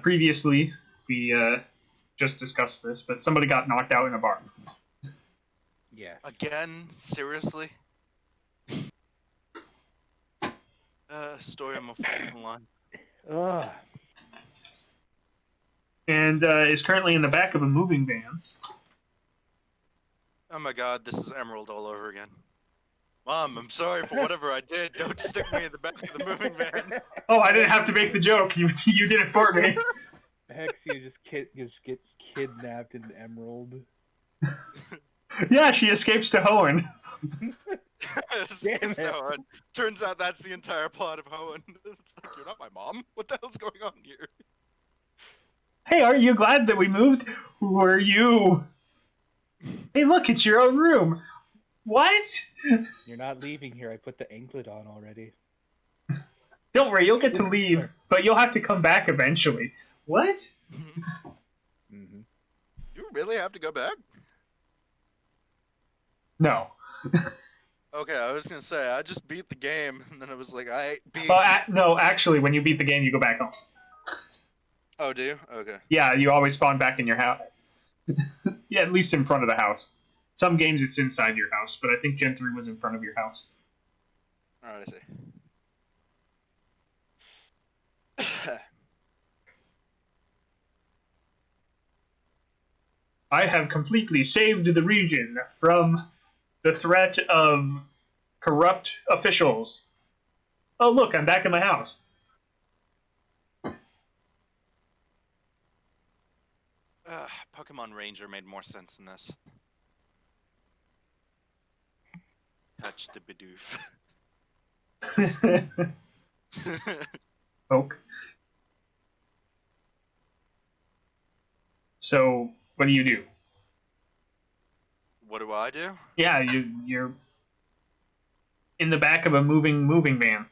Previously, we just discussed this, but somebody got knocked out in a bar. Yes. Again? Seriously? Story of my fucking life. Ugh. And is currently in the back of a moving van. Oh my god, this is Emerald all over again. Mom, I'm sorry for whatever I did. Don't stick me in the back of the moving van. Oh, I didn't have to make the joke. You did it for me. Hexia just gets kidnapped in Emerald. Yeah, she escapes to Hoenn. Escapes Thorn. Turns out that's the entire plot of Hoenn. It's like, you're not my mom? What the hell's going on here? Hey, aren't you glad that we moved? Who are you? Hey, look, it's your own room. What? You're not leaving here. I put the anklet on already. Don't worry, you'll get to leave, but you'll have to come back eventually. What? Mm-hmm. You really have to go back? No. Okay, I was gonna say, I just beat the game, and then it was like, I beat... No, actually, when you beat the game, you go back home. Oh, do you? Okay. Yeah, you always spawn back in your house. Yeah, at least in front of the house. Some games it's inside your house, but I think Gen 3 was in front of your house. Alright, I see. I have completely saved the region from the threat of corrupt officials. Oh, look, I'm back in my house. Pokemon Ranger made more sense than this. Touch the Bidoof. Poke. So, what do you do? What do I do? Yeah, you're in the back of a moving van.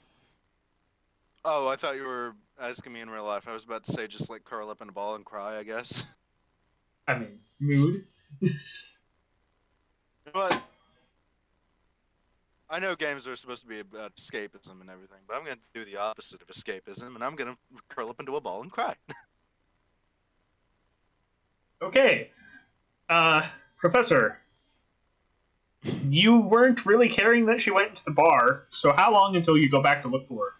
Oh, I thought you were asking me in real life. I was about to say just like curl up in a ball and cry, I guess. I mean, mood. But I know games are supposed to be about escapism and everything, but I'm going to do the opposite of escapism, and I'm going to curl up into a ball and cry. Okay. Professor, you weren't really caring that she went to the bar, so how long until you go back to look for her?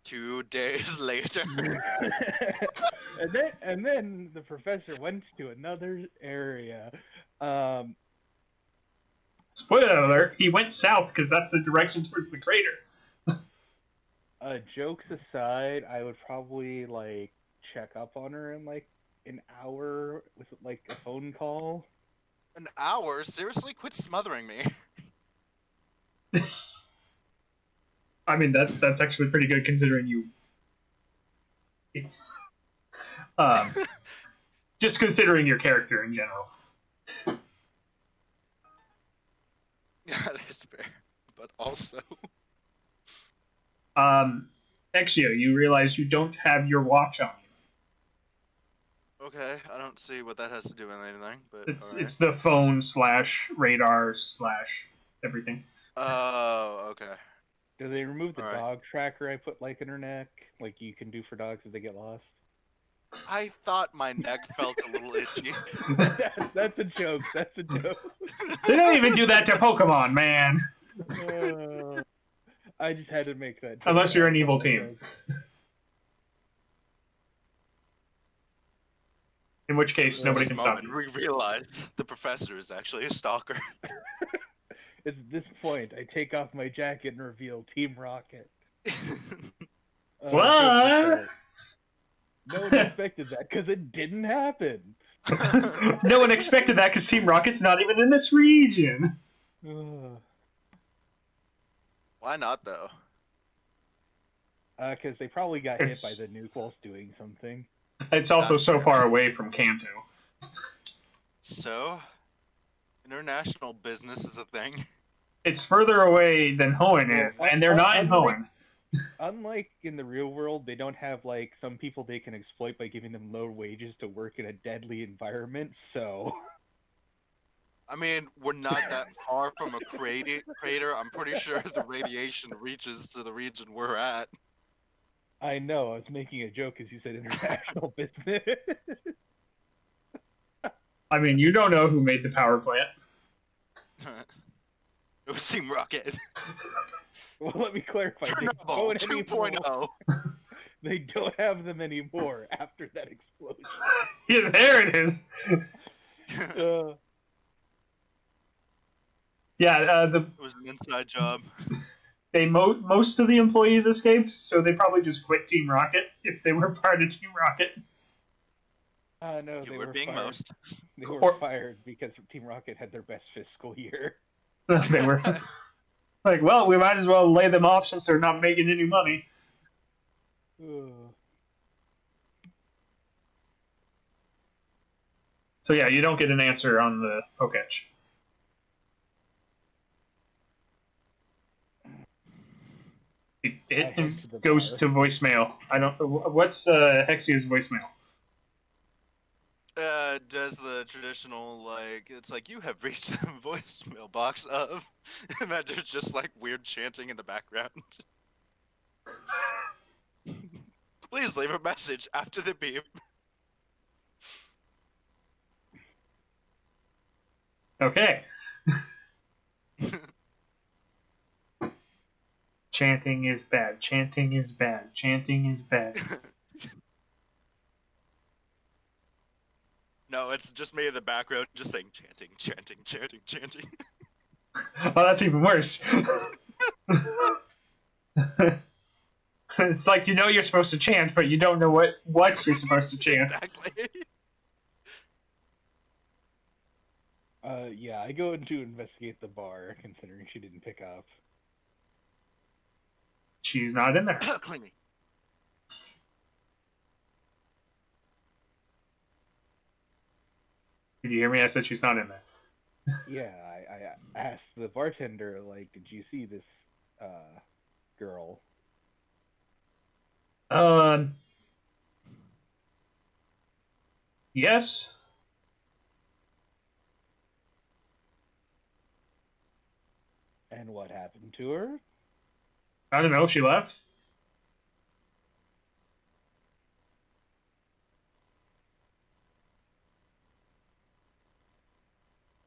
2 days later. and then the professor went to another area. Spoiler alert, he went south because that's the direction towards the crater. Jokes aside, I would probably like check up on her in like an hour with like a phone call. An hour? Seriously? Quit smothering me. I mean, that's actually pretty good considering you... just considering your character in general. Yeah, that is fair. But also... Hexia, you realize you don't have your watch on you. Okay, I don't see what that has to do with anything, but It's the phone / radar / everything. Oh, okay. Do they remove the All right. dog tracker I put like in her neck, like you can do for dogs if they get lost? I thought my neck felt a little itchy. That's a joke. That's a joke. They don't even do that to Pokemon, man. I just had to make that joke. Unless you're an evil team. In which case, nobody can stop you. We realize the professor is actually a stalker. It's at this point I take off my jacket and reveal Team Rocket. What? No one expected that because it didn't happen. No one expected that because Team Rocket's not even in this region. Why not, though? Because they probably got hit by the nuke whilst doing something. It's also so far away from Kanto. So, international business is a thing. It's further away than Hoenn is, and they're not in Hoenn. Unlike in the real world, they don't have like some people they can exploit by giving them low wages to work in a deadly environment, so... I mean, we're not that far from a crater. I'm pretty sure the radiation reaches to the region we're at. I know, I was making a joke as you said international business. I mean, you don't know who made the power plant. It was Team Rocket. Well, let me clarify. They Chernobyl don't anymore. 2.0. They don't have them anymore after that explosion. Yeah, there it is. Yeah, It was an inside job. most of the employees escaped, so they probably just quit Team Rocket if they were part of Team Rocket. No, You were being fired. most. They were fired because Team Rocket had their best fiscal year. They were like, well, we might as well lay them off since they're not making any money. So yeah, you don't get an answer on the Poketch. It goes to voicemail. I don't. What's Hexia's voicemail? Does the traditional, like, it's like, you have reached the voicemail box of, and that there's just like weird chanting in the background. Please leave a message after the beep. Okay. Chanting is bad. Chanting is bad. Chanting is bad. No, it's just me in the background just saying chanting, chanting, chanting, chanting. Oh, that's even worse. It's like you know you're supposed to chant, but you don't know what you're supposed to chant. Exactly. Yeah, I go in to investigate the bar, considering she didn't pick up. She's not in there. Clingy. Did you hear me? I said she's not in there. Yeah, I asked the bartender, like, did you see this girl? Yes. And what happened to her? I don't know. She left.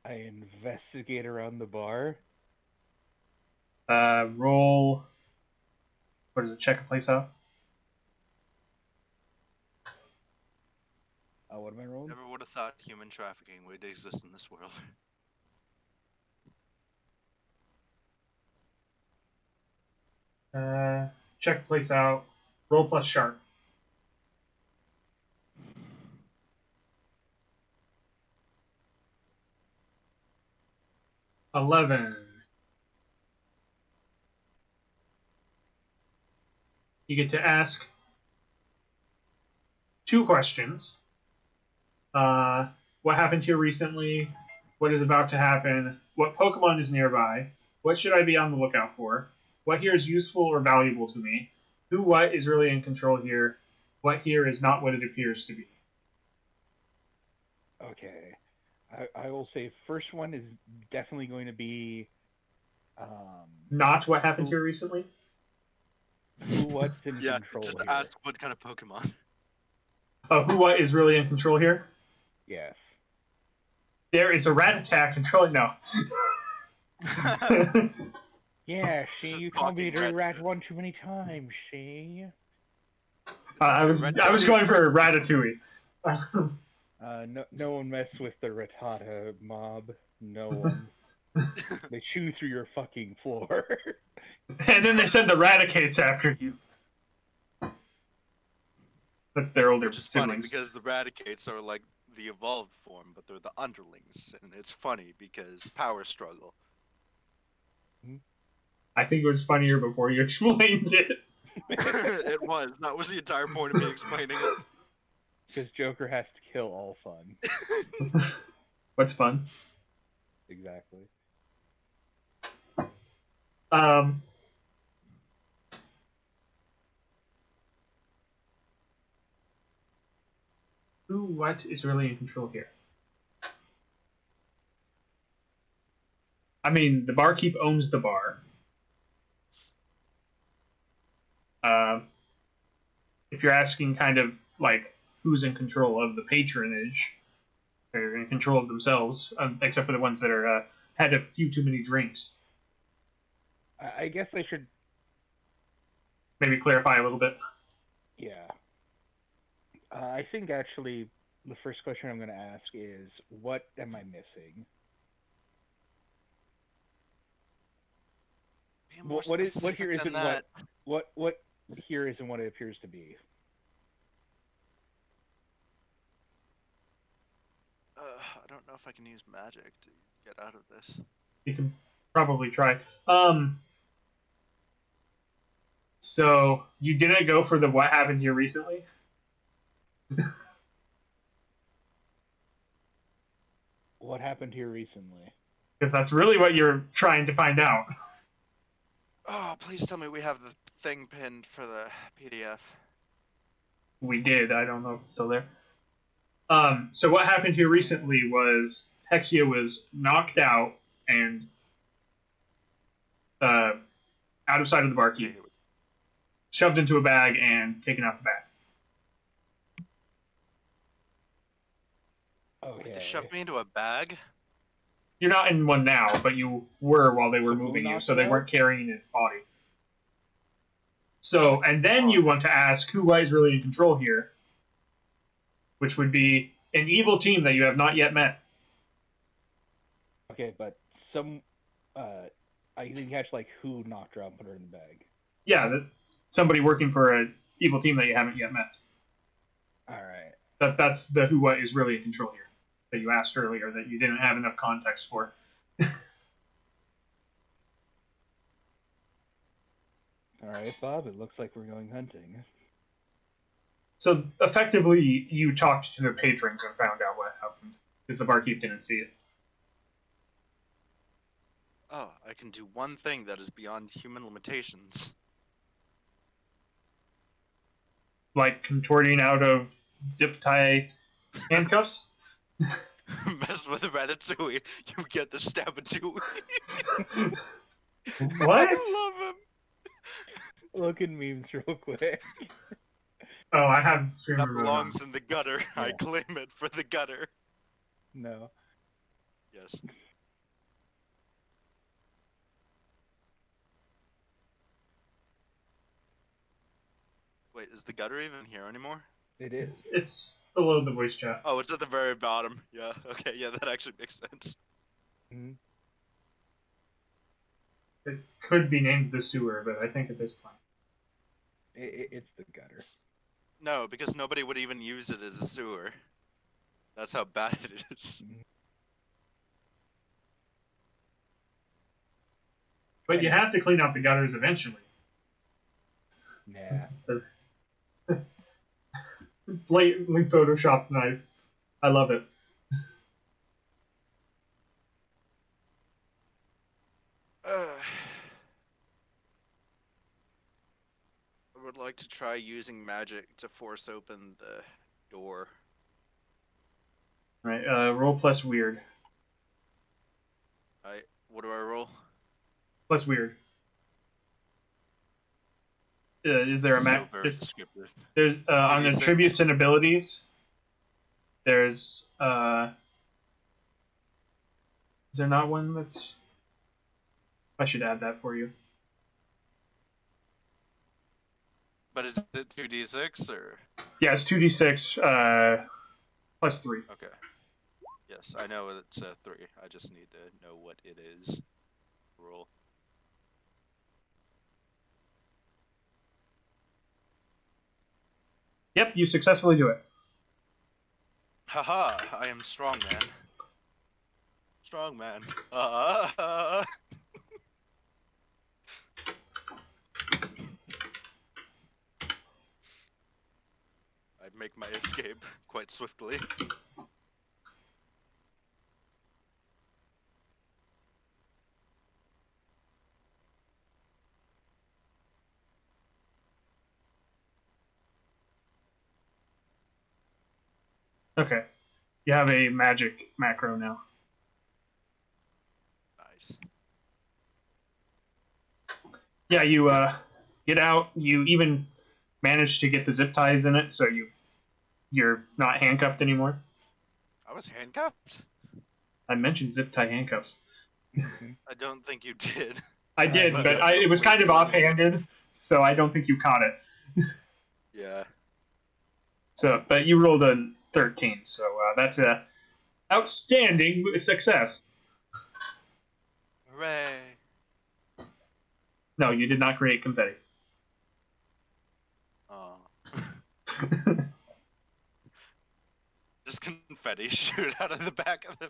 I investigate around the bar. Roll. What is it? Check a place out. What am I rolling? Never would have thought human trafficking would exist in this world. Check a place out. Roll plus sharp. 11. You get to ask 2 questions. What happened here recently? What is about to happen? What Pokemon is nearby? What should I be on the lookout for? What here is useful or valuable to me? Who, what is really in control here? What here is not what it appears to be? Okay. I will say first one is definitely going to be... Not what happened here recently? What's in control just here? ask what kind of Pokemon. Who, what is really in control here? Yes. There is a Rattata controlling... No. Yeah, she, you told me to rat one too many times, she. I was going for Ratatouille. No one mess with the Rattata mob. No one. They chew through your fucking floor. And then they send the Raticates after you. That's their older Which is siblings. funny because the Raticates are like the evolved form, but they're the underlings, and it's funny because power struggle. I think it was funnier before you explained it. It was. That was the entire point of me explaining it. Because Joker has to kill all fun. What's fun? Exactly. Who, what is really in control here? I mean, the barkeep owns the bar. if you're asking kind of like who's in control of the patronage, they're in control of themselves, except for the ones that are had a few too many drinks. I guess I should. Maybe clarify a little bit. Yeah. I think actually the first question I'm going to ask is, what am I missing? What here isn't that. what here isn't what it appears to be? I don't know if I can use magic to get out of this. You can probably try. So you didn't go for the what happened here recently? What happened here recently? Because that's really what you're trying to find out. Oh, please tell me we have the thing pinned for the PDF. We did. I don't know if it's still there. So what happened here recently was Hexia was knocked out and out of sight of the barkeep, shoved into a bag and taken out the bag. Okay. They shoved me into a bag? You're not in one now, but you were while they were So moving who you, knocked so you they out? weren't carrying his body. So, and then you want to ask who is really in control here, which would be an evil team that you have not yet met. Okay, but I didn't catch like who knocked her out and put her in the bag. Yeah, somebody working for an evil team that you haven't yet met. All right. That's the who what is really in control here that you asked earlier that you didn't have enough context for. All right, Bob. It looks like we're going hunting. So effectively, you talked to the patrons and found out what happened because the barkeep didn't see it. Oh, I can do one thing that is beyond human limitations. Like contorting out of zip tie handcuffs? Mess with Ratatouille, you get the Stabatouille. What? I love him. Look at memes real quick. Oh, I have Screamer That mode on. belongs in the gutter. Yeah. I claim it for the gutter. No. Yes. Wait, is the gutter even here anymore? It is. It's below the voice chat. Oh, it's at the very bottom. Yeah, okay, yeah, that actually makes sense. Mm-hmm. It could be named the sewer, but I think at this point. It's the gutter. No, because nobody would even use it as a sewer. That's how bad it is. But you have to clean out the gutters eventually. Nah. Blatantly photoshopped knife. I love it. I would like to try using magic to force open the door. Right, roll plus weird. What do I roll? Plus weird. Is there a So very descriptive. There's on 3d6. attributes and abilities? There's is there not one that's? I should add that for you. But is it 2d6 or? Yeah, it's 2d6 plus 3. Okay. Yes, I know it's 3. I just need to know what it is. Roll. Yep, you successfully do it. Haha, I am strong man. Strong man. I make my escape quite swiftly. Okay. You have a magic macro now. Nice. Yeah, you get out. You even managed to get the zip ties in it, so you're not handcuffed anymore. I was handcuffed? I mentioned zip tie handcuffs. I don't think you did. I did, But but it was kind of offhanded, so I don't think you caught it. Yeah. So, but you rolled a 13, so that's a outstanding success. Hooray. No, you did not create confetti. Oh. Just confetti shoot out of the back of the...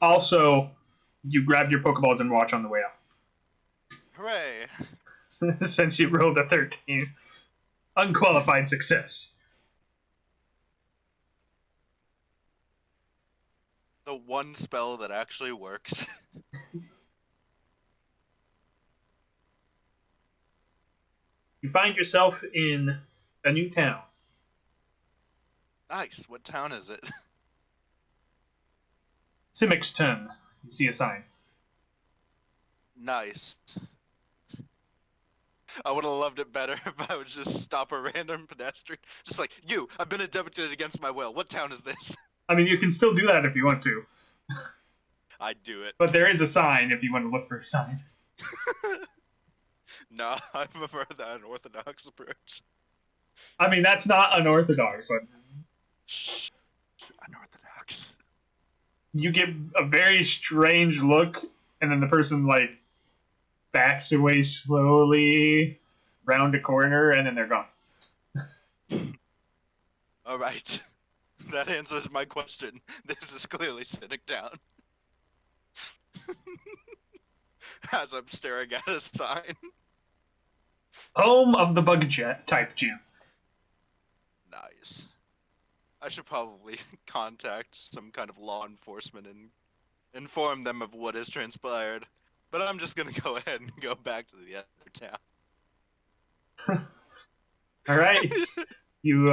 Also, you grabbed your Pokeballs and watch on the way out. Hooray. Since you rolled a 13. Unqualified success. The one spell that actually works. You find yourself in a new town. Nice. What town is it? Cimexton. You see a sign. Nice. I would have loved it better if I would just stop a random pedestrian. Just like, you, I've been abducted against my will. What town is this? I mean, you can still do that if you want to. I'd do it. But there is a sign if you want to look for a sign. No, I prefer the unorthodox approach. I mean, that's not unorthodox. Shh. Unorthodox. You get a very strange look, and then the person, like, backs away slowly round a corner, and then they're gone. All right. That answers my question. This is clearly sitting down. As I'm staring at a sign. Home of the bug jet type gym. Nice. I should probably contact some kind of law enforcement and inform them of what has transpired. But I'm just gonna go ahead and go back to the other town. All right. You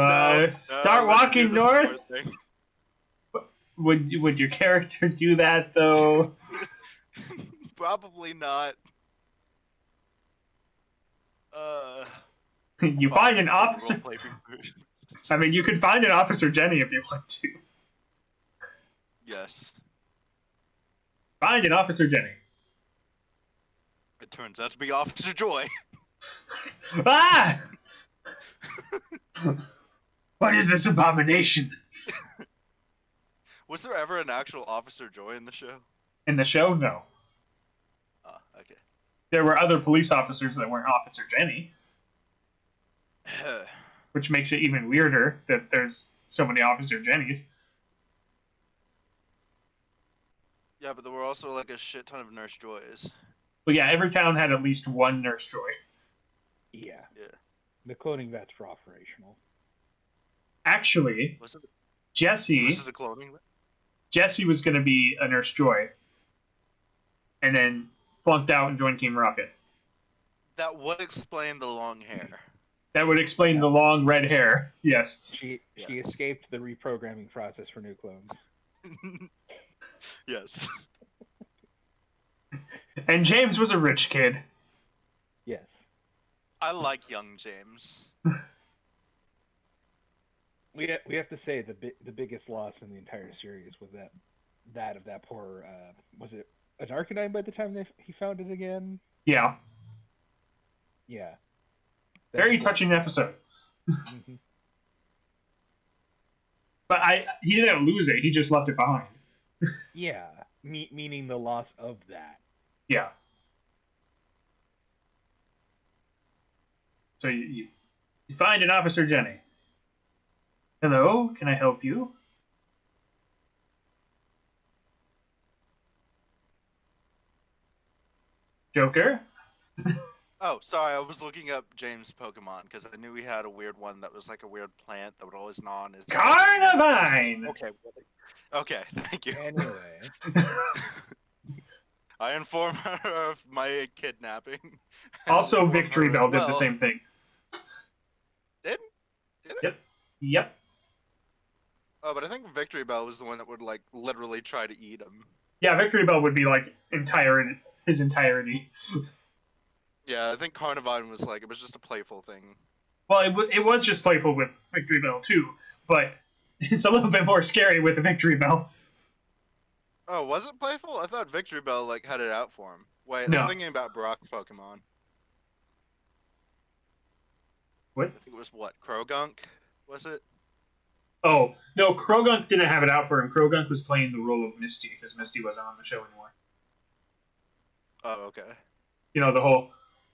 start I'm gonna walking do the north. smart thing. Would your character do that though? Probably not. You find an officer. I mean, you could find an Officer Jenny if you want to. Yes. Find an Officer Jenny. It turns out to be Officer Joy. Ah! What is this abomination? Was there ever an actual Officer Joy in the show? In the show, no. Oh, okay. There were other police officers that weren't Officer Jenny, which makes it even weirder that there's so many Officer Jennys. Yeah, but there were also like a shit ton of Nurse Joys. But yeah, every town had at least one Nurse Joy. Yeah. Yeah. The cloning vets were operational. Actually, Was it Jesse a cloning? Jesse was going to be a Nurse Joy, and then flunked out and joined Team Rocket. That would explain the long hair. That would explain the long red hair. Yes. She escaped the reprogramming process for new clones. Yes. And James was a rich kid. Yes. I like young James. We have to say the biggest loss in the entire series was that poor was it an Arcanine by the time he found it again? Yeah. Yeah. Very touching episode. Mm-hmm. But he didn't lose it. He just left it behind. Yeah. Meaning the loss of that. Yeah. So you find an Officer Jenny. Hello, can I help you? Joker? Oh, sorry, I was looking up James' Pokemon because I knew he had a weird one that was like a weird plant that would always gnaw on his... Carnivine! Okay, thank you. Anyway. I informed her of my kidnapping. Also, Victory Bell did the same thing. Did it? Yep. Yep. Oh, but I think Victory Bell was the one that would like literally try to eat him. Yeah, Victory Bell would be like his entirety. Yeah, I think Carnivine was like, it was just a playful thing. Well, it was just playful with Victory Bell too, but it's a little bit more scary with the Victory Bell. Oh, was it playful? I thought Victory Bell like had it out for him. Wait, No. I'm thinking about Brock's Pokemon. What? I think it was what, Krogunk? Was it? Oh, no, Krogunk didn't have it out for him. Krogunk was playing the role of Misty because Misty wasn't on the show anymore. Oh, okay. You know, the whole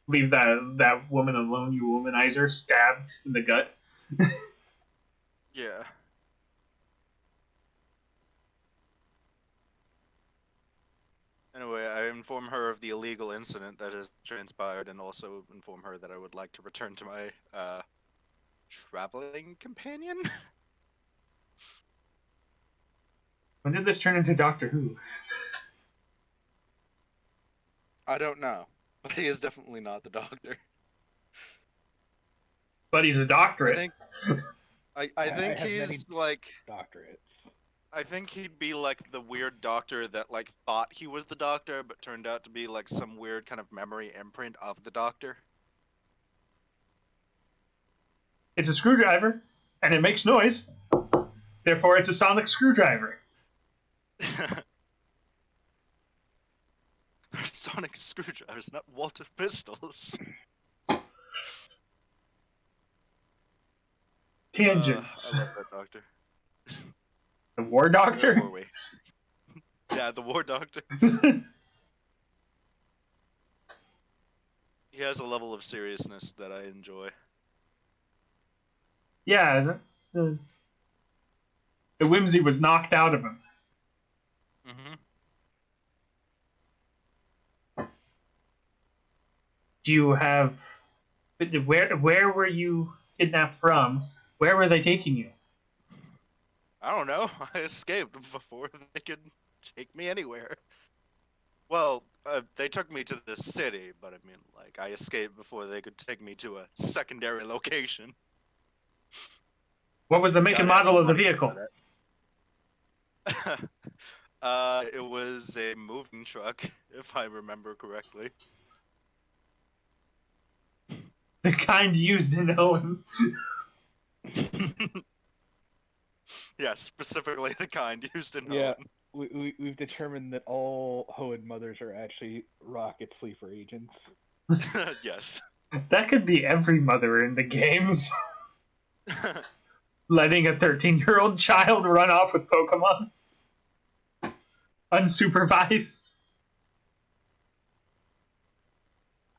leave that woman alone, you womanizer, stab in the gut. Yeah. Anyway, I inform her of the illegal incident that has transpired and also inform her that I would like to return to my, traveling companion? When did this turn into Doctor Who? I don't know. But he is definitely not the doctor. But he's a doctorate. I think he's like doctorates. I think he'd be like the weird doctor that like thought he was the doctor but turned out to be like some weird kind of memory imprint of the doctor. It's a screwdriver, and it makes noise. Therefore, it's a sonic screwdriver. Sonic screwdrivers, not Walter pistols. Tangents. I love that doctor. The War Doctor? Where were we? Yeah, the War Doctor. He has a level of seriousness that I enjoy. Yeah, the whimsy was knocked out of him. Mm-hmm. Do you have... Where were you kidnapped from? Where were they taking you? I don't know. I escaped before they could take me anywhere. Well, they took me to the city, but I mean, like, I escaped before they could take me to a secondary location. What was the make and model of the vehicle? It was a moving truck, if I remember correctly. The kind used in Owen. Yeah, specifically the kind used in Yeah, Owen. we've determined that all Hoenn mothers are actually rocket sleeper agents. Yes. That could be every mother in the games. Letting a 13-year-old child run off with Pokemon. Unsupervised.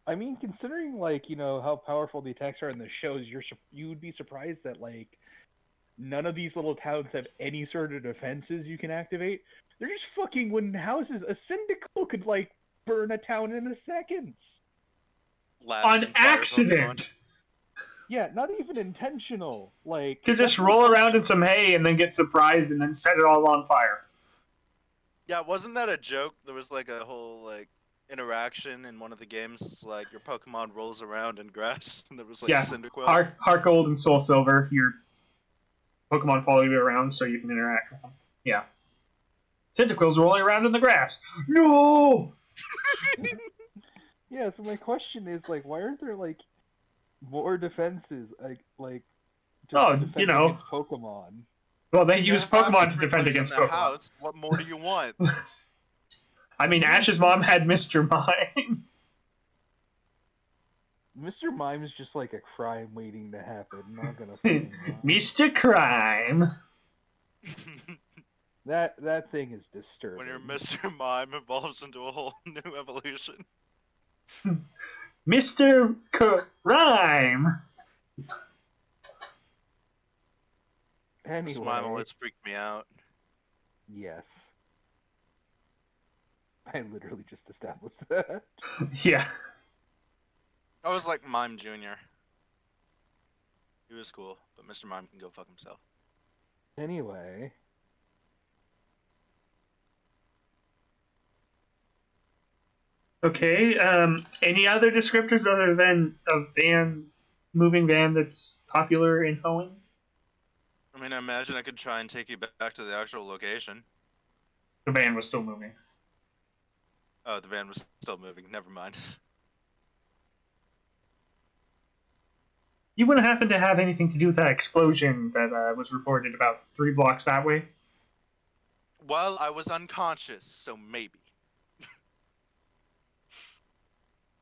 I mean, considering like how powerful the attacks are in the shows, you would be surprised that like none of these little towns have any sort of defenses you can activate. They're just fucking wooden houses. A Cyndaquil could like burn a town in a second. On accident. Yeah, not even intentional. Like Could just roll around in some hay and then get surprised and then set it all on fire. Yeah, wasn't that a joke? There was like a whole like interaction in one of the games. It's like your Pokemon rolls around in grass, and there was like Cyndaquil. Heart Gold and Soul Silver. Your Pokemon follow you around so you can interact with them. Yeah. Cyndaquil's rolling around in the grass. No. Yeah. So my question is like, why aren't there like more defenses like to defend against Pokemon? Well, they use Pokemon to defend against Pokemon. House. What more do you want? I mean, Ash's mom had Mr. Mime. Mr. Mime is just like a crime waiting to happen. Not gonna fucking lie. Mr. Crime. That thing is disturbing. When your Mr. Mime evolves into a whole new evolution. Mr. Crime. Anyway. Mr. Mime always freaked me out. Yes. I literally just established that. Yeah. I was like Mime Jr. He was cool, but Mr. Mime can go fuck himself. Anyway. Okay, any other descriptors other than a moving van that's popular in Hoenn? I mean, I imagine I could try and take you back to the actual location. The van was still moving. Oh, the van was still moving. Never mind. You wouldn't happen to have anything to do with that explosion that was reported about 3 blocks that way? Well, I was unconscious, so maybe.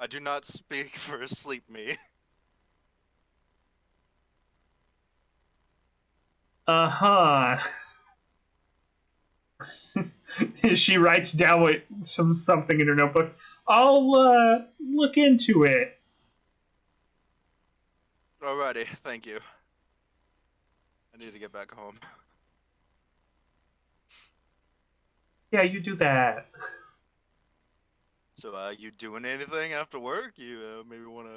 I do not speak for asleep me. Uh-huh. She writes down something in her notebook. I'll look into it. Alrighty, thank you. I need to get back home. Yeah, you do that. So, you doing anything after work? You maybe wanna...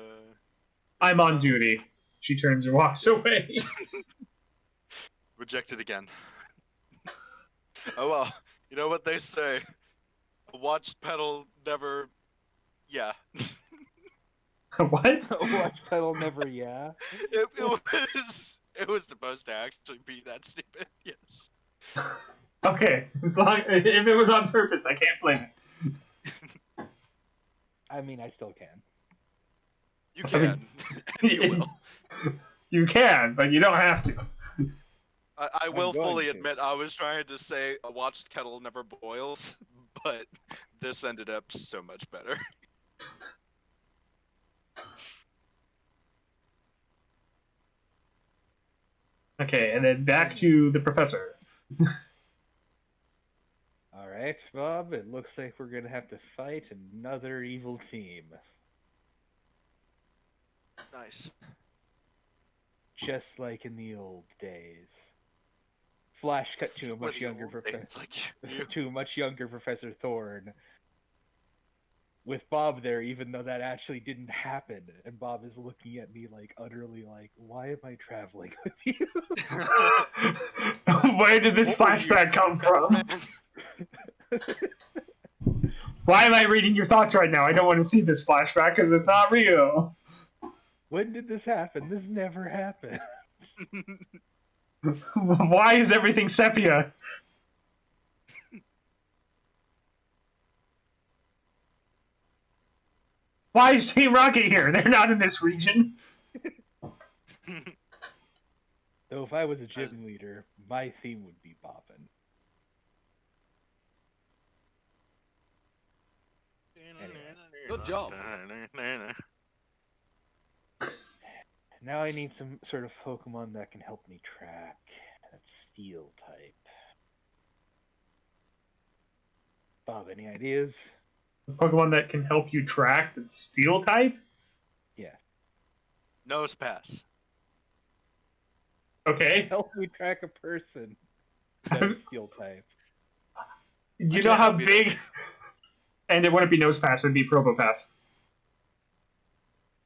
I'm on duty. She turns and walks away. Rejected again. Oh well, you know what they say. A watched pedal never... Yeah. What? Watch pedal never, yeah. It was supposed to actually be that stupid, yes. Okay, as long if it was on purpose, I can't blame it. I mean, I still can. You I can. mean, And you will. You can, but you don't have to. I will going fully to. admit I was trying to say a watched kettle never boils, but this ended up so much better. Okay, and then back to the professor. Alright, Bob, it looks like we're gonna have to fight another evil team. Nice. Just like in the old days. Flash cut to a What much the younger old days, like you. to a much younger Professor Thorn. With Bob there, even though that actually didn't happen, and Bob is looking at me like utterly like, why am I traveling with you? Where did this What were you flashback come from? Man. Why am I reading your thoughts right now? I don't want to see this flashback because it's not real. When did this happen? This never happened. Why is everything sepia? Why is Team Rocket here? They're not in this region. So if I was a gym leader, my theme would be bopping. Good job. Now I need some sort of Pokemon that can help me track. That's Steel type. Bob, any ideas? A Pokemon that can help you track that's Steel type? Yeah. Nose pass. Okay. Help me track a person that is Steel type. Do you I know can't how help you big... there. And it wouldn't be Nose Pass, it'd be Probopass.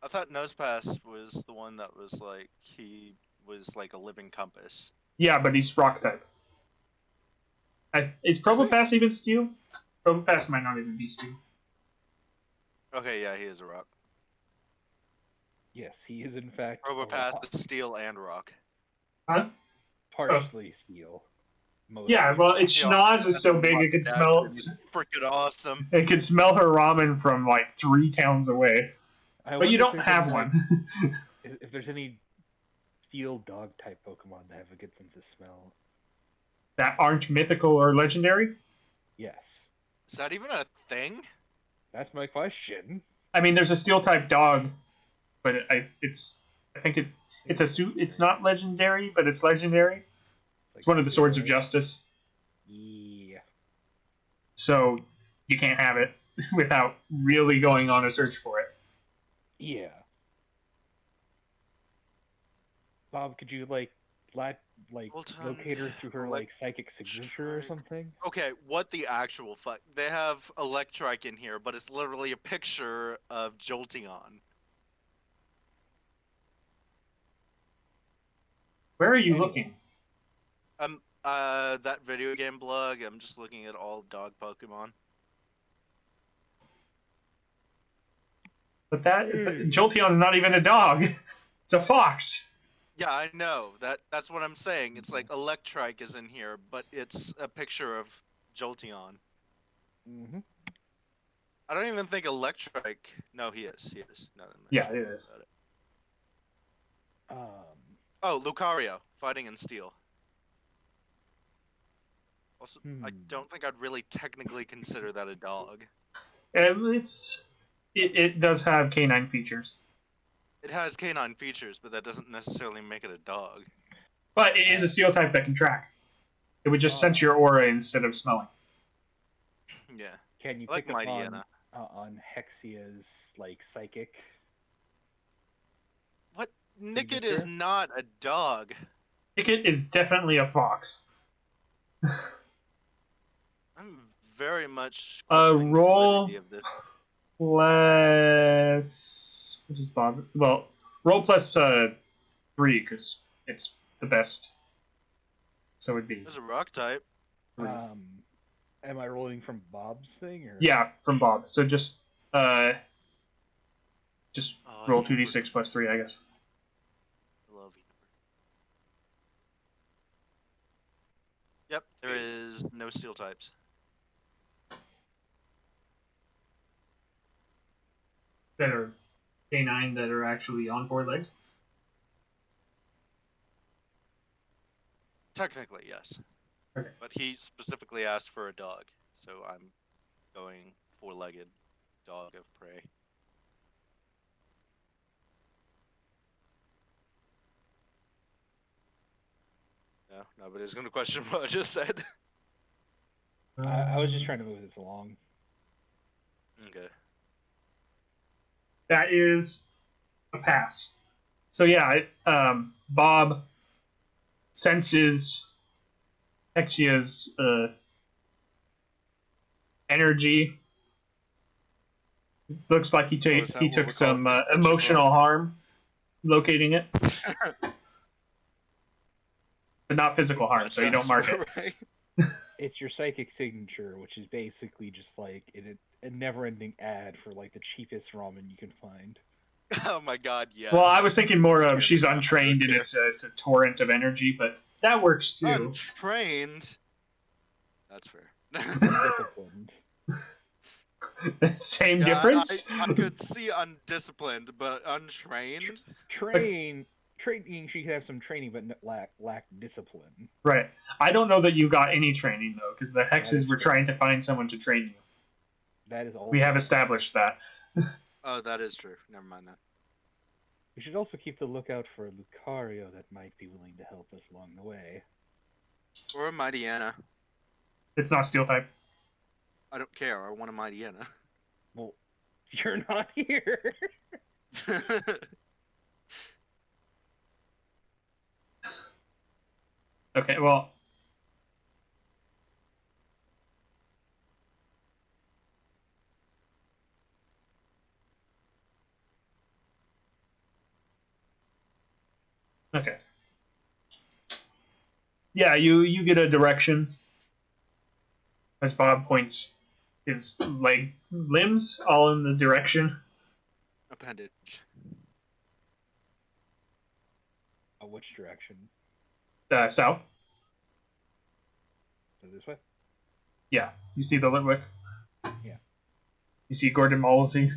I thought Nose Pass was the one that was like, he was like a living compass. Yeah, but he's Rock type. Is Probopass even Steel? Probopass might not even be Steel. Okay, yeah, he is a rock. Yes, he is in fact Probopass is steel and rock. Huh? partially Steel. Mostly. Yeah, well, its Yeah, schnoz is so big it could smell... It's freaking awesome. It could smell her ramen from like 3 towns away. But you don't have one. If there's any Steel dog type Pokemon that have a good sense of smell. That aren't mythical or legendary? Yes. Is that even a thing? That's my question. I mean, there's a Steel type dog, but it's not legendary, but it's legendary. It's one of the Swords of Justice. Yeah. So you can't have it without really going on a search for it. Yeah. Bob, could you locate her through her psychic signature or something? Okay, what the actual fuck? They have Electrike in here, but it's literally a picture of Jolteon. Where are you looking? That video game blog. I'm just looking at all dog Pokemon. But Jolteon's not even a dog. It's a fox. Yeah, I know. That's what I'm saying. It's like Electrike is in here, but it's a picture of Jolteon. Mm-hmm. I don't even think Electrike. No, he is. He is. No, Yeah, it is. Oh, Lucario, fighting in steel. Also, I don't think I'd really technically consider that a dog. It does have canine features, It has canine features, but that doesn't necessarily make it a dog. but it is a steel type that can track. It would just sense your aura instead of smelling. Yeah. Can you I like pick up Mightyena. on Hexia's like psychic? What? Nickit Signature? is not a dog. Nickit is definitely a fox. I'm very much questioning the Roll validity of this. plus... What is Bob? Well, roll plus 3, because it's the best. So it would be... There's a rock type. 3. Am I rolling from Bob's thing or? Yeah, from Bob. So just roll yeah, 2d6 plus 3, I guess. I love you. Yep, there is no steel types. That are canine that are actually on 4 legs. Technically, yes. Okay. But he specifically asked for a dog, so I'm going 4-legged dog of prey. No, nobody's going to question what I just said. I was just trying to move this along. Okay. That is a pass. So yeah, Bob senses Hexia's energy. Looks like he took some emotional harm locating it, but not physical harm. So you don't mark it. Right. It's your psychic signature, which is basically just like a never-ending ad for like the cheapest ramen you can find. Oh my god, yes. Well, I was thinking more of she's untrained and it's a torrent of energy, but that works too. Untrained? That's fair. Disciplined. Same difference? I could see undisciplined, but untrained? Training, she could have some training, but lack discipline. Right. I don't know that you got any training, though, because the hexes were trying to find someone to train you. That is all. We have established that. Oh, that is true. Never mind that. We should also keep the lookout for a Lucario that might be willing to help us along the way. Or a Mightyena. It's not steel type. I don't care. I want a Mightyena. Well, you're not here. Okay, well... Okay. Yeah, you get a direction as Bob points his limbs all in the direction. Appendage. Which direction? South. So this way? Yeah, you see the Litwick. Yeah. You see Gordon Malsey.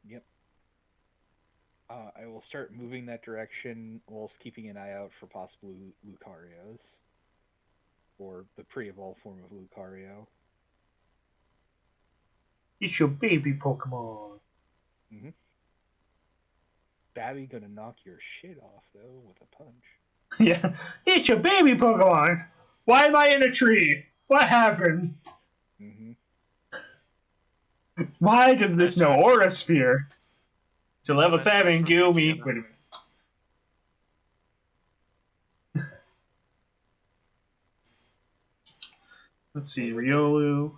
Yep. I will start moving that direction whilst keeping an eye out for possible Lucarios. Or the pre-evolved form of Lucario. It's your baby Pokemon. Mm-hmm. Babby gonna knock your shit off, though, with a punch. Yeah, it's your baby Pokemon. Why am I in a tree? What happened? Mm-hmm. Why does this know Aura Sphere? It's a level 7, Goomy. Wait a minute. Let's see, Riolu.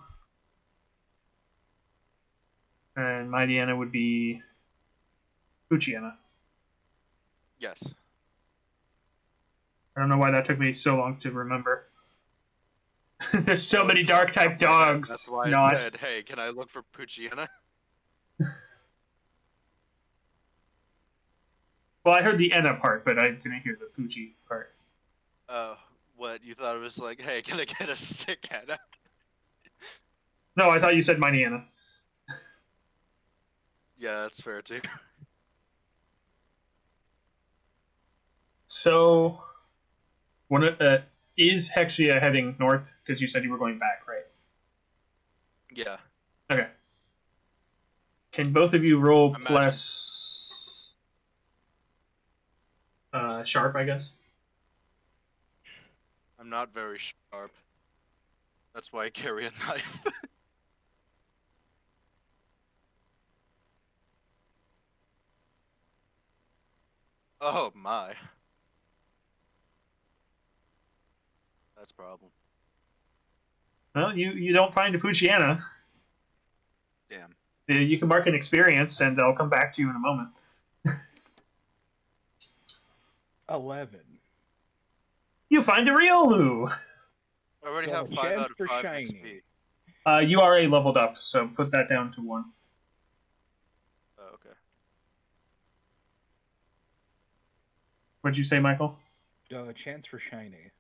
And Mightyena would be Poochyena. Yes. I don't know why that took me so long to remember. There's so many dark type dogs. That's why not... I said, hey, can I look for Poochyena? Well, I heard the Enna part, but I didn't hear the Poochie part. Oh, what? You thought it was like, hey, can I get a sick Enna? No, I thought you said Mightyena. Yeah, that's fair too. So, is Hexia heading north? Because you said you were going back, right? Yeah. Okay. Can both of you roll Imagine. plus sharp, I guess? I'm not very sharp. That's why I carry a knife. Oh my. That's a problem. Well, you don't find a Puchiana. Damn. You can mark an experience, and I'll come back to you in a moment. 11. You find a Riolu! I already Got have a 5 chance out of for 5 shiny. XP. You are leveled up, so put that down to 1. Oh, okay. What'd you say, Michael? A chance for shiny.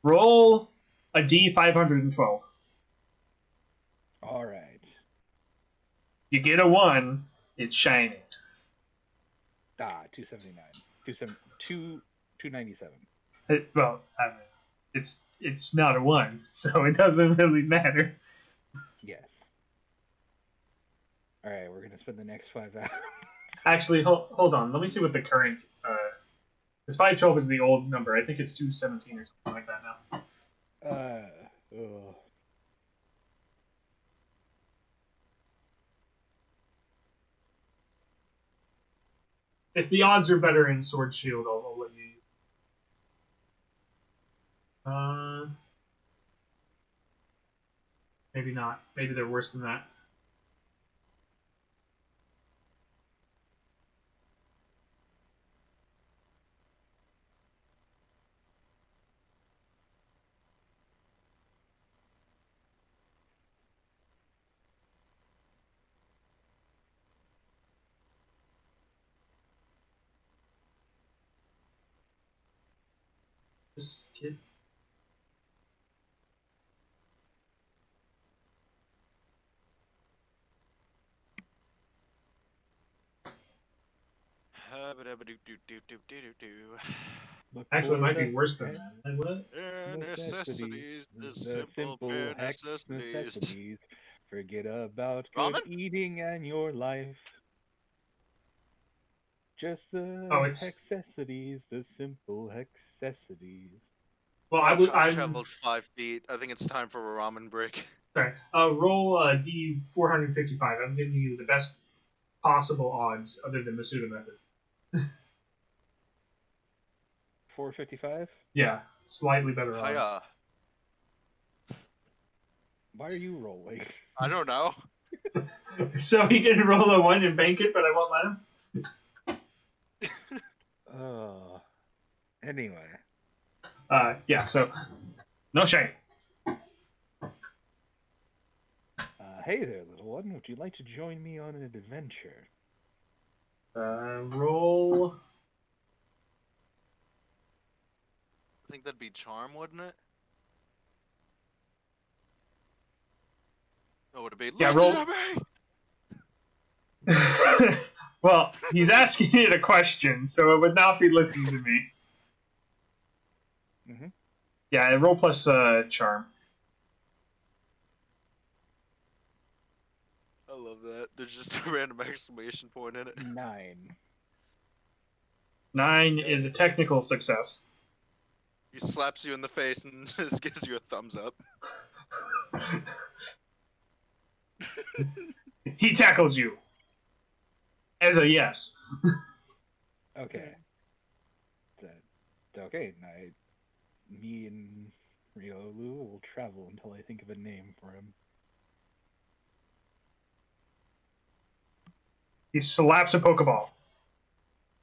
Roll a D512. All right. You get a 1, it's shiny. 279. 297. Well, I mean, it's not a 1, so it doesn't really matter. Yes. All right, we're gonna spend the next 5 hours. Actually, hold on. Let me see what the current. Because 512 is the old number. I think it's 217 or something like that now. Ugh. If the odds are better in Sword Shield, I'll let you. Maybe not. Maybe they're worse than that. Just kid. Actually, it might be worse than that. What? Necessities, the the simple bare hex necessities. Forget about good Ramen? eating and your life. Just the Oh, it's. hexessities, the simple hexessities. Well, I've I'm traveled 5 feet. I think it's time for a ramen break. sorry. Roll D455. I'm giving you the best possible odds other than the pseudo method. 455? Yeah, slightly better odds. Hiya. Why are you rolling? I don't know. So he can roll a 1 and bank it, but I won't let him? Anyway. Yeah, so no shame. Hey there, little one. Would you like to join me on an adventure? Roll. I think that'd be charm, wouldn't it? Oh, would it be? Yeah, Listen roll. to me! Well, he's asking it a question, so it would not be listen to me. Mm-hmm. Yeah, roll plus charm. I love that. There's just a random exclamation point in it. 9. 9 Yeah. is a technical success. He slaps you in the face and just gives you a thumbs up. He tackles you. As a yes. Okay. Okay, me and Riolu will travel until I think of a name for him. He slaps a Pokeball.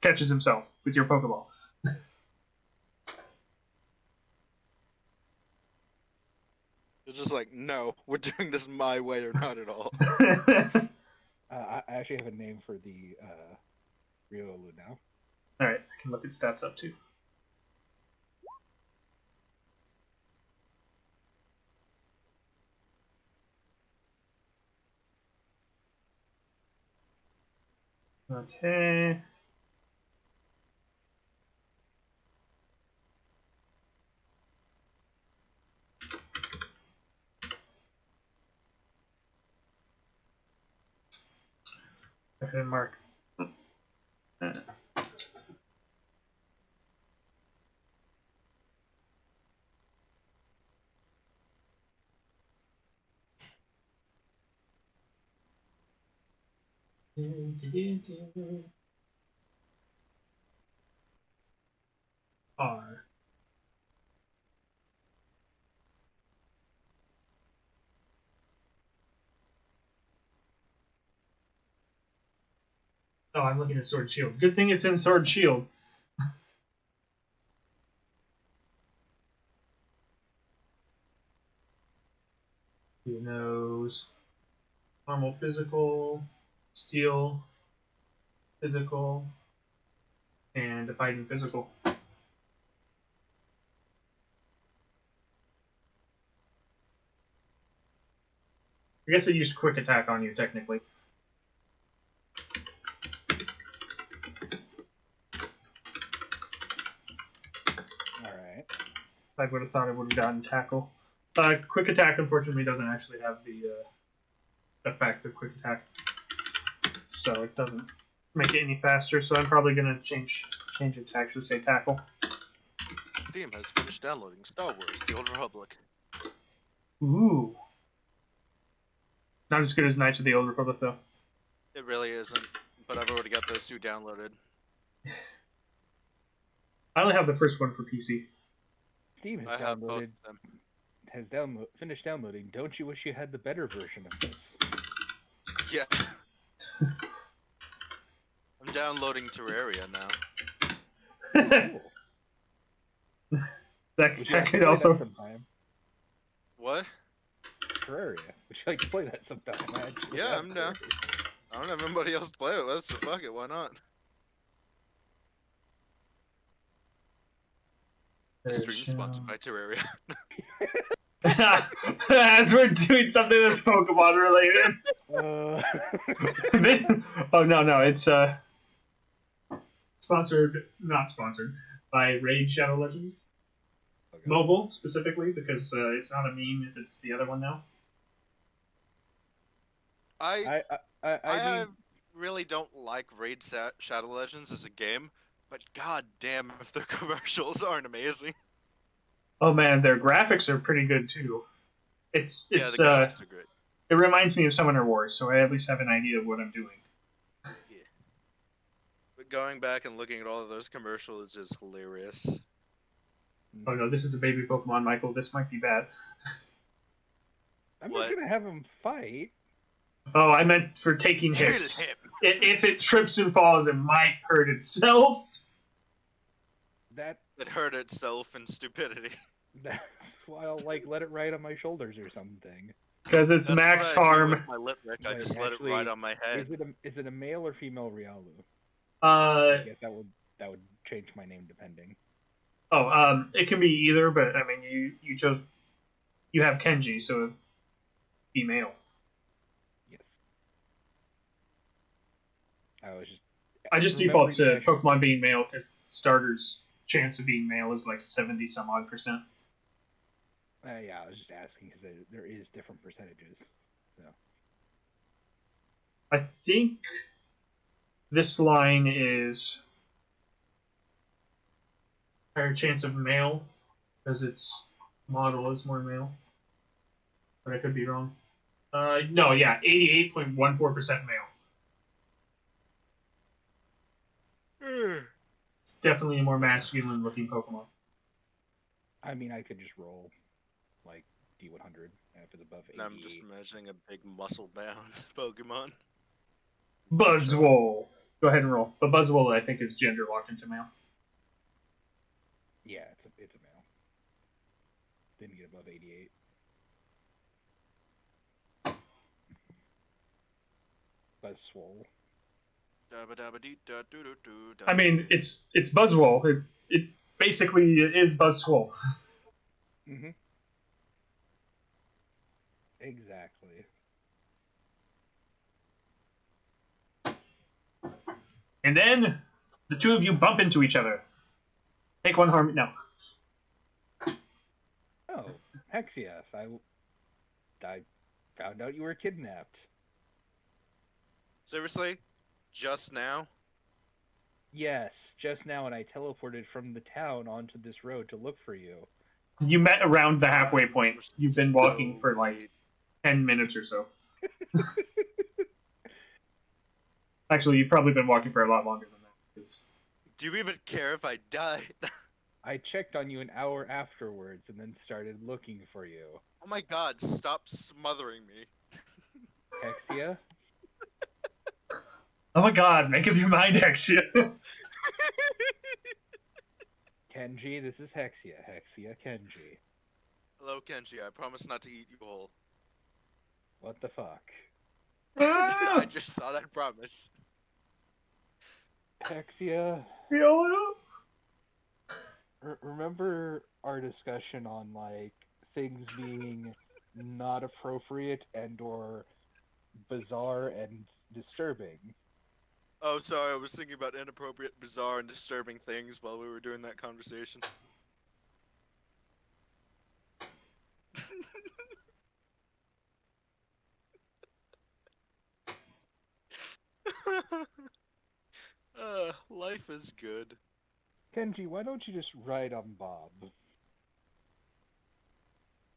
Catches himself with your Pokeball. They're just like, no, we're doing this my way or not at all. I actually have a name for the Riolu now. Alright, I can look at stats up too. Okay. I didn't mark. R. Oh, I'm looking at Sword Shield. Good thing it's in Sword Shield. Who knows? Normal physical, steel, physical, and a fighting physical. I guess I used quick attack on you, technically. Alright. I would have thought I would have gotten tackle. Quick attack, unfortunately, doesn't actually have the effect of quick attack, so it doesn't make it any faster. So I'm probably gonna change it to actually say tackle. Steam has finished downloading Star Wars: The Old Republic. Ooh, not as good as Knights of the Old Republic though. It really isn't, but I've already got those two downloaded. I only have the first one for PC. Steam has I have both downloaded. of them. Has finished downloading. Don't you wish you had the better version of this? Yeah. I'm downloading Terraria now. Cool. that Would you like to could play also. that sometime? What? Terraria. Would you like to play that sometime? I actually Yeah, have I'm down. Terraria. I don't have anybody else to play it with, so fuck it, why not? Stream sponsored by Terraria. As we're doing something that's Pokemon related. Oh no, it's not sponsored by Raid Shadow Legends. Okay. Mobile specifically, because it's not a meme if it's the other one now. I I really don't like Raid Shadow Legends as a game, but god damn if their commercials aren't amazing. Oh man, their graphics are pretty good too. It's Yeah, the graphics are great. It reminds me of Summoner Wars, so I at least have an idea of what I'm doing. Yeah. But going back and looking at all of those commercials is hilarious. Oh no, this is a baby Pokemon, Michael. This might be bad. I'm What? not gonna have him fight. Oh, I meant for taking Kill hits. him. If it trips and falls, it might hurt itself. That It hurt itself in stupidity. that's why I'll like let it ride on my shoulders or something. Because it's That's max what I do harm. with my lip Rick. I Wait, just let it actually, ride on my head. Is it a male or female Riolu? I guess that would change my name depending. It can be either, but I mean, you have Kenji, so it'd be male. Yes. I just default to Pokemon being male because starter's chance of being male is like 70 some odd %. Yeah, I was just asking because there is different percentages. So. I think this line is higher chance of male because its model is more male. But I could be wrong. No, yeah, 88.14% male. It's definitely a more masculine looking Pokemon. I mean, I could just roll like D100 if it's above 88. I'm just imagining a big muscle-bound Pokemon. Buzzwole. Go ahead and roll. But Buzzwole, I think, is gender locked into male. Yeah, it's a male. Didn't get above 88. Buzzwole. I mean, it's Buzzwole. It basically is Buzzwole. Mm-hmm. Exactly. And then the two of you bump into each other. Take one harm. No. Oh, Hexia, I found out you were kidnapped. Seriously? Just now? Yes, just now, and I teleported from the town onto this road to look for you. You met around the halfway God, point. we're You've been walking so for like late. 10 minutes or so. Actually, you've probably been walking for a lot longer than that. 'Cause... Do you even care if I die? I checked on you an hour afterwards and then started looking for you. Oh my god, stop smothering me. Hexia? Oh my god, make up your mind, Hexia. Kenji, this is Hexia. Hexia, Kenji. Hello, Kenji. I promise not to eat you whole. What the fuck? I just thought I'd promise. Hexia, YOLO? remember our discussion on, like, things being not appropriate and or bizarre and disturbing? Oh, sorry. I was thinking about inappropriate, bizarre, and disturbing things while we were doing that conversation. Life is good. Kenji, why don't you just ride on Bob?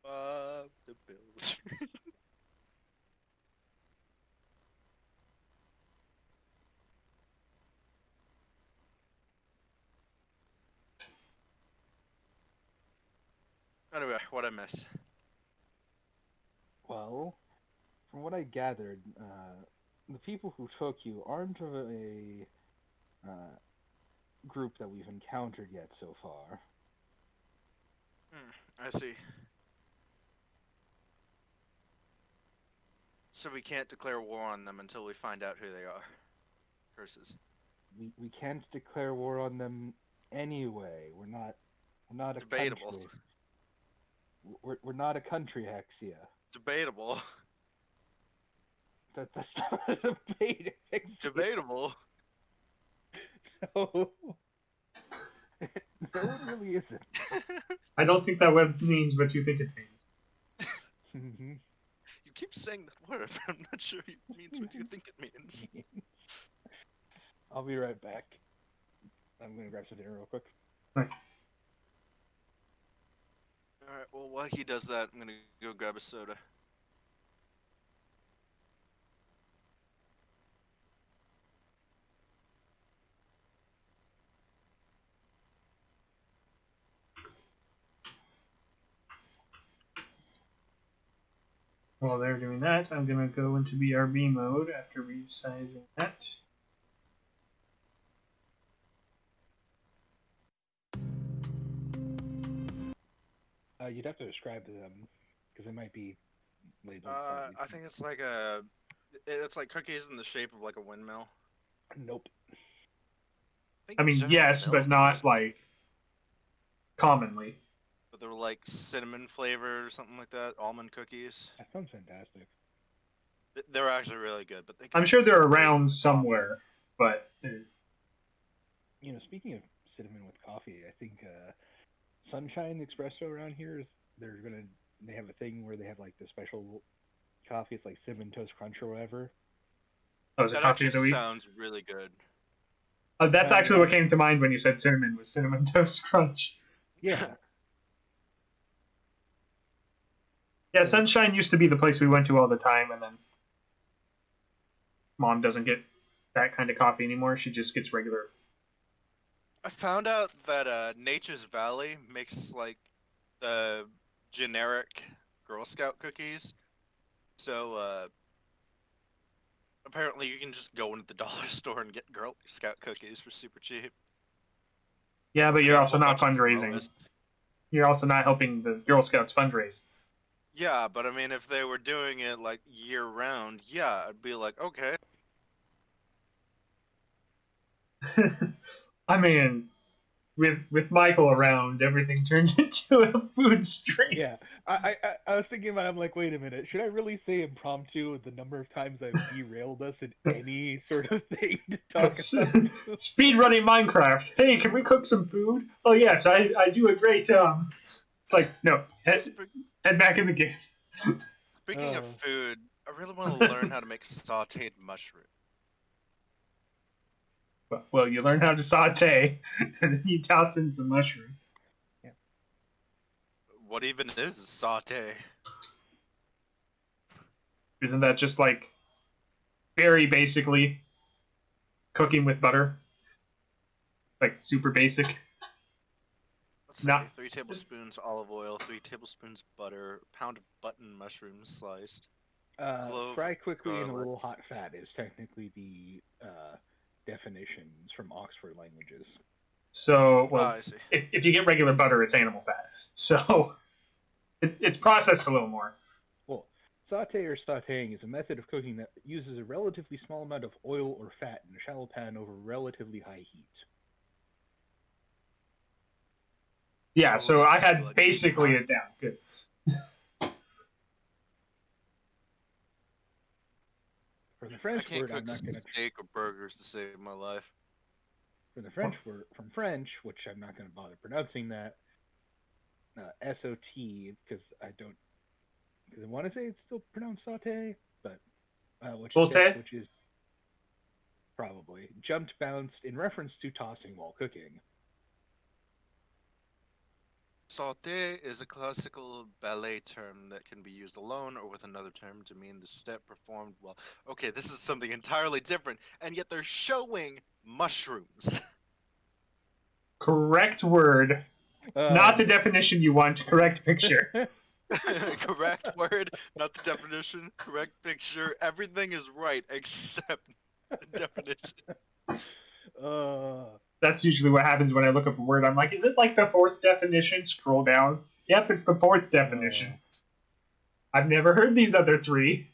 Bob the Builder. Anyway, what'd I miss? Well, from what I gathered, the people who took you aren't of a group that we've encountered yet so far. I see. So we can't declare war on them until we find out who they are. Curses. We can't declare war on them anyway. We're not a Debatable. country. We're not a country, Hexia. Debatable. That's not a debate, Hexia. Debatable. No. No, it really isn't. I don't think that word means what you think it means. Mm-hmm. You keep saying that word, but I'm not sure it means what you think it means. I'll be right back. I'm gonna grab some dinner real quick. Right. Alright, well, while he does that, I'm gonna go grab a soda. While they're doing that, I'm going to go into BRB mode after resizing that. You'd have to describe them because it might be labeled. I think it's like it's like cookies in the shape of like a windmill. Nope. I mean, General yes, Mills but not does, like commonly. but they were like cinnamon flavored or something like that. Almond cookies. That sounds fantastic. They're actually really good, but they. I'm sure they're around somewhere, but You know, speaking of cinnamon with coffee, I think Sunshine Espresso around here they have a thing where they have like the special coffee. It's like cinnamon toast crunch or whatever. oh, is it That coffee actually of the week? sounds really good. That's actually what came to mind when you said cinnamon, was cinnamon toast crunch. Yeah. Yeah, Sunshine used to be the place we went to all the time, and then Mom doesn't get that kind of coffee anymore. She just gets regular. I found out that Nature's Valley makes like the generic Girl Scout cookies. So apparently you can just go into the dollar store and get Girl Scout cookies for super cheap. Yeah, but They you're got a also whole not bunch of fundraising. bonus. You're also not helping the Girl Scouts fundraise. Yeah, but I mean, if they were doing it like year round, yeah, I'd be like, okay. I mean, with Michael around, everything turns into a food stream. Yeah. I was thinking about it, I'm like, wait a minute, should I really say impromptu the number of times I've derailed us in any sort of thing to talk about? Speedrunning Minecraft. Hey, can we cook some food? Oh yes, I do a great It's like, no, head back in the game. Speaking of food, I really want to learn how to make sautéed mushroom. Well, you learn how to saute, and then you toss in some mushroom. What even is a saute? Isn't that just like very basically cooking with butter? Like super basic. Let's say Not 3 tablespoons olive oil, 3 tablespoons butter, a pound of button mushrooms sliced. Clove, Fry quickly in a garlic. little hot fat is technically the definitions from Oxford languages. so well. I see. If you get regular butter, it's animal fat. So it's processed a little more. Well, saute or sautéing is a method of cooking that uses a relatively small amount of oil or fat in a shallow pan over relatively high heat. Yeah, so I had like basically meat it down. Good. For the I French can't word, I'm cook not going to. steak or burgers to save my life. For the French word, from French, which I'm not going to bother pronouncing that, SOT, because I want to say it's still pronounced saute, but Saute? which is probably jumped, bounced in reference to tossing while cooking. Sauté is a classical ballet term that can be used alone or with another term to mean the step performed while. Okay, this is something entirely different, and yet they're showing mushrooms. Correct word. Not the definition you want. Correct picture. Correct word, not the definition. Correct picture. Everything is right except the definition. That's usually what happens when I look up a word. I'm like, is it like the fourth definition? Scroll down. Yep, it's the fourth definition. I've never heard these other three.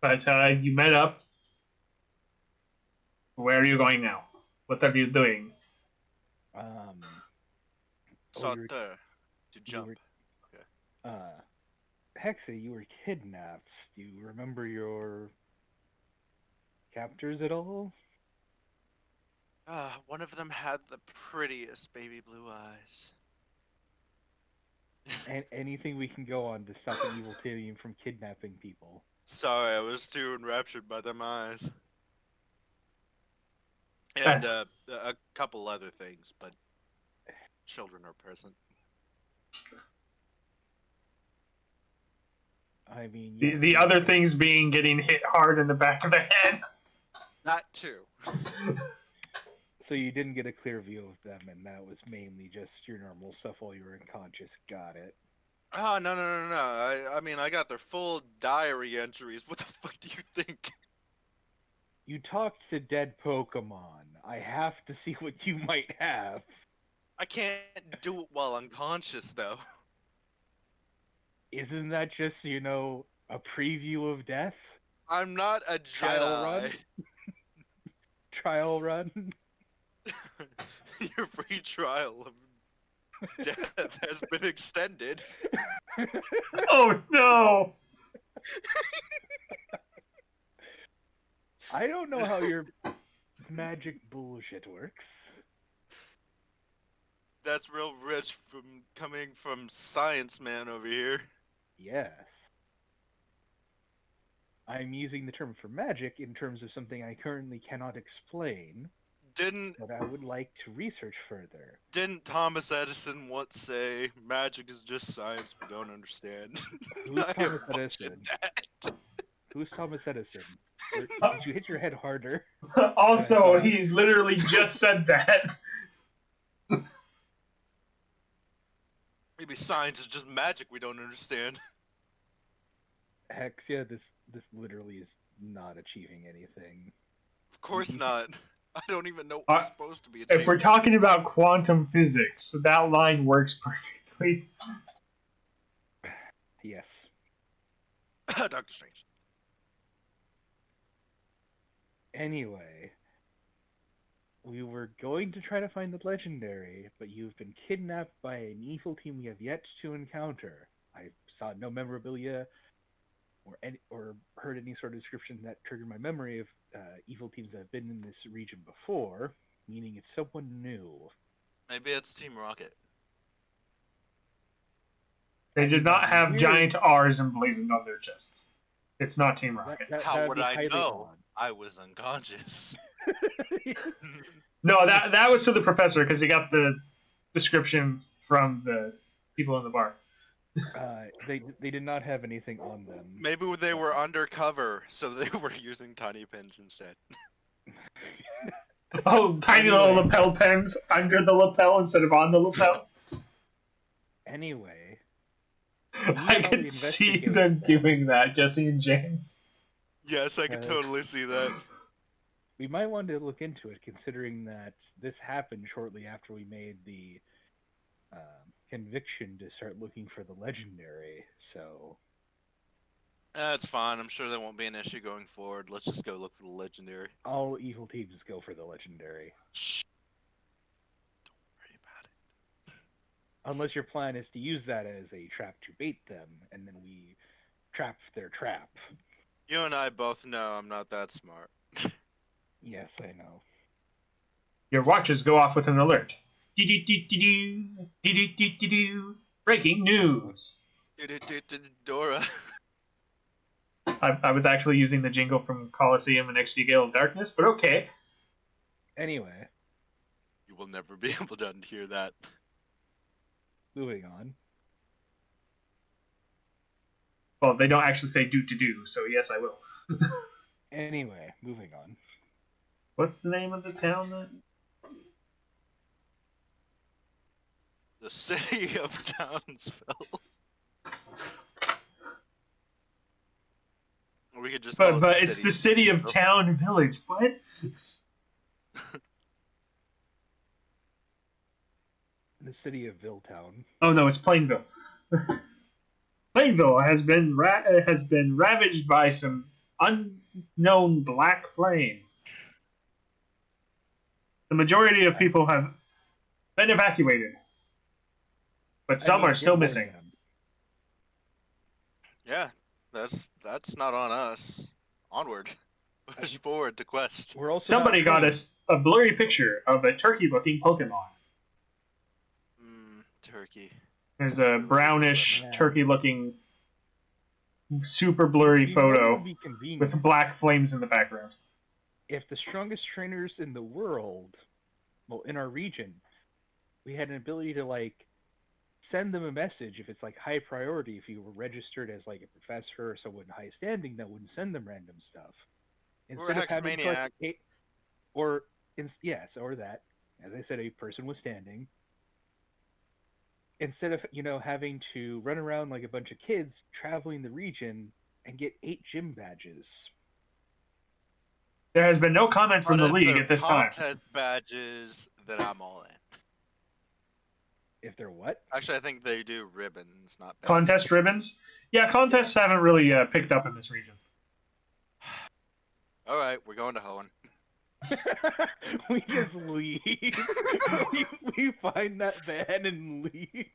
But you met up. Where are you going now? What are you doing? Sauté, to jump. Hexia, you were kidnapped. Do you remember your captors at all? One of them had the prettiest baby blue eyes. And anything we can go on to stop the evil team from kidnapping people. Sorry, I was too enraptured by them eyes. And a couple other things, but children are present. I mean, yes, The other things being getting hit hard in the back of the head. That too. So you didn't get a clear view of them, and that was mainly just your normal stuff while you were unconscious. Got it. Oh, no. I mean, I got their full diary entries. What the fuck do you think? You talked to dead Pokemon. I have to see what you might have. I can't do it while unconscious, though. Isn't that just, a preview of death? I'm not a Trial run? Jedi. Trial run? Your free trial of death has been extended. Oh no! I don't know how your magic bullshit works. That's real rich coming from Science Man over here. Yes. I'm using the term for magic in terms of something I currently cannot explain, but I would like to research further. Didn't Thomas Edison once say, magic is just science we don't understand? Who's Thomas Edison? Who's Thomas Edison? Did you hit your head harder? Also, he literally just said that. Maybe science is just magic we don't understand. Hexia, this literally is not achieving anything. Of course not. I don't even know what we're supposed to be achieving. If we're talking about quantum physics, that line works perfectly. Yes. Doctor Strange. Anyway, we were going to try to find the legendary, but you've been kidnapped by an evil team we have yet to encounter. I saw no memorabilia or heard any sort of description that triggered my memory of evil teams that have been in this region before, meaning it's someone new. Maybe it's Team Rocket. They did not have giant R's emblazoned on their chests. It's not Team Rocket. How would I know? I was unconscious. No, that was to the professor because he got the description from the people in the bar. They did not have anything on them. Maybe they were undercover, so they were using tiny pins instead. Oh, tiny little lapel pens under the lapel instead of on the lapel. Anyway, I can see them doing that, Jesse and James. Yes, I could totally see that. We might want to look into it, considering that this happened shortly after we made the conviction to start looking for the legendary. So That's fine. I'm sure there won't be an issue going forward. Let's just go look for the legendary. all evil teams go for the legendary. Shh. Don't worry about it. Unless your plan is to use that as a trap to bait them, and then we trap their trap. You and I both know I'm not that smart. Yes, I know. Your watches go off with an alert. Breaking news. Dora. I was actually using the jingle from Coliseum and XG Gale of Darkness, but okay. Anyway, You will never be able to unhear that. moving on. Well, they don't actually say do, so yes, I will. Anyway, moving on. What's the name of the town that... The city of Townsville. Or we could just call But it it's the city of Town Village. What? The city of Villetown. Oh no, it's Plainville. Plainville has been ravaged by some unknown black flame. The majority of people have been evacuated, but some are still missing. Yeah, that's not on us. Onward. Push forward to quest. We're also Somebody got us a blurry picture of a turkey-looking Pokemon. Turkey. There's a brownish, turkey-looking, super blurry photo with black flames in the background. If the strongest trainers in the world, well, in our region, we had an ability to, like, send them a message if it's, like, high priority, if you were registered as, like, a professor or someone high standing, that wouldn't send them random stuff. Or a Hexia Mania. Yes, or that. As I said, a person was standing. Instead of, having to run around like a bunch of kids traveling the region and get 8 gym badges. There has been no comment from the league at this time. Contest badges that I'm all in. If they're what? Actually, I think they do ribbons, not badges. Contest ribbons? Yeah, contests haven't really picked up in this region. All right, we're going to Hoenn. We just leave. we find that van and leave.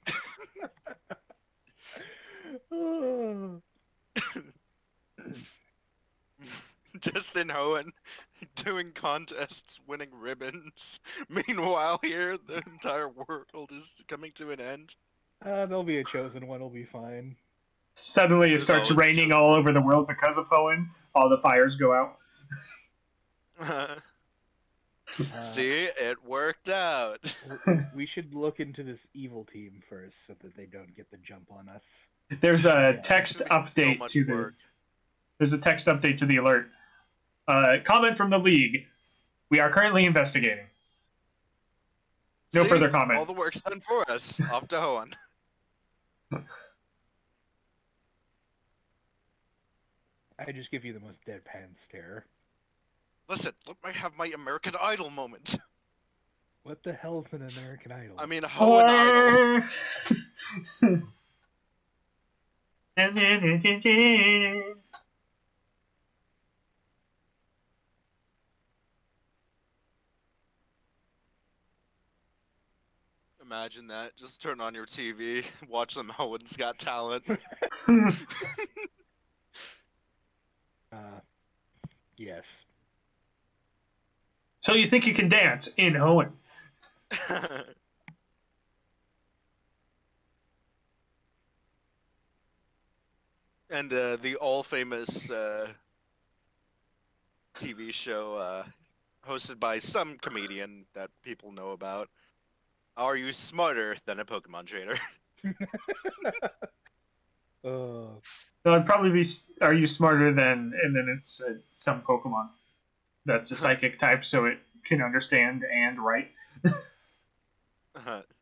Just in Hoenn, doing contests, winning ribbons. Meanwhile, here, the entire world is coming to an end. There'll be a chosen one. It'll be fine. Suddenly it starts raining all over the world because of Hoenn. All the fires go out. See, it worked out. We should look into this evil team first so that they don't get the jump on us. There's a text update to the... There's a text update to the alert. Comment from the league. We are currently investigating. No further comment. All the work's done for us. Off to Hoenn. I just give you the most deadpan stare. Listen, let me have my American Idol moment. What the hell's an American Idol? I mean, a Hoenn Idol. Imagine that. Just turn on your TV, watch some Hoenn's Got Talent. Yes. So you think you can dance in Hoenn? And the all famous TV show hosted by some comedian that people know about. Are you smarter than a Pokemon trainer? Uh, So it'd probably be, are you smarter than, and then it's some Pokemon that's a psychic type, so it can understand and write.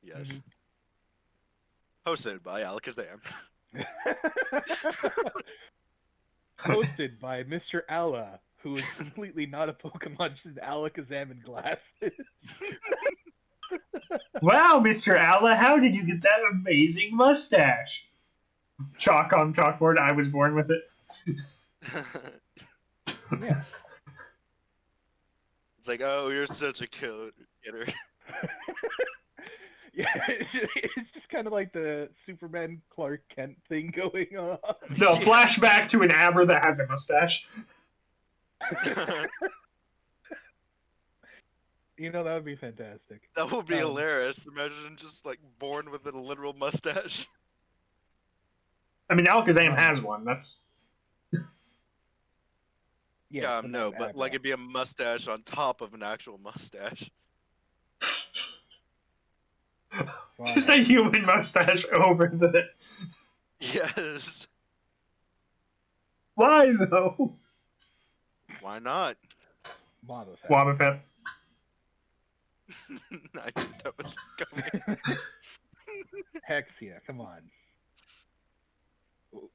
Yes. Hosted by Alakazam. hosted by Mr. Alla, who is completely not a Pokemon, just an Alakazam in glasses. Wow, Mr. Alla, how did you get that amazing mustache? Chalk on chalkboard, I was born with it. Yes. It's like, oh, you're such a killer. Yeah, it's just kind of like the Superman Clark Kent thing going on. No, flashback to an Abra that has a mustache. You know, that would be fantastic. That would be hilarious. Imagine just like born with a literal mustache. I mean, Alakazam has one. That's Yeah, but no, not but like Abra. it'd be a mustache on top of an actual mustache. just a human mustache over the. Yes. Why though? Why not? Wobbuffet. Wobbuffet. I knew that was coming. Hexia, come on.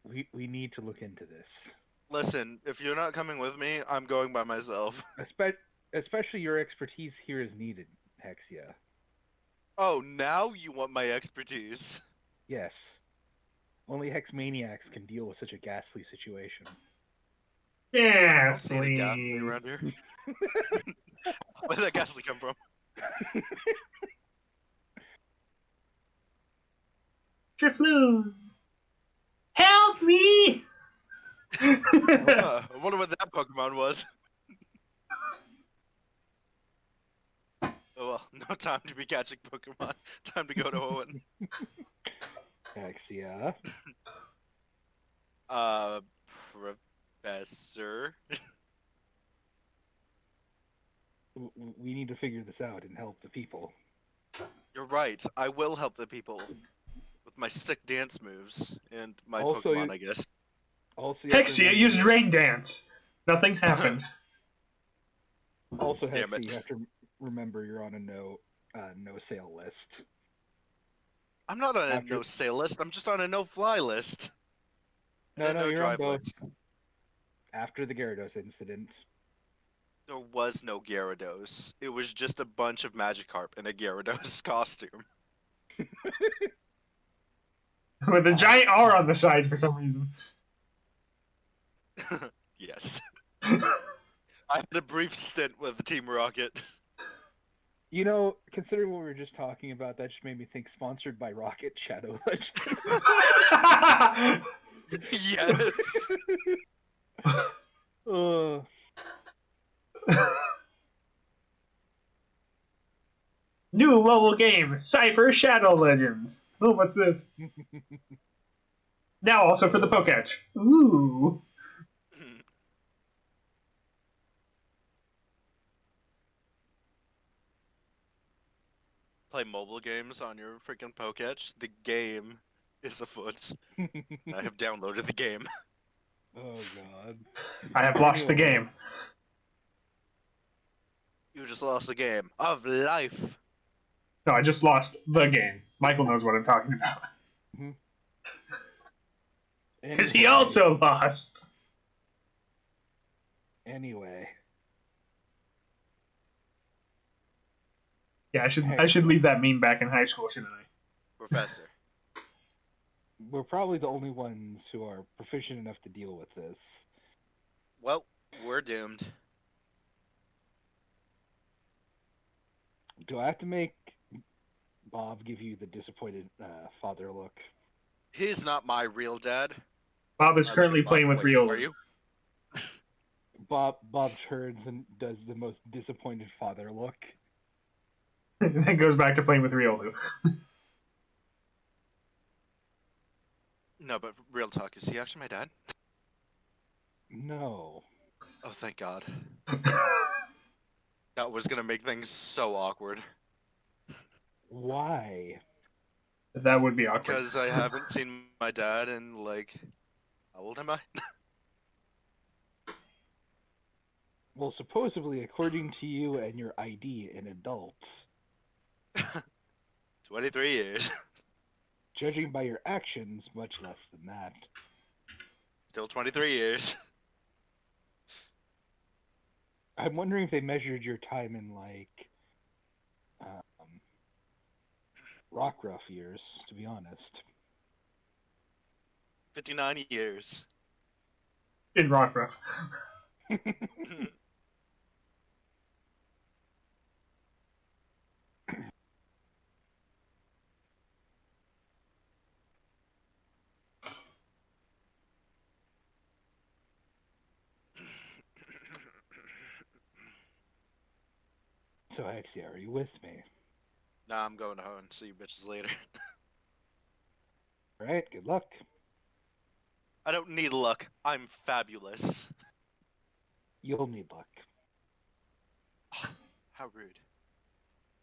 We need to look into this. Listen, if you're not coming with me, I'm going by myself. Especially your expertise here is needed, Hexia. Oh, now you want my expertise. Yes. Only Hex Maniacs can deal with such a ghastly situation. I don't see any ghastly Ghastly. around here. Where did that ghastly come from? Drifloon. Help me! I wonder what that Pokemon was. Oh well, no time to be catching Pokemon. Time to go to Owen. Hexia. Professor. We need to figure this out and help the people. You're right. I will help the people with my sick dance moves and my Also, Pokemon, I guess. Also, you have to Hexia remember- used rain dance. Nothing happened. Also, Damn Hexia, it. you have to remember you're on a no sale list. I'm not on a After- no sale list. I'm just on a no fly list. No, And a no, you're on drive both. list. After the Gyarados incident. There was no Gyarados. It was just a bunch of Magikarp in a Gyarados costume. With a giant R on the side for some reason. Yes. I had a brief stint with Team Rocket. You know, considering what we were just talking about, that just made me think sponsored by Rocket Shadow Legends. Yes. New mobile game, Cypher Shadow Legends. Oh, what's this? Now also for the Poketch. Ooh. Play mobile games on your freaking Poketch. The game is afoot. I have downloaded the game. Oh god. I have lost the game. You just lost the game of life. No, I just lost the game. Michael knows what I'm talking about. Because he Anyway. also lost. Anyway. Yeah, I should leave that meme back in high school, shouldn't I? Professor. We're probably the only ones who are proficient enough to deal with this. Well, we're doomed. Do I have to make Bob give you the disappointed father look? He's not my real dad. Bob is I look currently at Bob, playing with wait, Riolu. Are you? Bob turns and does the most disappointed father look. And then goes back to playing with Riolu. No, but real talk, is he actually my dad? No. Oh, thank God. That was gonna make things so awkward. Why? That would be awkward. Because I haven't seen my dad in, like... How old am I? Well, supposedly, according to you and your ID, an adult. 23 years. Judging by your actions, much less than that. Still 23 years. I'm wondering if they measured your time in, like, Rockruff years, to be honest. 59 years. In Rockruff. So, Hexia, are you with me? Nah, I'm going home. See you bitches later. Alright, good luck. I don't need luck. I'm fabulous. You'll need luck. How rude.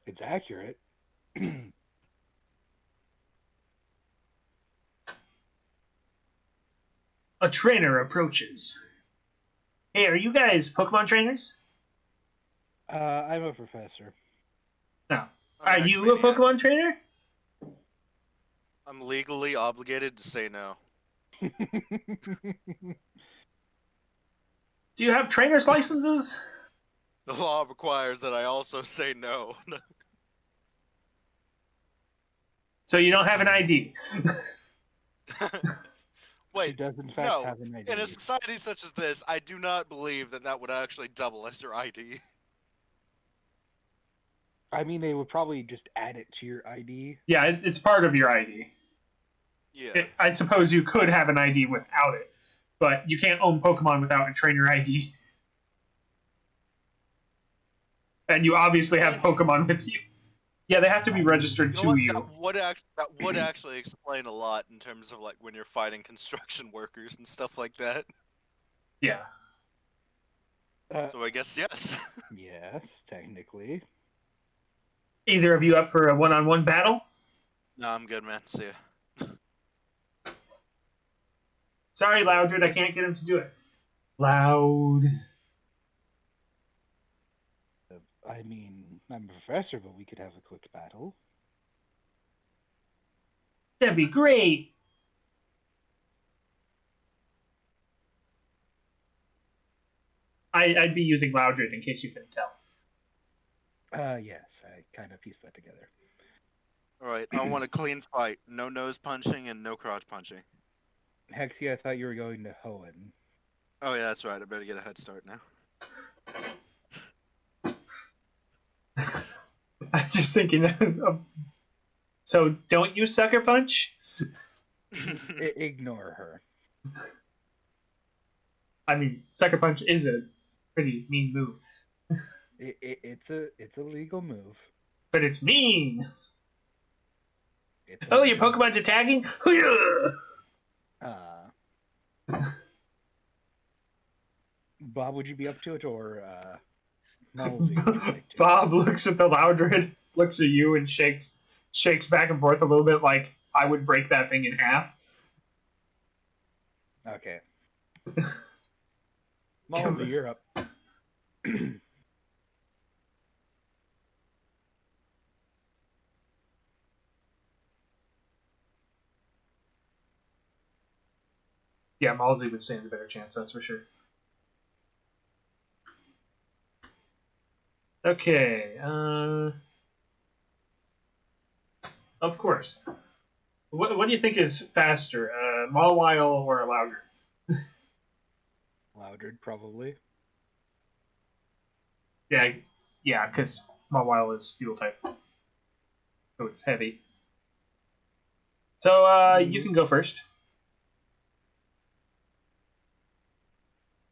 It's accurate. A trainer approaches. Hey, are you guys Pokemon trainers? I'm a professor. No. I'm Are an you a X-Maniac. Pokemon trainer? I'm legally obligated to say no. Do you have trainer's licenses? The law requires that I also say no. So you don't have an ID. He Wait, does in fact no. have an ID. In a society such as this, I do not believe that that would actually double as your ID. I mean, they would probably just add it to your ID. Yeah, it's part of your ID. Yeah. I suppose you could have an ID without it, but you can't own Pokemon without a trainer ID. And you obviously have Pokemon with you. Yeah, they have to be registered You know to what? you. That would actually explain a lot in terms of like when you're fighting construction workers and stuff like that. Yeah. So I guess yes. Yes, technically. Either of you up for a one-on-one battle? No, I'm good, man. See ya. Sorry, Loudred, I can't get him to do it. Loud. I mean, I'm a professor, but we could have a quick battle. That'd be great. I'd be using Loudred in case you couldn't tell. Yes, I kind of pieced that together. Alright, I want a clean fight. No nose punching and no crotch punching. Hexia, I thought you were going to Hoenn. Oh yeah, that's right. I better get a head start now. I'm just thinking of... So, don't you Sucker Punch? Ignore her. I mean, Sucker Punch is a pretty mean move. It's a legal move. But it's mean! It's Oh, your Pokemon's attacking? Bob, would you be up to it, or Malsey, would you like to? Bob looks at the Loudred, looks at you, and shakes back and forth a little bit like I would break that thing in half. Okay. Malsey, you're up. Yeah, Malsey would stand a better chance, that's for sure. Okay, of course. What do you think is faster, Mawile or a Loudred? Loudred, probably. Yeah, because Mawile is Steel type, so it's heavy. So you can go first.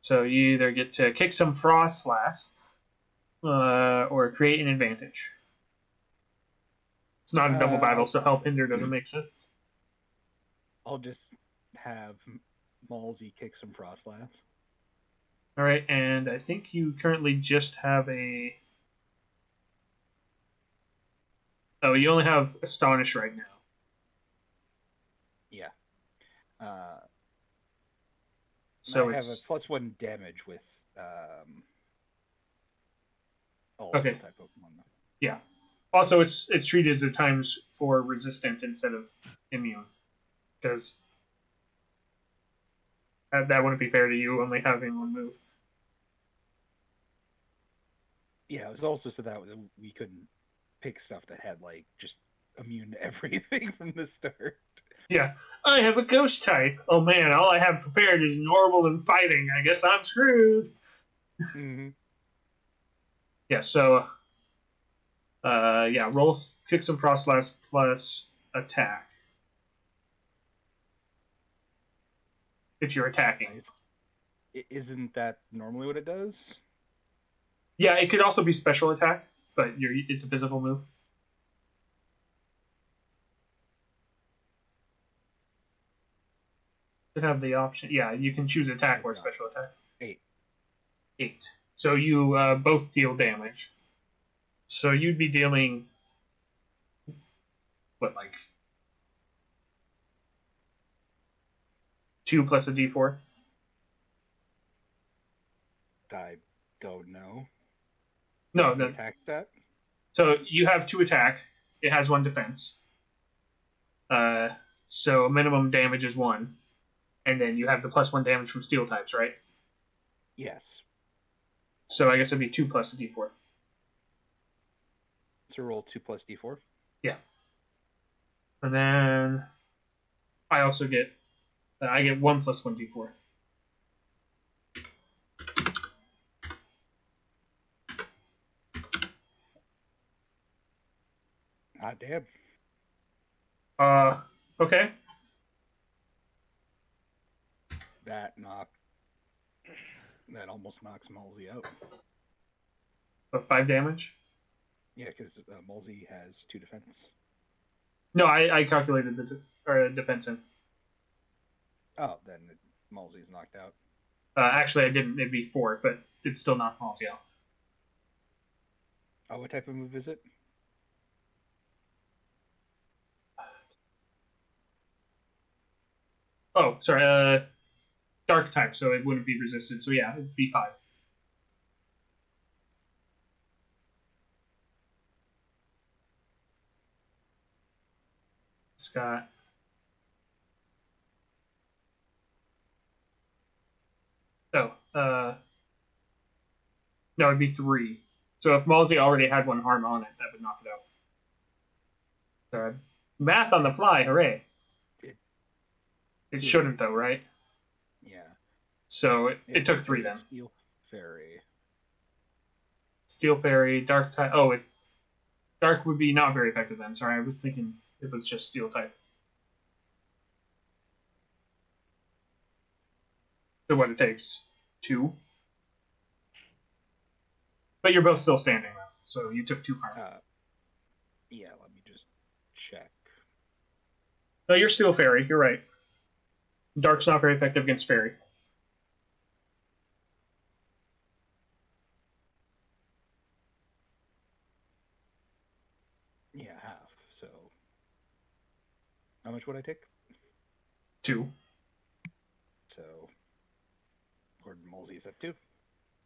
So you either get to kick some Frost Slash, or create an advantage. It's not a double battle, so Help Hinder doesn't make sense. I'll just have Malsey kick some Frostlass. All right, and I think you currently just have a. Oh, you only have Astonish right now. Yeah. So I have a it's +1 damage with all okay. Steel type Pokemon. Though. Yeah. Also, it's treated as a times 4 resistant instead of immune, because that wouldn't be fair to you only having one move. Yeah, it was also so that we couldn't pick stuff that had like just immune to everything from the start. Yeah, I have a ghost type. Oh man, all I have prepared is normal and fighting. I guess I'm screwed. Mm-hmm. Yeah, so yeah, roll kick some Frostlass plus attack if you're attacking. Isn't that normally what it does? Yeah, it could also be special attack, but it's a physical move. You have the option. Yeah, you can choose attack or special attack. 8. 8. So you both deal damage. So you'd be dealing what, like 2 plus a d4? I don't know. No, the no. attack stat. So you have 2 attack. It has 1 defense. So minimum damage is 1. And then you have the +1 damage from steel types, right? Yes. So I guess it'd be 2 plus a d4. So roll 2 plus d4. Yeah. And then I also get I get 1 plus 1 d4. Ah, damn. Okay. That almost knocks Malsey out. But 5 damage? Yeah, because Malsey has 2 defense. No, I calculated the defense in. Oh, then Malsey's knocked out. Actually, I didn't. It'd be 4, but it'd still knock Malsey out. Oh, what type of move is it? Oh, sorry. Dark type, so it wouldn't be resisted. So yeah, it'd be 5. Scott. Oh, no, it'd be 3. So if Malsey already had 1 harm on it, that would knock it out. Sorry. Math on the fly, hooray. It shouldn't, though, right? Yeah. So it took 3 then. Steel Fairy. Steel Fairy, Dark type. Oh, Dark would be not very effective then. Sorry, I was thinking it was just Steel type. So what it takes? 2. But you're both still standing, though. So you took 2 harm. Yeah, let me just check. No, you're Steel Fairy. You're right. Dark's not very effective against Fairy. Yeah, half. So, how much would I take? 2. So, Gordon Malsey's at 2.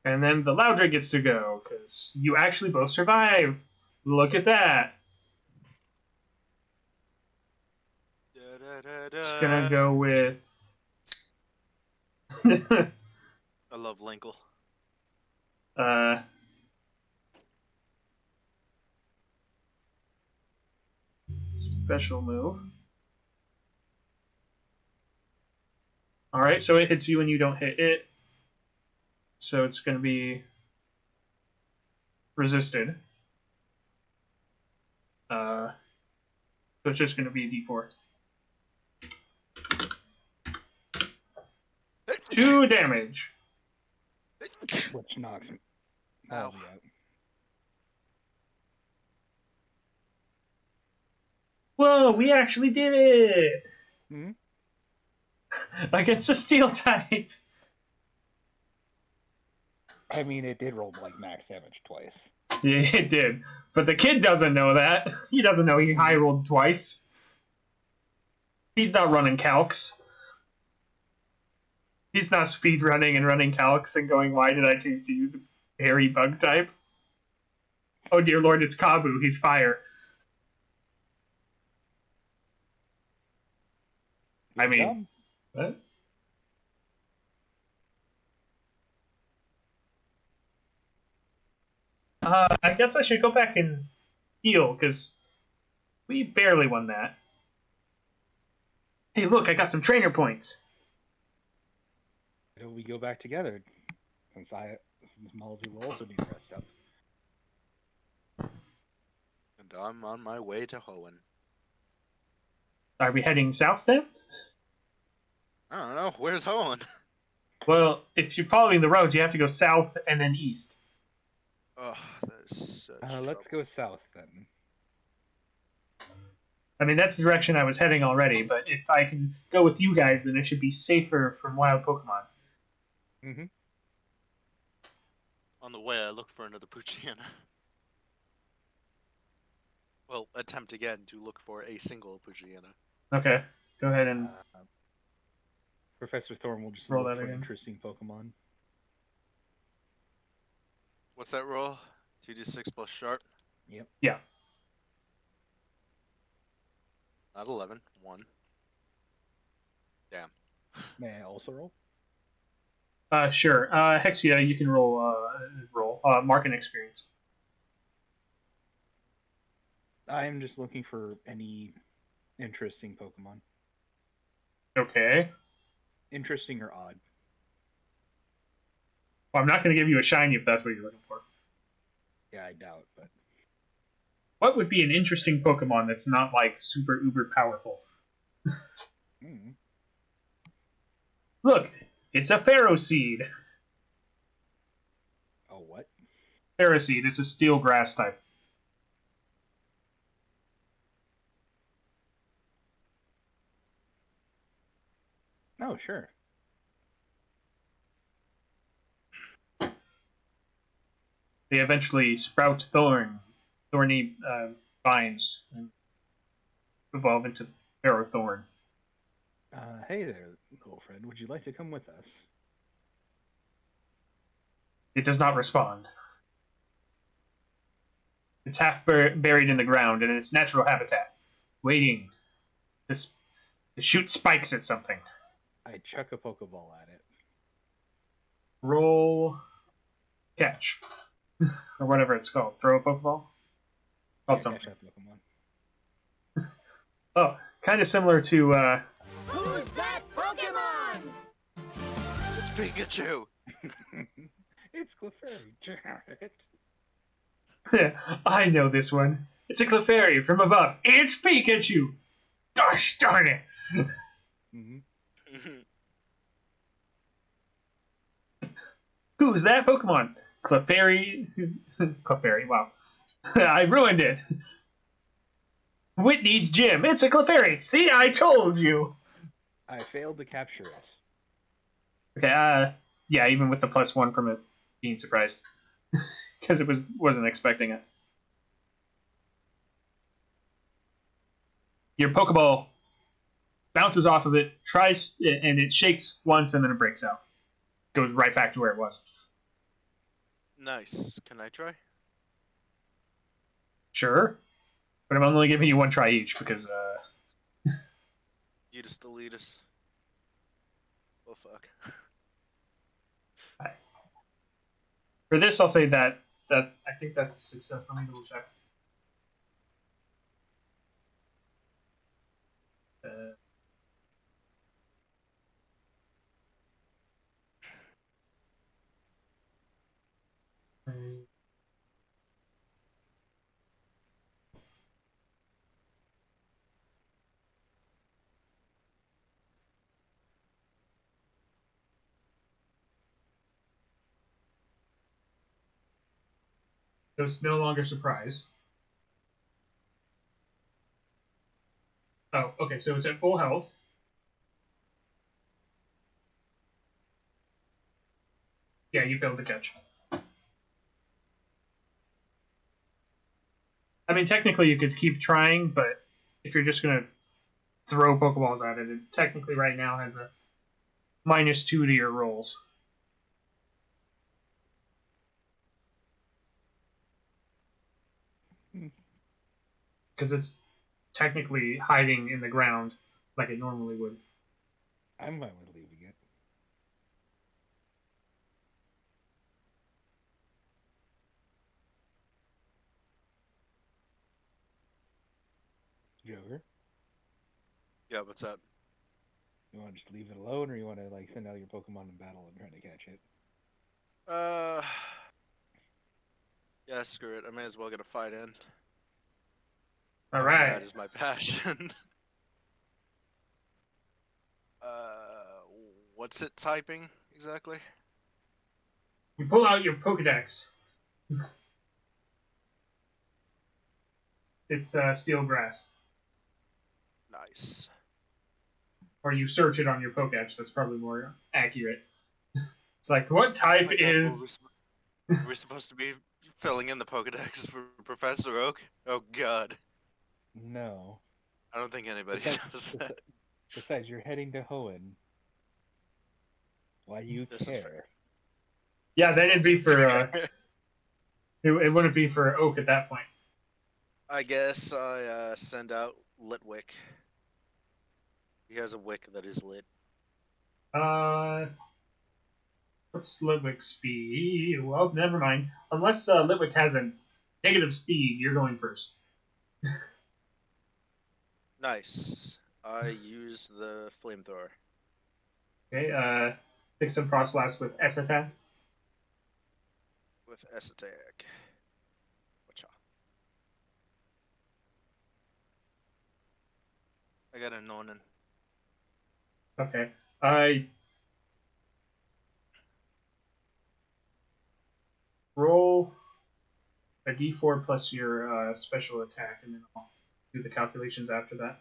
And then the Loudra gets to go, because you actually both survived. Look at that. Just gonna go with... I love Linkle. Special move. Alright, so it hits you and you don't hit it. So it's going to be resisted. So it's just going to be a d4. 2 damage. Which knocks Malsey out. Whoa, we actually did it! Hmm? Against a steel type. I mean, it did roll like max damage twice. Yeah, it did. But the kid doesn't know that. He doesn't know he high rolled twice. He's not running calcs. He's not speed running and running calcs and going, why did I choose to use a fairy bug type? Oh dear lord, it's Kabu. He's fire. I mean, what? I guess I should go back and heal, because we barely won that. Hey, look, I got some trainer points. We go back together, since Malsey will also need rest up. And I'm on my way to Hoenn. Are we heading south then? I don't know. Where's Hoenn? Well, if you're following the roads, you have to go south and then east. Oh, that is such Let's go south then. I mean, that's the direction I was heading already, but if I can go with you guys, then it should be safer from wild Pokemon. Mm-hmm. On the way, I look for another Poochyena. Well, attempt again to look for a single Poochyena. Okay, go ahead and Professor Thorn will just roll look that for again. interesting Pokemon. What's that roll? 2d6 plus sharp? Yep. Yeah. Not 11. 1. Damn. May I also roll? Sure. Hexia, you can roll. Mark an experience. I am just looking for any interesting Pokemon. Okay. Interesting or odd. Well, I'm not going to give you a shiny if that's what you're looking for. Yeah, I doubt, but... What would be an interesting Pokemon that's not, like, super uber powerful? Look, it's a Ferroseed. Oh, what? Ferroseed is a steel grass type. Oh, sure. They eventually sprout thorny vines, and evolve into Ferrothorn. Hey there, little friend. Would you like to come with us? It does not respond. It's half buried in the ground in its natural habitat, waiting to shoot spikes at something. I chuck a Pokeball at it. Roll catch. Or whatever it's called. Throw a Pokeball? Called something. Catch that Pokemon. Oh, kind of similar to... Who's that Pokemon? It's Pikachu! It's Clefairy, Jarrett. I know this one. It's a Clefairy from above. It's Pikachu! Gosh darn it! Who's that Pokemon? Clefairy. Clefairy, wow. I ruined it. Whitney's gym. It's a Clefairy. See, I told you. I failed to capture it. Okay, yeah, even with the +1 from it being surprised. Because it wasn't expecting it. Your Pokeball bounces off of it, tries, and it shakes once, and then it breaks out. Goes right back to where it was. Nice. Can I try? Sure. But I'm only giving you one try each, because, You just delete us. Oh, fuck. For this, I'll say that I think that's a success. Let me double check. So it's no longer surprise. Oh, okay, so it's at full health. Yeah, you failed to catch. I mean, technically you could keep trying, but if you're just going to throw Pokeballs at it, it technically right now has a -2 to your rolls. Because it's technically hiding in the ground like it normally would. I'm fine with leaving it. Joker, Yeah, what's up? you want to just leave it alone, or you want to like send out your Pokemon in battle and try to catch it? Yeah, screw it. I may as well get a fight in. All right. That is my passion. What's it typing exactly? You pull out your Pokedex. It's Steel Grass. Nice. Or you search it on your Pokedex. That's probably more accurate. It's like, what type Oh my God, is... we're supposed to be filling in the Pokedex for Professor Oak? Oh God. No. I don't think anybody knows that. Besides, you're heading to Hoenn. Why do you This is care? Yeah, then it'd be for... it wouldn't be for Oak at that point. I guess I send out Litwick. He has a wick that is lit. What's Litwick's speed? Well, never mind. Unless Litwick has a negative speed, you're going first. Nice. I use the flamethrower. Okay, fix some Frostlass with S attack. With S attack. Whatcha? I got a Nonin. Okay. I roll a d4 plus your special attack, and then I'll do the calculations after that.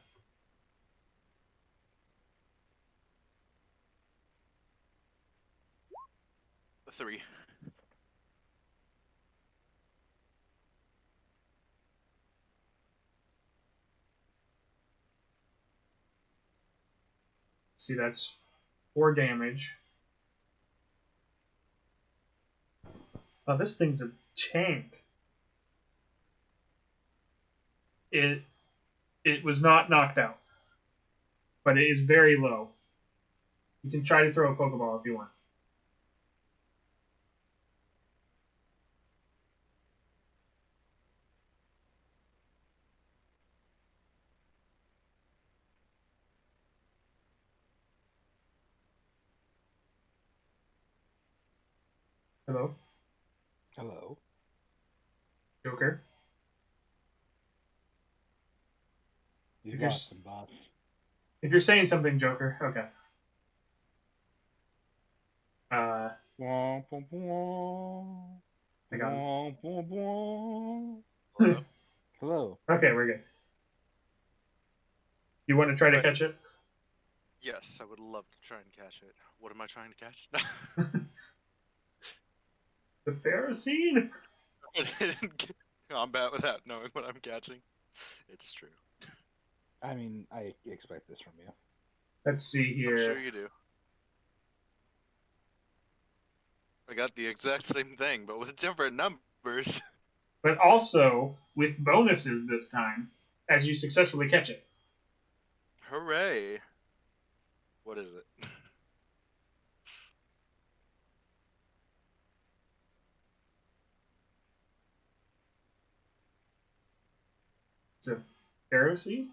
A 3. See, that's 4 damage. Oh, this thing's a tank. It was not knocked out, but it is very low. You can try to throw a Pokeball if you want. Hello, Hello. Joker. You If you're lost him, boss. If you're saying something, Joker, okay. Womp, womp, womp. I got him. Womp, womp, womp. Hello? Hello. Okay, we're good. You want to try to Right. catch it? Yes, I would love to try and catch it. What am I trying to catch? The Pharisee? I didn't get combat without knowing what I'm catching. It's true. I mean, I expect this from you. Let's see here. I'm sure you do. I got the exact same thing, but with different numbers. But also with bonuses this time, as you successfully catch it. Hooray! What is it? It's a Pharisee?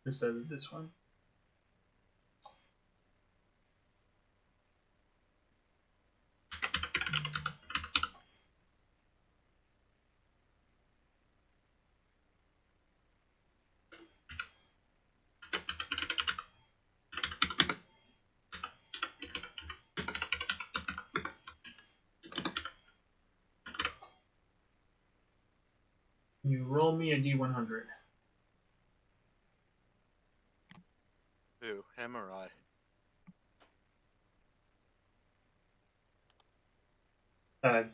Just added this one. You roll me a D100. Who? Him or I?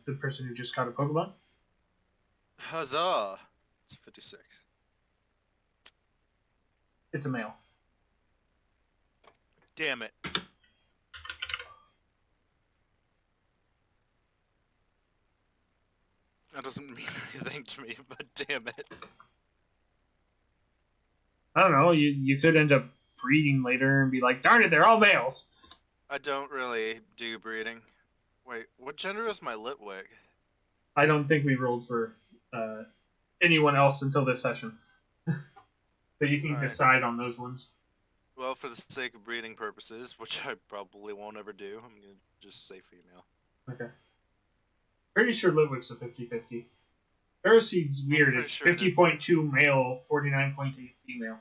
The person who just caught a Pokemon. Huzzah! It's 56. It's a male. Damn it. That doesn't mean anything to me, but damn it. I don't know. You could end up breeding later and be like, darn it, they're all males. I don't really do breeding. Wait, what gender is my Litwig? I don't think we rolled for anyone else until this session. So you can Alright. decide on those ones. Well, for the sake of breeding purposes, which I probably won't ever do, I'm gonna just say female. Okay. Pretty sure Litwig's a 50-50. Paraseed's weird. pretty It's sure it is. 50.2 male, 49.8 female.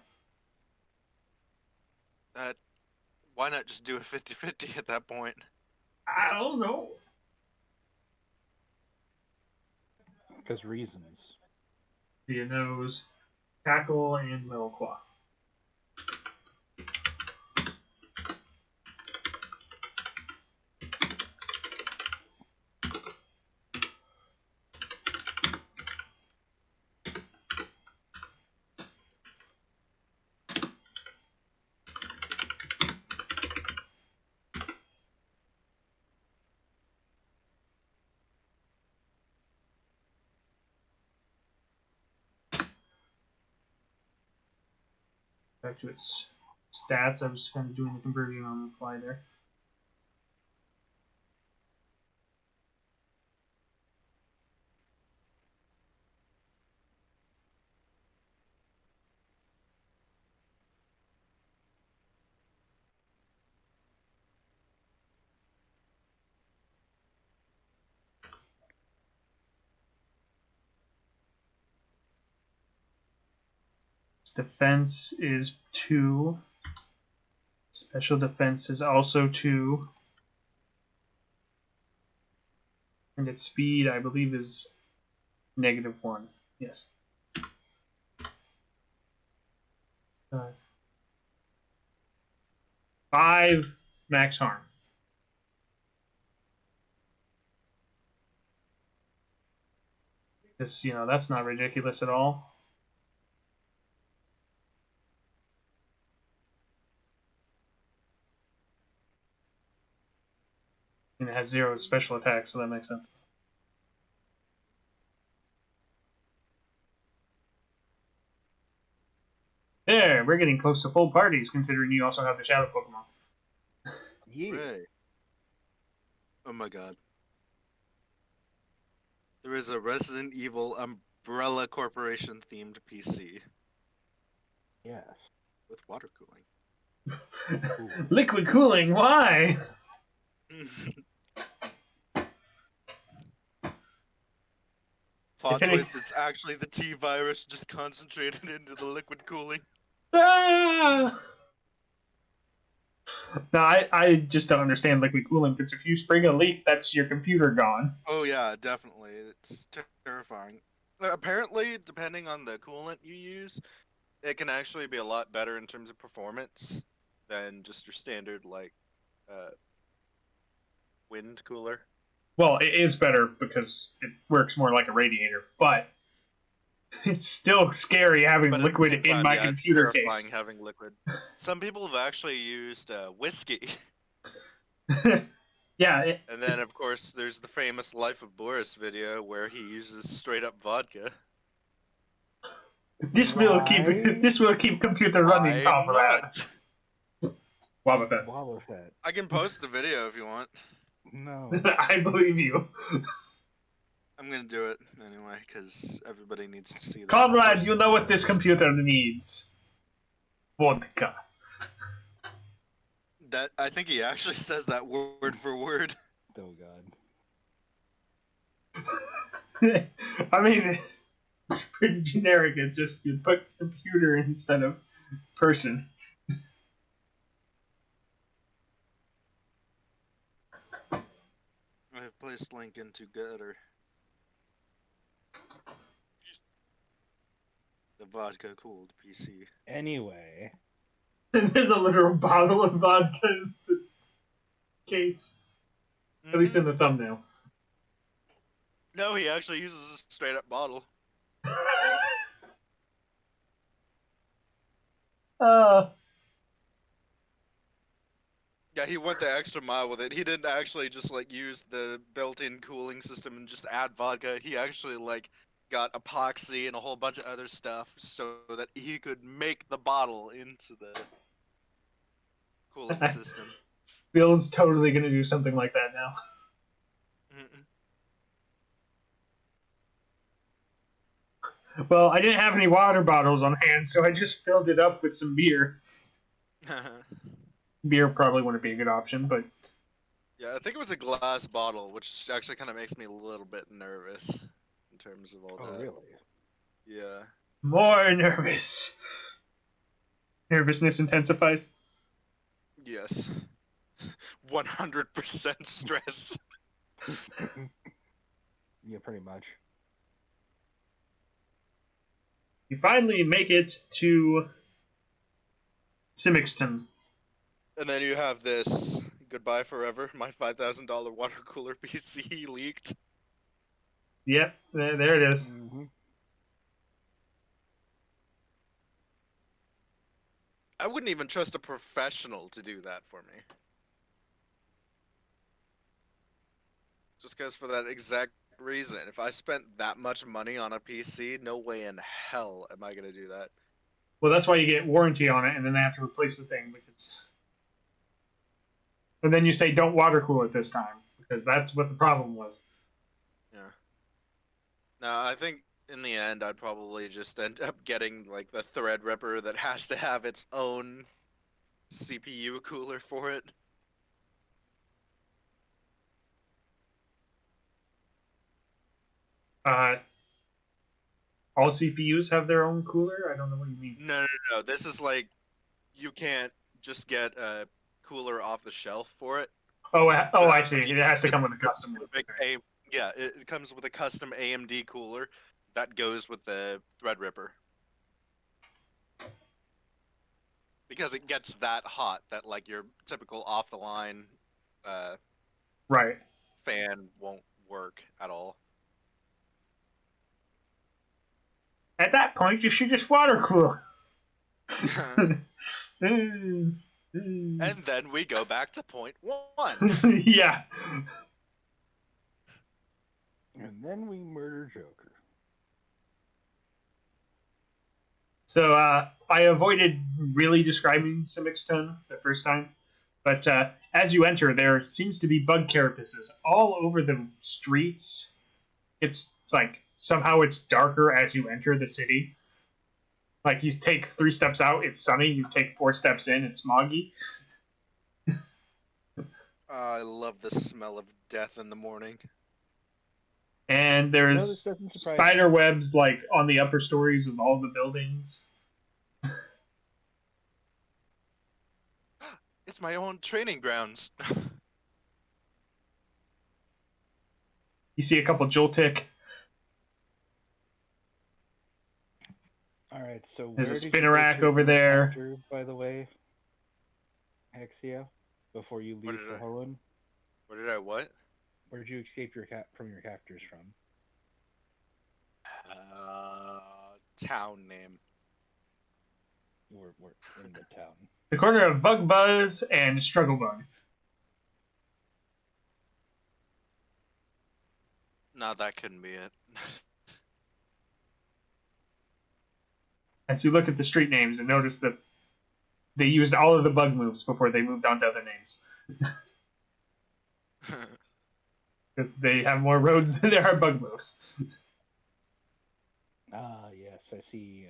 Why not just do a 50-50 at that point? I don't know. Because reasons. Via nose, tackle, and metal claw. Back to its stats. I was kind of doing the conversion on the fly there. Defense is 2. Special defense is also 2. And its speed, I believe, is -1. Yes. 5 max harm. Because, that's not ridiculous at all. And it has 0 special attack, so that makes sense. There, we're getting close to full parties, considering you also have the Shadow Pokemon. Yeah. Right. Oh my god. There is a Resident Evil Umbrella Corporation themed PC Yes. with water cooling. Liquid cooling, why? Plot any- twist, it's actually the T virus just concentrated into the liquid cooling. Ah! No, I just don't understand liquid cooling, because if you spring a leak, that's your computer gone. Oh yeah, definitely. It's terrifying. Apparently, depending on the coolant you use, it can actually be a lot better in terms of performance than just your standard, wind cooler. Well, it is better because it works more like a radiator, but it's still scary having But at the liquid same in time, my yeah, it's computer terrifying case. having liquid. Some people have actually used whiskey. Yeah, And then, of course, there's the famous Life of Boris video where he uses straight up vodka. this will keep computer running, I'm comrade. not. Wobbuffet. Wobbuffet. I can post the video if you want. No. I believe you. I'm gonna do it anyway, because everybody needs to see that. Comrade, you know what this computer needs. Vodka. That I think he actually says that word for word. Oh god. I mean, it's pretty generic. It's just you put computer instead of person. I have placed link into Gutter. The vodka cooled PC. Anyway, There's a literal bottle of vodka in the case. At least in the thumbnail. No, he actually uses a straight up bottle. uh, Yeah, he went the extra mile with it. He didn't actually just like use the built-in cooling system and just add vodka. He actually like got epoxy and a whole bunch of other stuff so that he could make the bottle into the cooling system. Bill's totally gonna do something like that now. Well, I didn't have any water bottles on hand, so I just filled it up with some beer. Beer probably wouldn't be a good option, but Yeah, I think it was a glass bottle, which actually kind of makes me a little bit nervous in terms of all that. oh really? Yeah. more nervous. Nervousness intensifies. Yes. 100% stress. Yeah, pretty much. You finally make it to Cimexton. And then you have this goodbye forever. My $5,000 water cooler PC leaked. Yep, there it is. Mm-hmm. I wouldn't even trust a professional to do that for me. Just because for that exact reason. If I spent that much money on a PC, no way in hell am I going to do that. Well, that's why you get warranty on it, and then they have to replace the thing because. And then you say, "Don't water cool it this time," because that's what the problem was. Yeah. No, I think in the end, I'd probably just end up getting like the Threadripper that has to have its own CPU cooler for it. All CPUs have their own cooler? I don't know what you mean. No. This is like you can't just get a cooler off the shelf for it. I see. It has to come with a custom one. Yeah, it comes with a custom AMD cooler that goes with the Threadripper. Because it gets that hot that like your typical off the line Right. fan won't work at all. At that point, you should just water cool. And then we go back to point 1. Yeah. And then we murder Joker. So I avoided really describing Cimexton the first time, but as you enter, there seems to be bug carapaces all over the streets. It's like somehow it's darker as you enter the city. Like you take 3 steps out, it's sunny. You take 4 steps in, it's smoggy. I love the smell of death in the morning. And No, there's this doesn't surprise spider webs like on the upper stories of all the buildings. It's my own training grounds. You see a couple Joltik. All right, so There's a where did you Spinnerack take your over there. character, by the way, Hexia, before you leave for Hoenn? What did I what? Where did you escape from your captors from? Town name. We're in the town. The corner of Bug Buzz and Struggle Bug. No, that couldn't be it. As you look at the street names and notice that they used all of the bug moves before they moved on to other names. Because they have more roads than there are bug moves. Ah, yes, I see.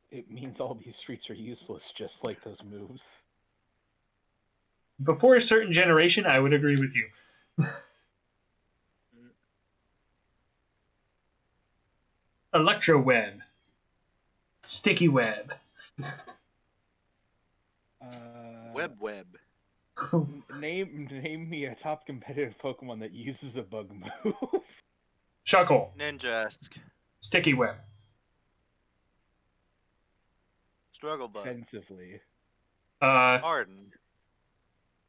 It means all these streets are useless, just like those moves. Before a certain generation, I would agree with you. Electro Web. Sticky Web. Web. Name me a top competitive Pokemon that uses a bug move. Shuckle. Ninja-esque. Sticky Web. Struggle Bug. Offensively, Harden.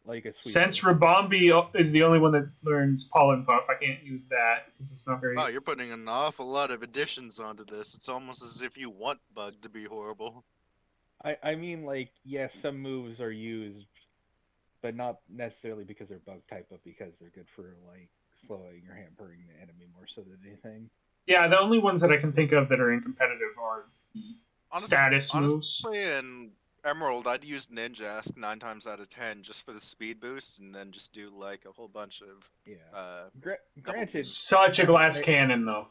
like a Since sweeper. Rabombi is the only one that learns Pollen Puff, I can't use that because it's not very. Wow, you're putting an awful lot of additions onto this. It's almost as if you want Bug to be horrible. I mean, like, yes, some moves are used, but not necessarily because they're bug type, but because they're good for like slowing or hampering the enemy more so than anything. Yeah, the only ones that I can think of that are in competitive are the status moves. Honestly, in Emerald, I'd use Ninja-esque 9 times out of 10 just for the speed boost, and then just do like a whole bunch of. Yeah. Granted, Such a glass cannon, though.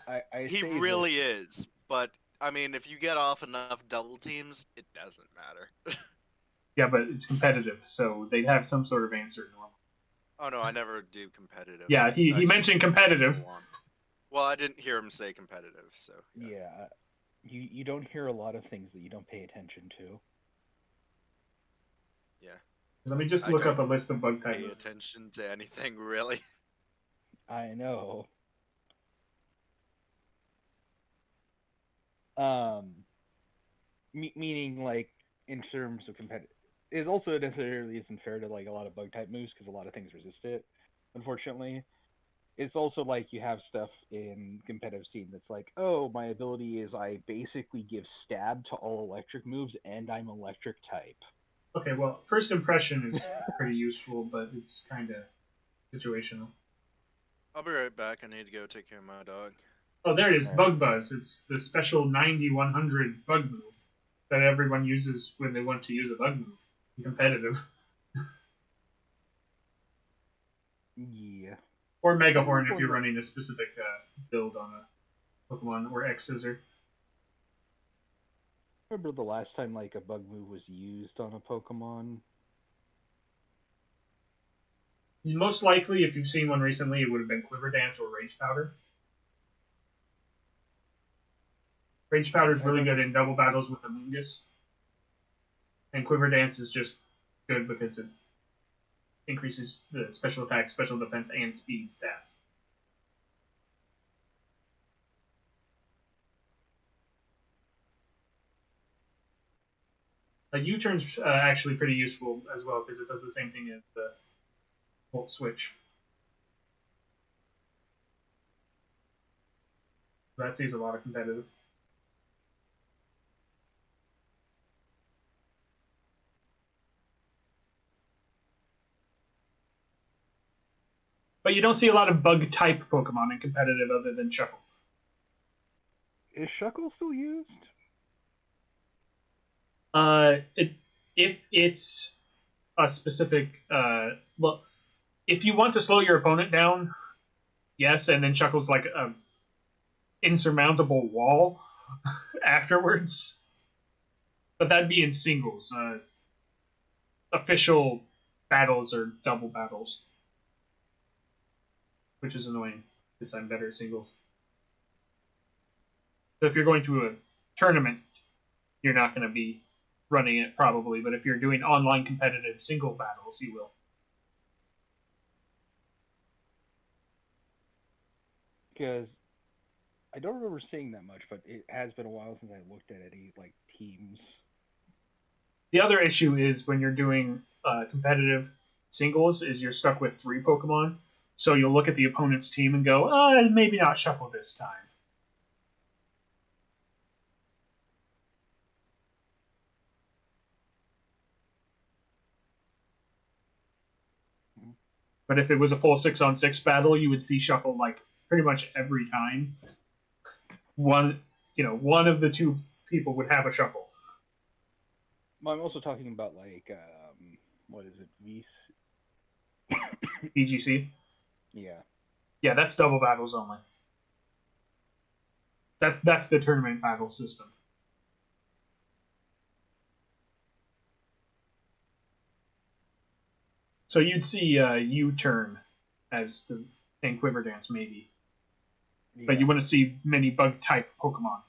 I He say really is, but I mean, if you get off enough double teams, it doesn't matter. Yeah, but it's competitive, so they'd have some sort of answer normally. Oh no, I never do competitive. Yeah, he just mentioned competitive. full on. Well, I didn't hear him say competitive, so. Yeah, you don't hear a lot of things that you don't pay attention to. Yeah. Let me just I look up a don't list of bug type Pay moves. attention to anything really. I know. Meaning like in terms of competitive, it also necessarily isn't fair to like a lot of bug type moves because a lot of things resist it. Unfortunately, it's also like you have stuff in competitive scene that's like, oh, my ability is I basically give stab to all electric moves, and I'm electric type. Okay, well, first impression is pretty useful, but it's kind of situational. I'll be right back. I need to go take care of my dog. Oh, there it is, Bug Buzz. It's the special 90-100 bug move that everyone uses when they want to use a bug move in competitive. Yeah. Or Mega Horn if you're running a specific build on a Pokemon, or X Scissor. Remember the last time like a bug move was used on a Pokemon? Most likely, if you've seen one recently, it would have been Quiver Dance or Rage Powder. Rage Powder is really good in double battles with the Mungus. And Quiver Dance is just good because it increases the special attack, special defense, and speed stats. A U-turn's actually pretty useful as well because it does the same thing as the Volt Switch. That sees a lot of competitive. But you don't see a lot of bug-type Pokemon in competitive other than Shuckle. Is Shuckle still used? If it's a specific, well, if you want to slow your opponent down, yes, and then Shuckle's like a insurmountable wall afterwards. But that'd be in singles. Official battles are double battles, which is annoying because I'm better at singles. So if you're going to a tournament, you're not going to be running it probably, but if you're doing online competitive single battles, you will. Because I don't remember seeing that much, but it has been a while since I looked at any like teams. The other issue is when you're doing competitive singles is you're stuck with 3 Pokemon, so you'll look at the opponent's team and go, maybe not Shuckle this time. But if it was a full 6-on-6 battle, you would see Shuckle like pretty much every time. One of the 2 people would have a Shuckle. Well, I'm also talking about like what is it, VGC. Yeah. Yeah, that's double battles only. That's the tournament battle system. So you'd see U-turn as the and Quiver Dance maybe, but you wouldn't see many bug type Pokemon.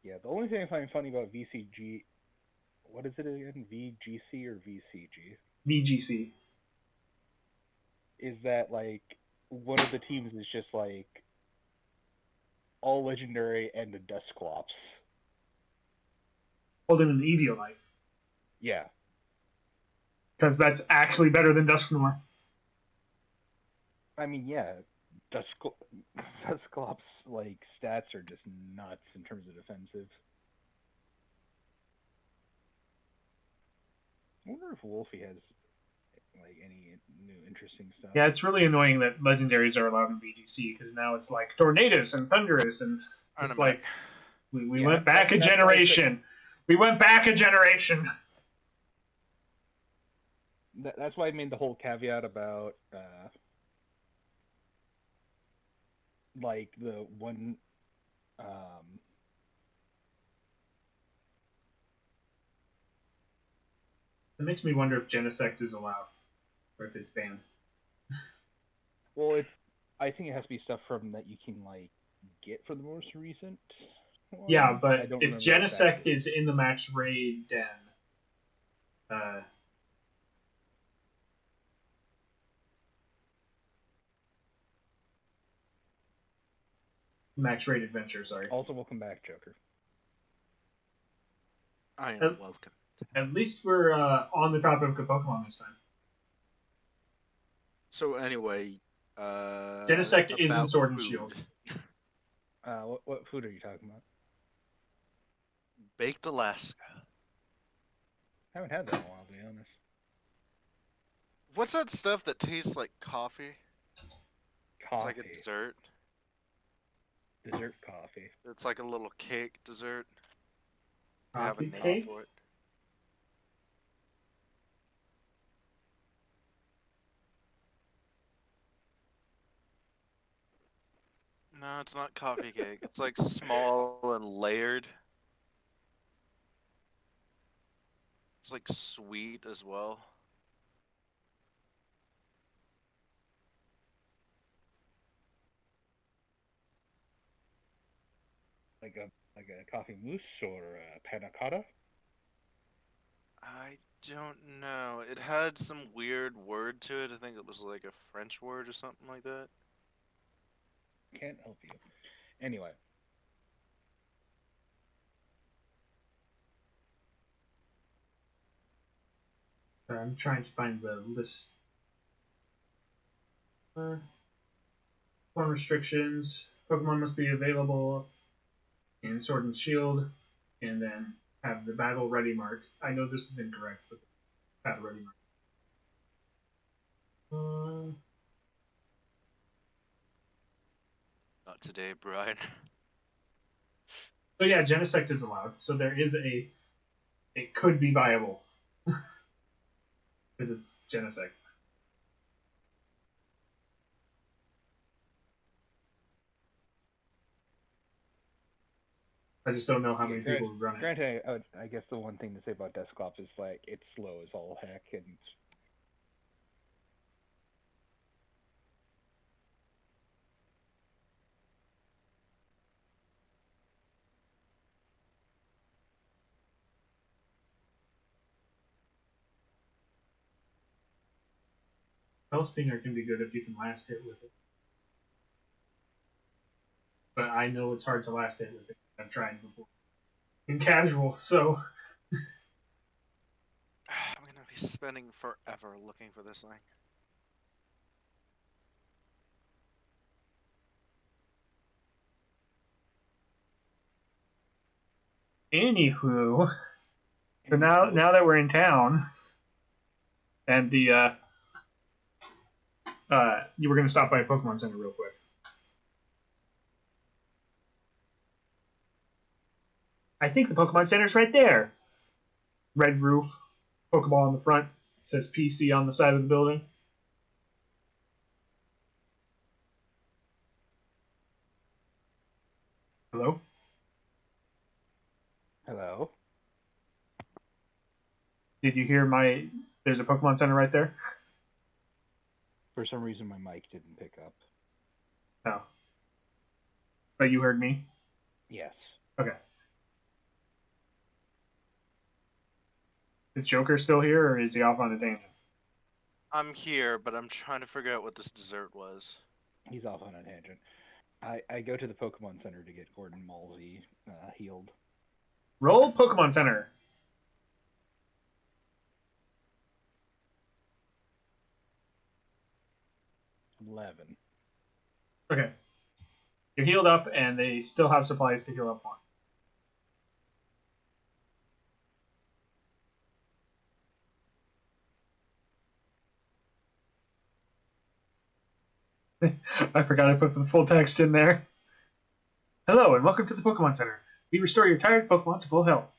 Yeah, the only thing I find funny about VCG, what is it again? VGC or VCG? VGC. Is that like one of the teams is just like all legendary and a Dusclops. Holding an Eviolite. Yeah. Because that's actually better than Dusknoir. I mean, yeah, Dusclops like stats are just nuts in terms of defensive. I wonder if Wolfie has like any new interesting stuff. Yeah, it's really annoying that legendaries are allowed in BGC because now it's like Tornadus and Thunderous and it's like we went back a generation. We went back a generation. That's why I made the whole caveat about like the one It makes me wonder if Genesect is allowed or if it's banned. Well, I think it has to be stuff from that you can like get for the most recent ones. Yeah, but if Genesect is in the max raid, then max raid adventure, sorry. Also, welcome back, Joker. I am welcome. At least we're on the topic of Pokemon this time. So anyway, Genesect is in Sword and Shield. What food are you talking about? Baked Alaska. I haven't had that in a while, to be honest. What's that stuff that tastes like coffee? Coffee. It's like a dessert. Dessert coffee. It's like a little cake dessert. Coffee have a name cake? for it. No, it's not coffee cake. It's like small and layered. It's like sweet as well. Like a coffee mousse or a panna cotta? I don't know. It had some weird word to it. I think it was like a French word or something like that. Can't help you. Anyway. I'm trying to find the list. Form restrictions. Pokemon must be available in Sword and Shield, and then have the battle ready mark. I know this is incorrect, but battle ready mark. Not today, Brian. So yeah, Genesect is allowed. So there is it could be viable. Because it's Genesect. I just don't know how many people would run it. Granted, I guess the one thing to say about Dusclops is like it's slow as all heck, and Hellstinger can be good if you can last hit with it. But I know it's hard to last hit with it. I've tried before. In casual, so... I'm gonna be spending forever looking for this thing. Anywho, so now that we're in town, and you were going to stop by a Pokemon Center real quick. I think the Pokemon Center's right there. Red roof, Pokeball on the front. It says PC on the side of the building. Hello? Hello? Did you hear there's a Pokemon Center right there? For some reason, my mic didn't pick up. Oh. But you heard me? Yes. Okay. Is Joker still here, or is he off on a tangent? I'm here, but I'm trying to figure out what this dessert was. He's off on a tangent. I go to the Pokemon Center to get Gordon Malsey healed. Roll Pokemon Center. $11. Okay. You're healed up, and they still have supplies to heal up more. I forgot I put the full text in there. Hello, and welcome to the Pokemon Center. We restore your tired Pokemon to full health.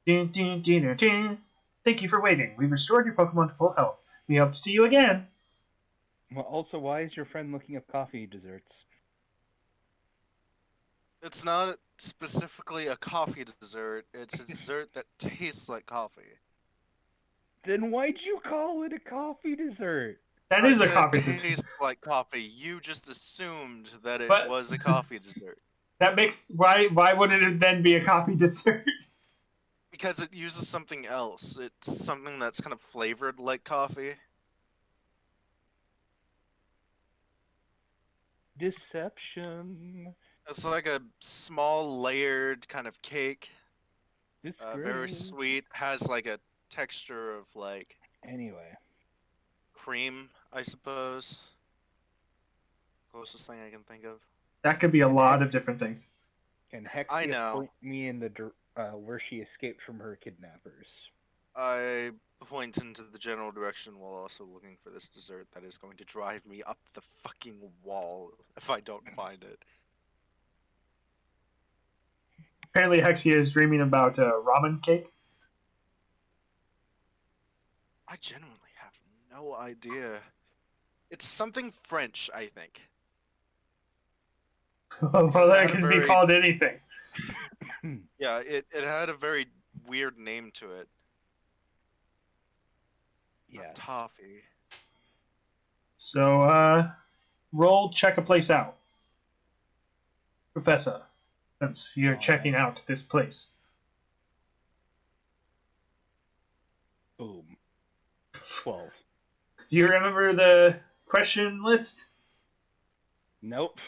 Dun, dun, dun, dun, dun. Thank you for waiting. We've restored your Pokemon to full health. We hope to see you again. Well, also, why is your friend looking up coffee desserts? It's not specifically a coffee dessert. It's a dessert that tastes like coffee. Then why'd you call it a coffee dessert? That I is a said coffee tastes dessert. like coffee. You just assumed that it But- was a coffee dessert. That makes why wouldn't it then be a coffee dessert? Because it uses something else. It's something that's kind of flavored like coffee. Deception. It's like a small layered kind of cake. Very Disgrace. sweet. Has like a texture of like Anyway, cream, I suppose. Closest thing I can think of. That could be a lot of different things. can Hexia I know. point me in the where she escaped from her kidnappers? I point into the general direction while also looking for this dessert that is going to drive me up the fucking wall if I don't find it. Apparently, Hexia is dreaming about ramen cake. I genuinely have no idea. It's something French, I think. Well, that can be called anything. Yeah, it had a very weird name to it. Yeah. Not toffee. So, roll check a place out. Professor, since you're checking out this place. Boom. 12. Do you remember the question list? Nope.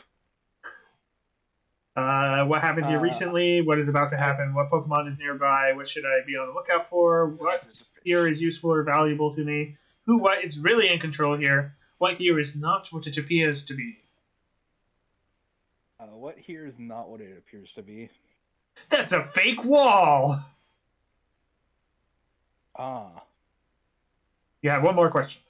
What happened here recently? What is about to happen? What Pokemon is nearby? What should I be on the lookout for? What here is useful or valuable to me? What is really in control here? What here is not what it appears to be? What here is not what it appears to be. That's a fake wall! Ah. You have one more question.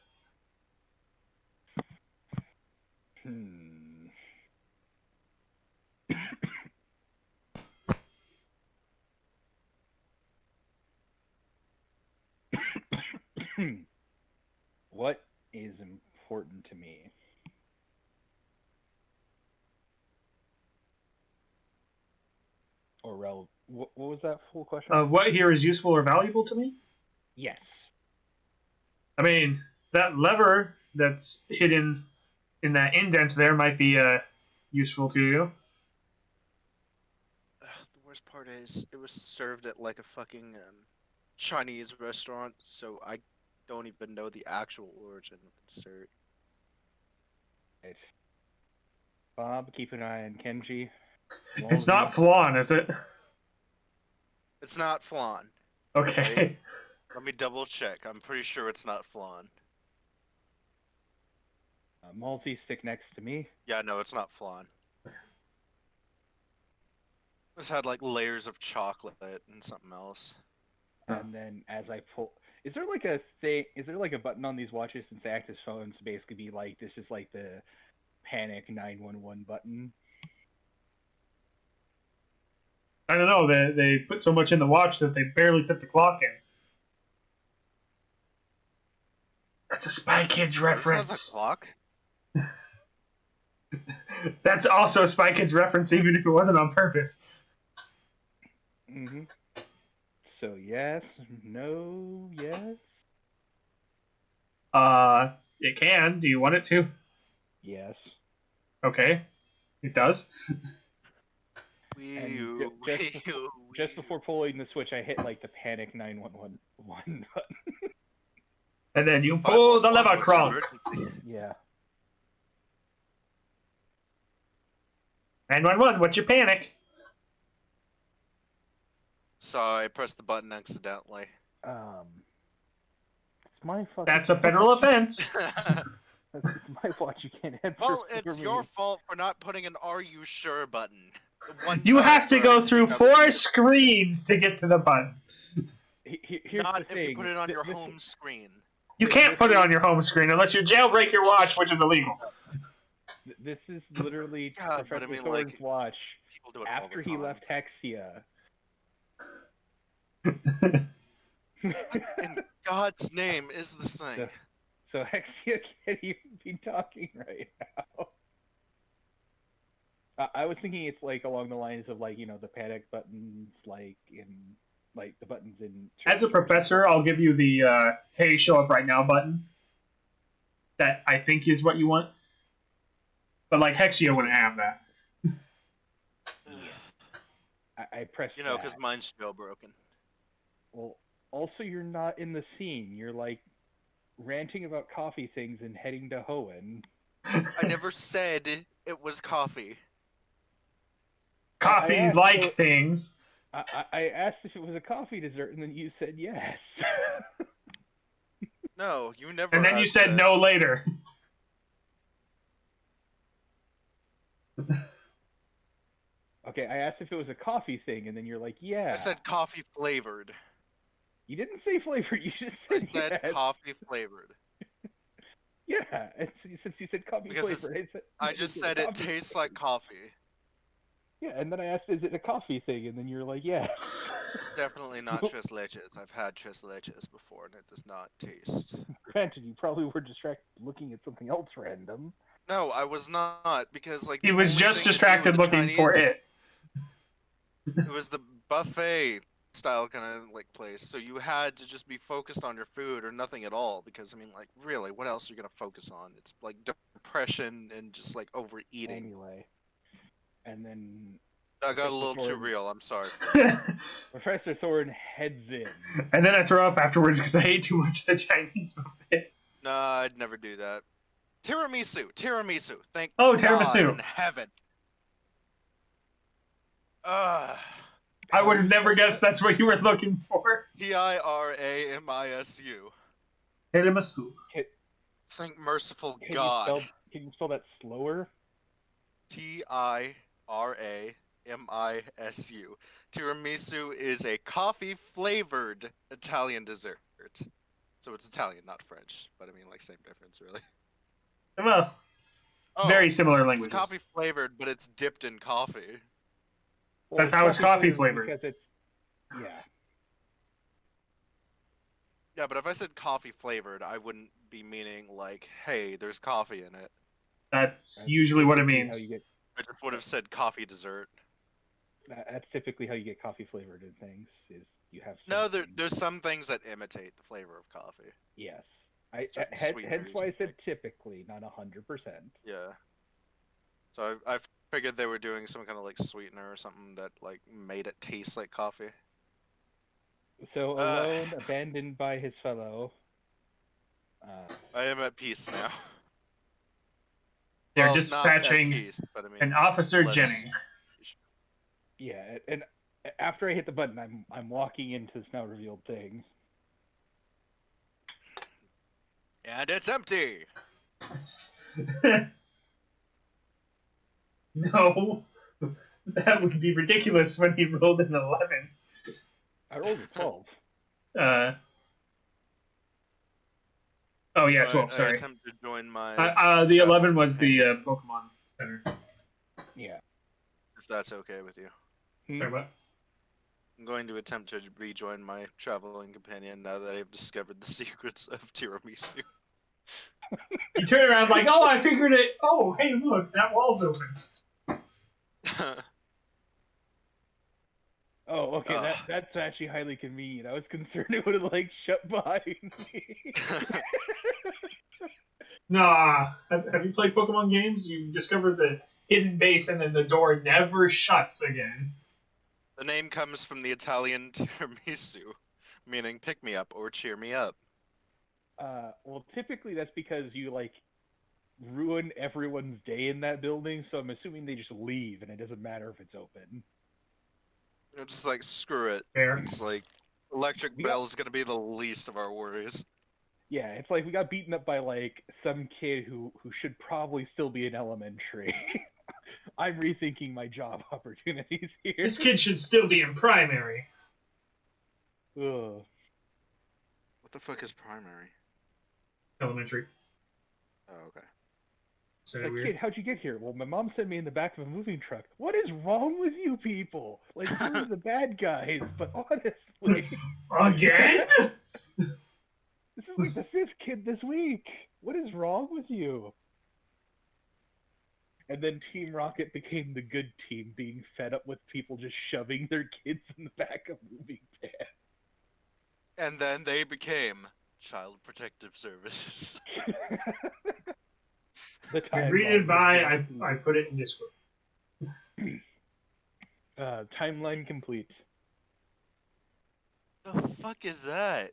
What is important to me? Or what was that full question? What here is useful or valuable to me? Yes. I mean, that lever that's hidden in that indent there might be useful to you. The worst part is, it was served at like a fucking Chinese restaurant, so I don't even know the actual origin of the dessert. Right. Bob, keep an eye on Kenji. It's not flan, is it? It's not flan. Okay. Let me double check. I'm pretty sure it's not flan. Malsey, stick next to me. Yeah, no, it's not flan. This had like layers of chocolate and something else. And then as I pull, is there like a thing? Is there like a button on these watches since they act as phones to basically be like, this is like the panic 911 button? I don't know. They put so much in the watch that they barely fit the clock in. That's a Spy Kids This has reference. a clock? That's also a Spy Kids reference, even if it wasn't on purpose. Mm-hmm. So yes, no, yes. It can. Do you want it to? Yes. Okay, it does. Just before pulling the switch, I hit like the panic 911 button. And then you pull the lever, Kronk. Yeah. 911, what's your panic? Sorry, I pressed the button accidentally. It's my fucking. That's a federal offense. It's my watch. You can't answer. Well, for it's me. your fault for not putting an "Are you sure" button. One You time have to where go I through think I 4 would screens to get to the button. Here's not the if thing. you put it on your This- home screen. You can't put it on your home screen unless you jailbreak your watch, which is illegal. This is literally God, but I Professor mean, Thorn's like, watch People do it all after the he time. left Hexia. In God's name is this thing. So Hexia can't even be talking right now. I was thinking it's like along the lines of like, you know, the panic buttons, like in like the buttons in. As a professor, I'll give you the "Hey, show up right now" button. That I think is what you want. But like Hexia wouldn't have that. I pressed. You know, because that. mine's jailbroken. Well, also you're not in the scene. You're like ranting about coffee things and heading to Hoenn. I never said it was coffee. Coffee-like so- things. I asked if it was a coffee dessert, and then you said yes. No, you never. And then you asked said that. no later. Okay, I asked if it was a coffee thing, and then you're like, yeah. I said coffee flavored. You didn't say flavor. You just I said said yes. coffee flavored. Yeah, and since you said coffee Because flavored, I just said said it coffee tastes flavored. like coffee. Yeah, and then I asked, is it a coffee thing? And then you're like, yes. Definitely not tres leches. I've had tres leches before, and it does not taste. Granted, you probably were distracted looking at something else random. No, I was not, because like He the was only just thing to do distracted with the looking for Chinese- it. It was the buffet style kind of like place, so you had to just be focused on your food or nothing at all. Because I mean, like, really, what else are you gonna focus on? It's like depression and just like overeating. Anyway, and then I got a Professor little too Thorn- real. I'm sorry. Professor Thorn heads in. And then I throw up afterwards because I ate too much of the Chinese buffet. No, I'd never do that. Tiramisu. Thank Oh, God tiramisu. in heaven. I would have never guessed that's what you were looking for. Tiramisu. Tiramisu. Thank merciful Can God. Can you spell that slower? Tiramisu. Tiramisu is a coffee-flavored Italian dessert. So it's Italian, not French. But I mean, like, same difference, really. Well, it's Oh, very similar It's languages. coffee-flavored, but it's dipped in coffee. That's how it's coffee flavored. Because it's yeah. Yeah, but if I said coffee-flavored, I wouldn't be meaning, like, hey, there's coffee in it. That's usually what it typically means. How you get, I just would have said coffee dessert. that's typically how you get coffee flavored in things. Is you have No, something- there's some things that imitate the flavor of coffee. yes. certain Hence sweeteners why I and said things. typically, not 100%. Yeah. So I figured they were doing some kind of like sweetener or something that like made it taste like coffee. So alone, abandoned by his fellow. I am at peace now. They're Well, not at dispatching peace, but I mean, an Officer less- Jenny. Yeah, and after I hit the button, I'm walking into this now revealed thing. And it's empty. No. That would be ridiculous when he rolled an 11. I rolled a 12. Oh yeah, Alright, 12, I sorry. attempt to join my. The chat 11 line was the companion, Pokemon Center. Yeah. If that's okay with you, Sorry, what? I'm going to attempt to rejoin my traveling companion now that I've discovered the secrets of tiramisu. You turn around like, oh, I figured it. Oh, hey, look, that wall's open. Oh, okay. Ugh. That's actually highly convenient. I was concerned it would have like shut behind me. Nah. Have you played Pokemon games? You discover the hidden base and then the door never shuts again. The name comes from the Italian tiramisu, meaning pick me up or cheer me up. Well, typically that's because you like ruin everyone's day in that building, so I'm assuming they just leave and it doesn't matter if it's open. They're just like, screw it. Fair. It's like, electric We got- bell is gonna be the least of our worries. Yeah, it's like we got beaten up by like some kid who should probably still be in elementary. I'm rethinking my job opportunities here. This kid should still be in primary. Ugh. What the fuck is primary? Elementary. Oh, okay. Is It's that like, weird? kid, how'd you get here? Well, my mom sent me in the back of a moving truck. What is wrong with you people? Like, you're the bad guys, but honestly, Again? this is like the 5th kid this week. What is wrong with you? And then Team Rocket became the good team, being fed up with people just shoving their kids in the back of moving vans. And then they became Child Protective Services. The Read it by, timeline I put it in Discord. timeline complete. The fuck is that?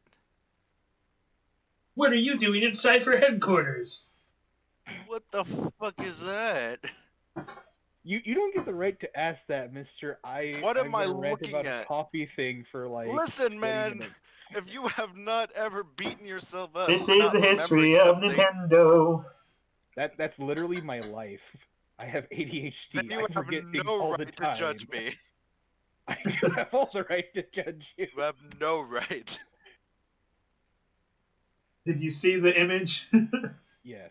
What are you doing at Cypher headquarters? What the fuck is that? You don't get the right to ask that, Mister. What am I gonna rant looking about at? a copy thing for like. Listen, 20 man. minutes. If you have not ever beaten yourself up, This for is not the history remembering of something, Nintendo. That's literally my life. I have ADHD. then you I have forget things no all right the to time. judge me. I do have all the right to judge you. You have no right. Did you see the image? Yes.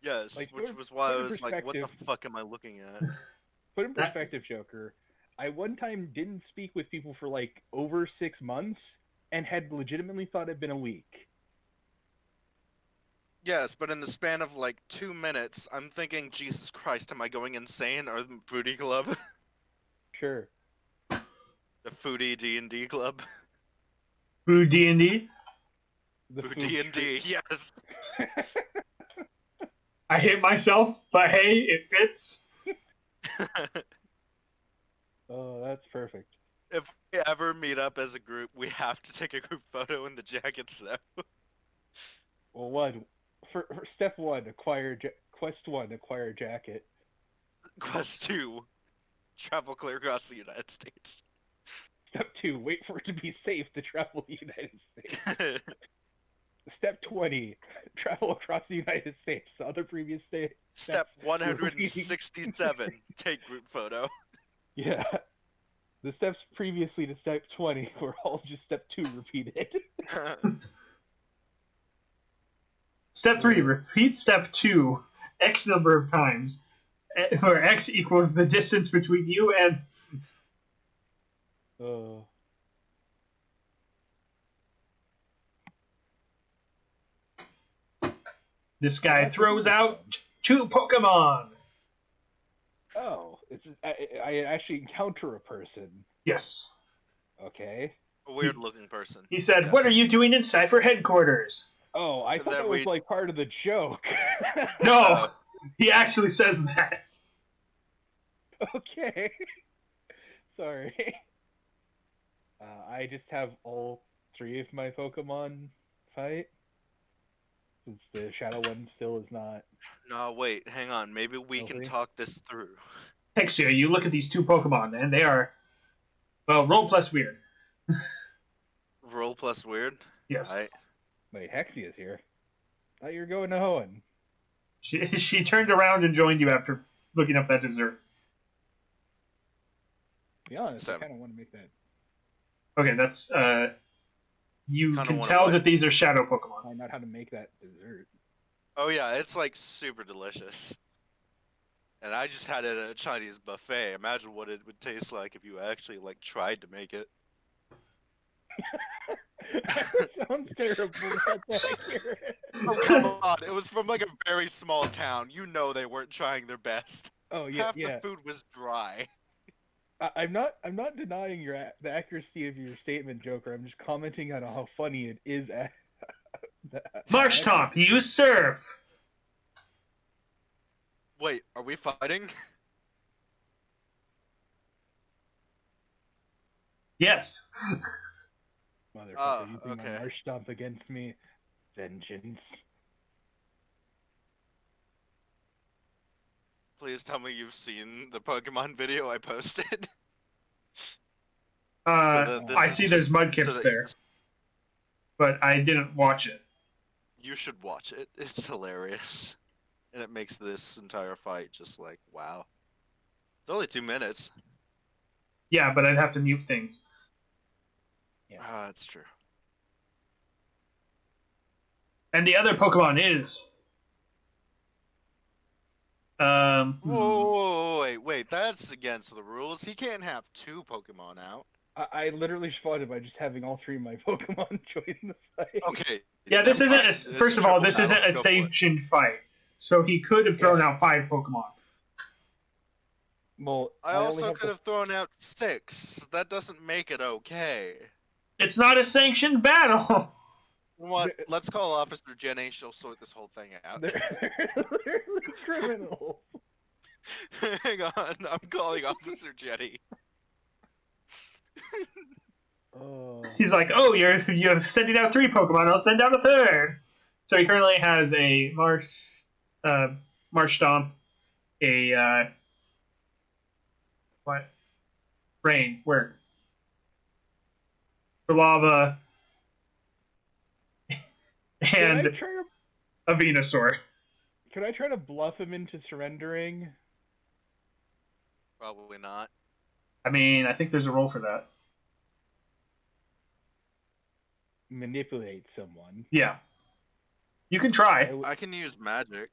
Yes, Like, which put- was why I put in was like, what the perspective. fuck am I looking at? Put in That- perspective, Joker. I one time didn't speak with people for like over 6 months and had legitimately thought it'd been a week. Yes, but in the span of like 2 minutes, I'm thinking, Jesus Christ, am I going insane? Or the Foodie Club? Sure. The Foodie D&D Club? Through D&D? The Food food D&D, yes! I hit myself, but hey, it fits. Oh, that's perfect. If we ever meet up as a group, we have to take a group photo in the jackets, though. Well, for step 1, quest 1, acquire jacket. Quest 2, travel clear across the United States. Step 2, wait for it to be safe to travel the United States. Step 20, travel across the United States. The other previous Step steps were 167, take group photo. Yeah. The steps previously to step 20 were all just step 2 repeated. Step 3, repeat step 2 X number of times, where X equals the distance between you and... This guy That's throws really out fun. 2 Pokemon! Oh, I actually encounter a person. Yes. Okay. A weird looking person. He said, Yes. what are you doing in Cypher headquarters? Oh, I And thought then that was we- like part of the joke. No! He actually says that. Okay. Sorry. I just have all 3 of my Pokemon fight. Since the Shadow one still is not. No, wait, hang on. Maybe we can Okay. talk this through. Hexia, you look at these 2 Pokemon, and they are, well, roll plus weird. Roll plus weird? Yes. Wait, Hexia's here. Thought you were going to Hoenn. She turned around and joined you after looking up that dessert. To be honest, I 7. kind of want to make that. Okay, that's, you Kinda can wanna tell what? that these are shadow Pokemon. Find out how to make that dessert. Oh yeah, it's like super delicious. And I just had it at a Chinese buffet. Imagine what it would taste like if you actually like tried to make it. That sounds terrible. That's accurate. Oh come on, it was from like a very small town. You know they weren't trying their best. Oh yeah, Half yeah. the food was dry. I'm not denying the accuracy of your statement, Joker. I'm just commenting on how funny it is. Marshtomp, you surf! Wait, are we fighting? Yes. Motherfucker, using okay. my Marshtomp against me. Vengeance. Please tell me you've seen the Pokemon video I posted. I see there's Mudkips there, but I didn't watch it. You should watch it. It's hilarious. And it makes this entire fight just like, wow. It's only 2 minutes. Yeah, but I'd have to mute things. Yeah. Ah, that's true. And the other Pokemon is... Whoa, wait, that's against the rules. He can't have 2 Pokemon out. I literally responded by just having all 3 of my Pokemon join the fight. Okay. Yeah, this never isn't... mind. First of all, triple this isn't battle. a Go for it. sanctioned fight. So he could have thrown out 5 Pokemon. Well, I only also have could have thrown out 6. That doesn't make it okay. It's not a sanctioned battle! What? Let's call Officer Jenny. She'll sort this whole thing out. They're literally criminals. Hang on, I'm calling Officer Jenny. Oh. He's like, oh, you're sending out 3 Pokemon, I'll send out a 3rd! So he currently has a Marsh Stomp, a, what? Rain, work. For Lava, and a Venusaur. Could I try to bluff him into surrendering? Probably not. I mean, I think there's a role for that. Manipulate someone. Yeah. You can try. I can use magic.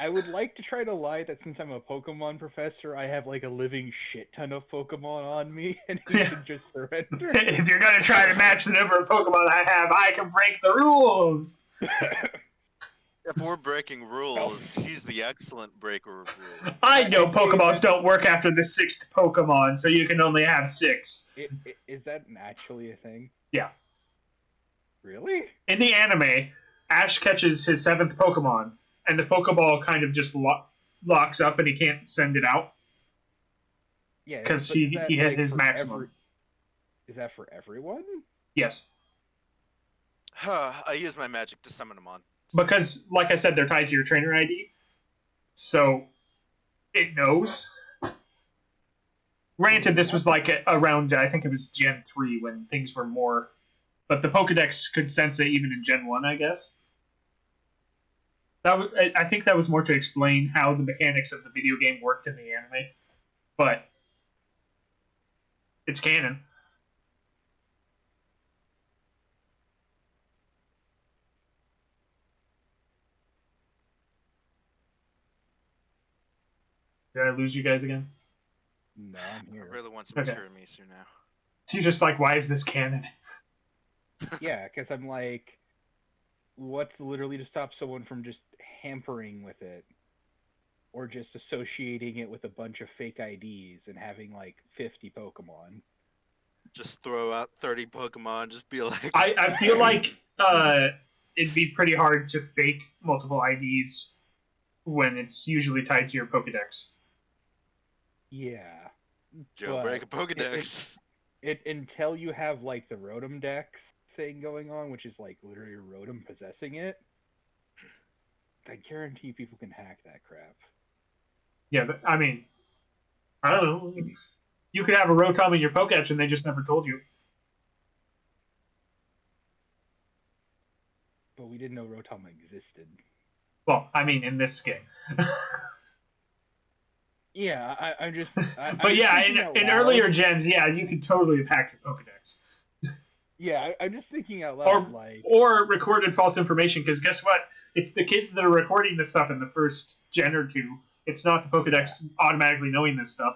I would like to try to lie that since I'm a Pokemon professor, I have like a living shit ton of Pokemon on me, and he Yeah. can just surrender. If you're going to try to match the number of Pokemon I have, I can break the rules! If we're breaking rules, he's the excellent breaker of rules. I know I see Pokeballs that- don't work after the 6th Pokemon, so you can only have 6. Is that actually a thing? Yeah. Really? In the anime, Ash catches his 7th Pokemon, and the Pokeball kind of just locks up and he can't send it out. Yeah. 'Cause but he is that, hit his for maximum. Is that for everyone? Yes. I use my magic to summon him on. Because, like I said, they're tied to your trainer ID. So, it knows. Granted, this was like around, I think it was Gen 3 when things were more... But the Pokedex could sense it even in Gen 1, I guess. I think that was more to explain how the mechanics of the video game worked in the anime. But it's canon. Did I lose you guys again? No, I'm I here. really want some Okay. tiramisu now. You're just like, why is this canon? Yeah, because I'm like, what's literally to stop someone from just hampering with it? Or just associating it with a bunch of fake IDs and having like 50 Pokemon. Just throw out 30 Pokemon, just be like... I feel like it'd be pretty hard to fake multiple IDs when it's usually tied to your Pokedex. Yeah. Jailbreak a Pokedex. Until you have like the Rotom Dex thing going on, which is like literally Rotom possessing it, I guarantee people can hack that crap. Yeah, but I mean, I don't know. You could have a Rotom in your Pokedex and they just never told you. But we didn't know Rotom existed. Well, I mean, in this game. Yeah, I'm just. But yeah, in earlier gens, yeah, you could totally have hacked your Pokedex. Yeah, I'm just thinking out loud, Or recorded false information, because guess what? It's the kids that are recording this stuff in the first gen or two. It's not the Pokedex automatically knowing this stuff.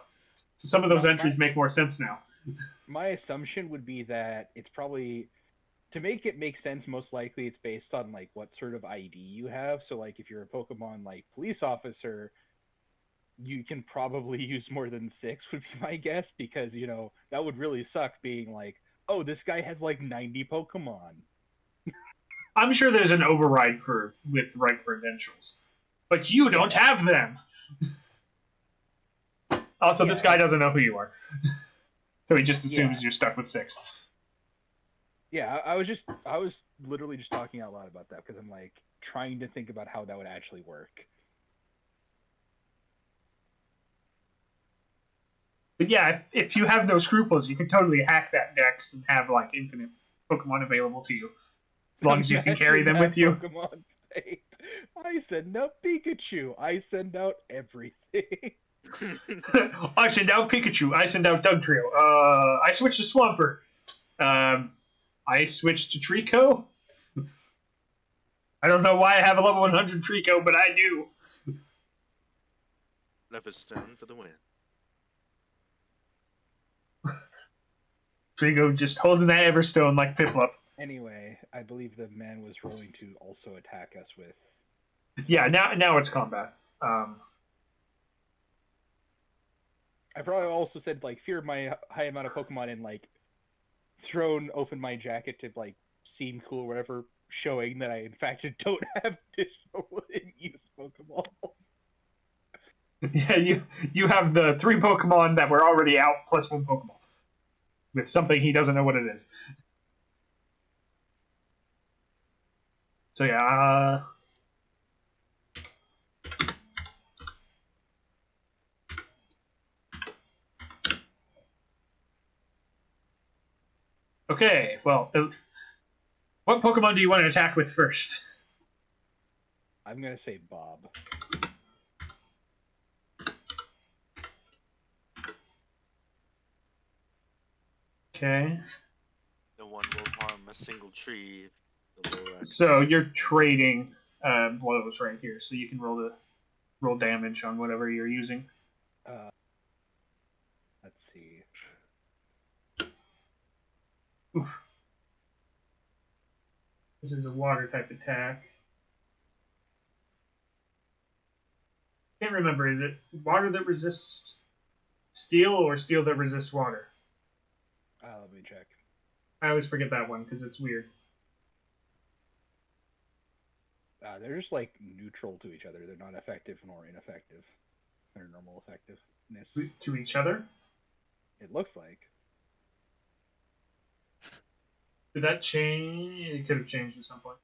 So some of those entries make more sense now. My assumption would be that it's probably, to make it make sense, most likely it's based on like what sort of ID you have. So like if you're a Pokemon like police officer, you can probably use more than 6 would be my guess, because you know that would really suck being like, oh, this guy has like 90 Pokemon. I'm sure there's an override with right credentials, but you don't have them. Also, this guy doesn't know who you are, so he just assumes you're stuck with 6. Yeah, I was literally just talking out loud about that because I'm like trying to think about how that would actually work. But yeah, if you have no scruples, you can totally hack that dex and have like infinite Pokemon available to you, as long as you can carry them with you. Pokemon fate. I send out Pikachu. I send out everything. I send out Pikachu. I send out Dugtrio. I switch to Swampert. I switch to Trico. I don't know why I have a level 100 Trico, but I do. Stone for the win. Trico just holding that Everstone like Piplup. Anyway, I believe the man was rolling to also attack us with. Yeah, now it's combat. I probably also said like fear my high amount of Pokemon and like thrown open my jacket to like seem cool or whatever, showing that I in fact don't have additional in-use Pokemon. Yeah, you have the 3 Pokemon that were already out plus 1 Pokemon with something he doesn't know what it is. So yeah. Okay, well, what Pokemon do you want to attack with first? I'm gonna say Bob. Okay. No one will harm a single tree. If the lower So you're trading blows right here, so you can roll damage on whatever you're using. Let's see. Oof. This is a water type attack. Can't remember, is it water that resists steel or steel that resists water? Let me check. I always forget that one because it's weird. They're just like neutral to each other. They're not effective nor ineffective. They're normal effectiveness. To each other? It looks like. Did that change? It could have changed at some point.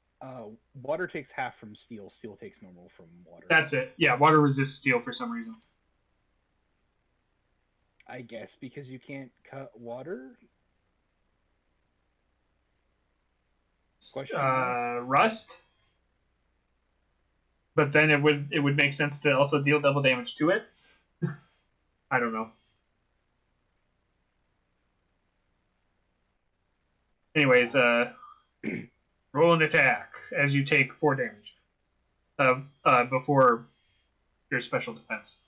Water takes half from steel. Steel takes normal from water. That's it. Yeah, water resists steel for some reason. I guess because you can't cut water. Question mark? Rust. But then it would make sense to also deal double damage to it. I don't know. Anyways, roll an attack as you take 4 damage before your special defense.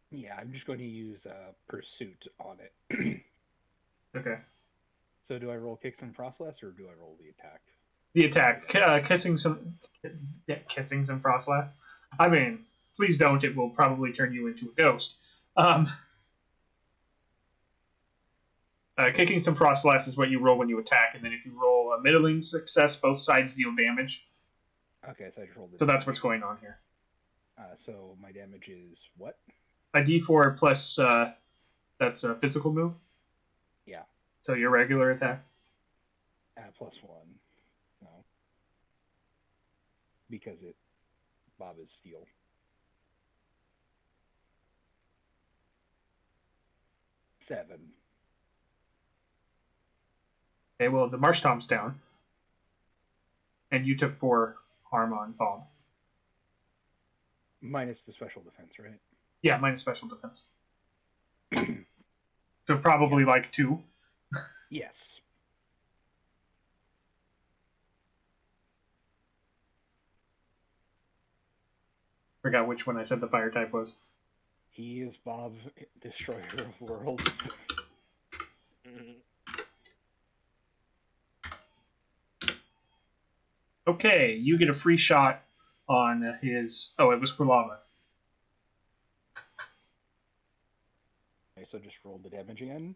Yeah, I'm just going to use Pursuit on it. Okay. So do I roll Kicks and Frostlass, or do I roll the attack? The attack, kissing some Frostlass. I mean, please don't. It will probably turn you into a ghost. Kicking some Frostlass is what you roll when you attack, and then if you roll a middling success, both sides deal damage. Okay, so I just rolled it. So that's what's going on here. So my damage is what? A D4 plus, that's a physical move? Yeah. So your regular attack? +1. No. Because Bob is steel. 7. Okay, well, the Marsh Tom's down. And you took 4 harm on Bob. Minus the special defense, right? Yeah, minus special defense. So probably like 2. Yes. Forgot which one I said the fire type was. He is Bob, Destroyer of Worlds. Okay, you get a free shot on his... Oh, it was for lava. Okay, so just roll the damage again.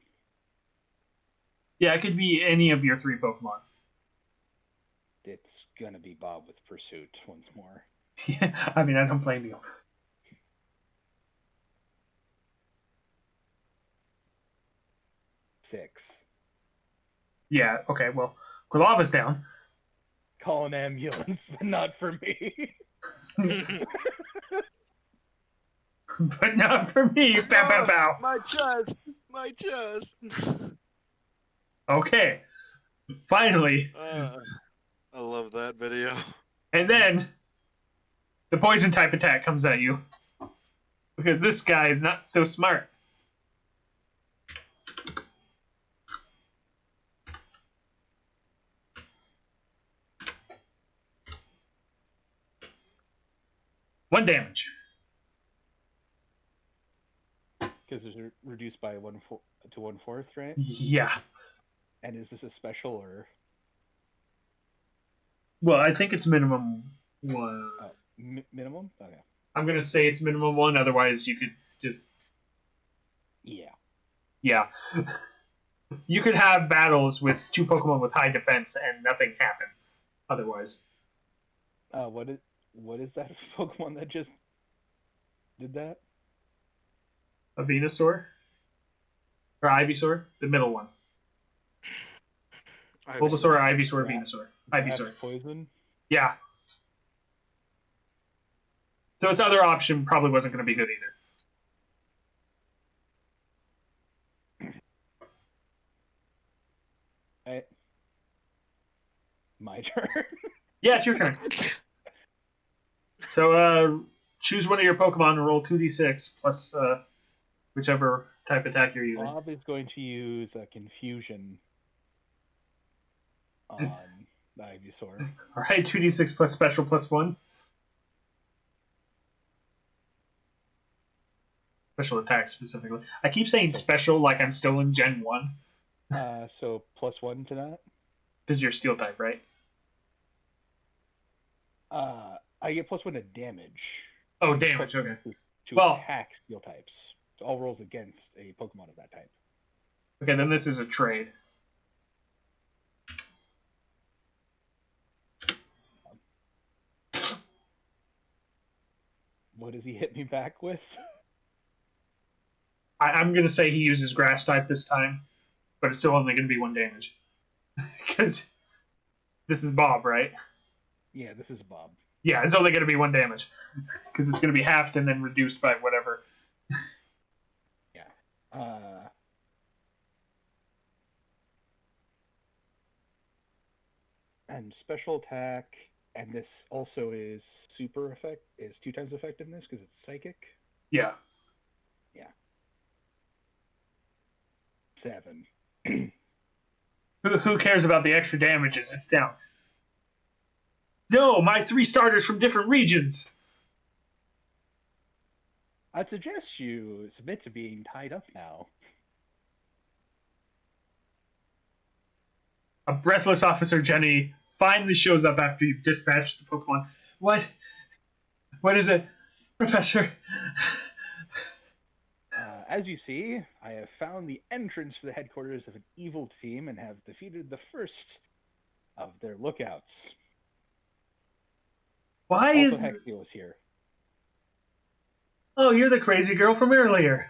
Yeah, it could be any of your 3 Pokemon. It's gonna be Bob with Pursuit once more. Yeah, I mean, I don't blame you. Six. Yeah, okay, well, Quilava's down. Call an ambulance, but not for me. but not for me. Bow, bow, bow. My chest! My chest! Okay. Finally. I love that video. And then the poison type attack comes at you. Because this guy is not so smart. One damage. Because it's reduced by 1/4, right? Yeah. And is this a special or Well, I think it's minimum one. minimum? Okay. I'm going to say it's minimum one, otherwise you could just... Yeah. Yeah. You could have battles with 2 Pokemon with high defense and nothing happen otherwise. What is that Pokemon that just did that? A Venusaur? Or Ivysaur? The middle one. Bulbasaur, Ivysaur, Venusaur. Ivysaur. Poison? Yeah. So its other option probably wasn't going to be good either. My turn. Yeah, it's your turn. So, choose one of your Pokemon and roll 2d6 plus whichever type attack you're using. Bob is going to use a Confusion on the Ivysaur. Alright, 2d6 plus special plus 1. Special attack specifically. I keep saying special like I'm still in Gen 1. So +1 to that? Because you're Steel type, right? I get +1 to damage. Oh, damage, okay. To Well- attack Steel types. So all rolls against a Pokemon of that type. Okay, then this is a trade. What does he hit me back with? I'm going to say he uses Grass type this time, but it's still only going to be 1 damage. Because this is Bob, right? Yeah, this is Bob. Yeah, it's only going to be 1 damage. Because it's going to be halved and then reduced by whatever. Yeah. And special attack, and this also is super effect, is 2 times effectiveness because it's psychic. Yeah. 7. Who cares about the extra damages? It's down. No, my 3 starters from different regions. I'd suggest you submit to being tied up now. A breathless Officer Jenny finally shows up after you've dispatched the Pokemon. What? What is it? Professor? As you see, I have found the entrance to the headquarters of an evil team and have defeated the first of their lookouts. Why Also, is... Hexia was here. Oh, you're the crazy girl from earlier.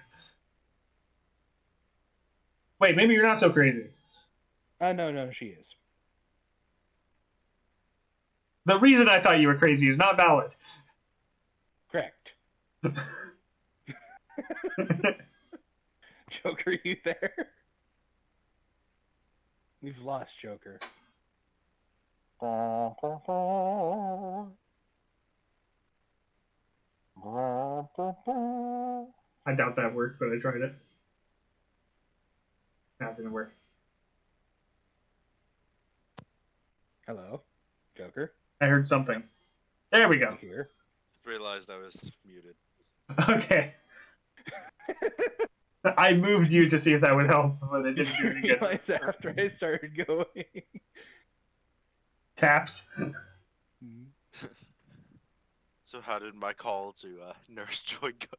Wait, maybe you're not so crazy. No, she is. The reason I thought you were crazy is not valid. Correct. Joker, you there? We've lost Joker. I doubt that worked, but I tried it. That didn't work. Hello, Joker. I heard something. There we go. You here? Realized I was muted. Okay. I moved you to see if that would help, but it didn't do any good. Realized after I started going. Taps. So how did my call to Nurse Joy go?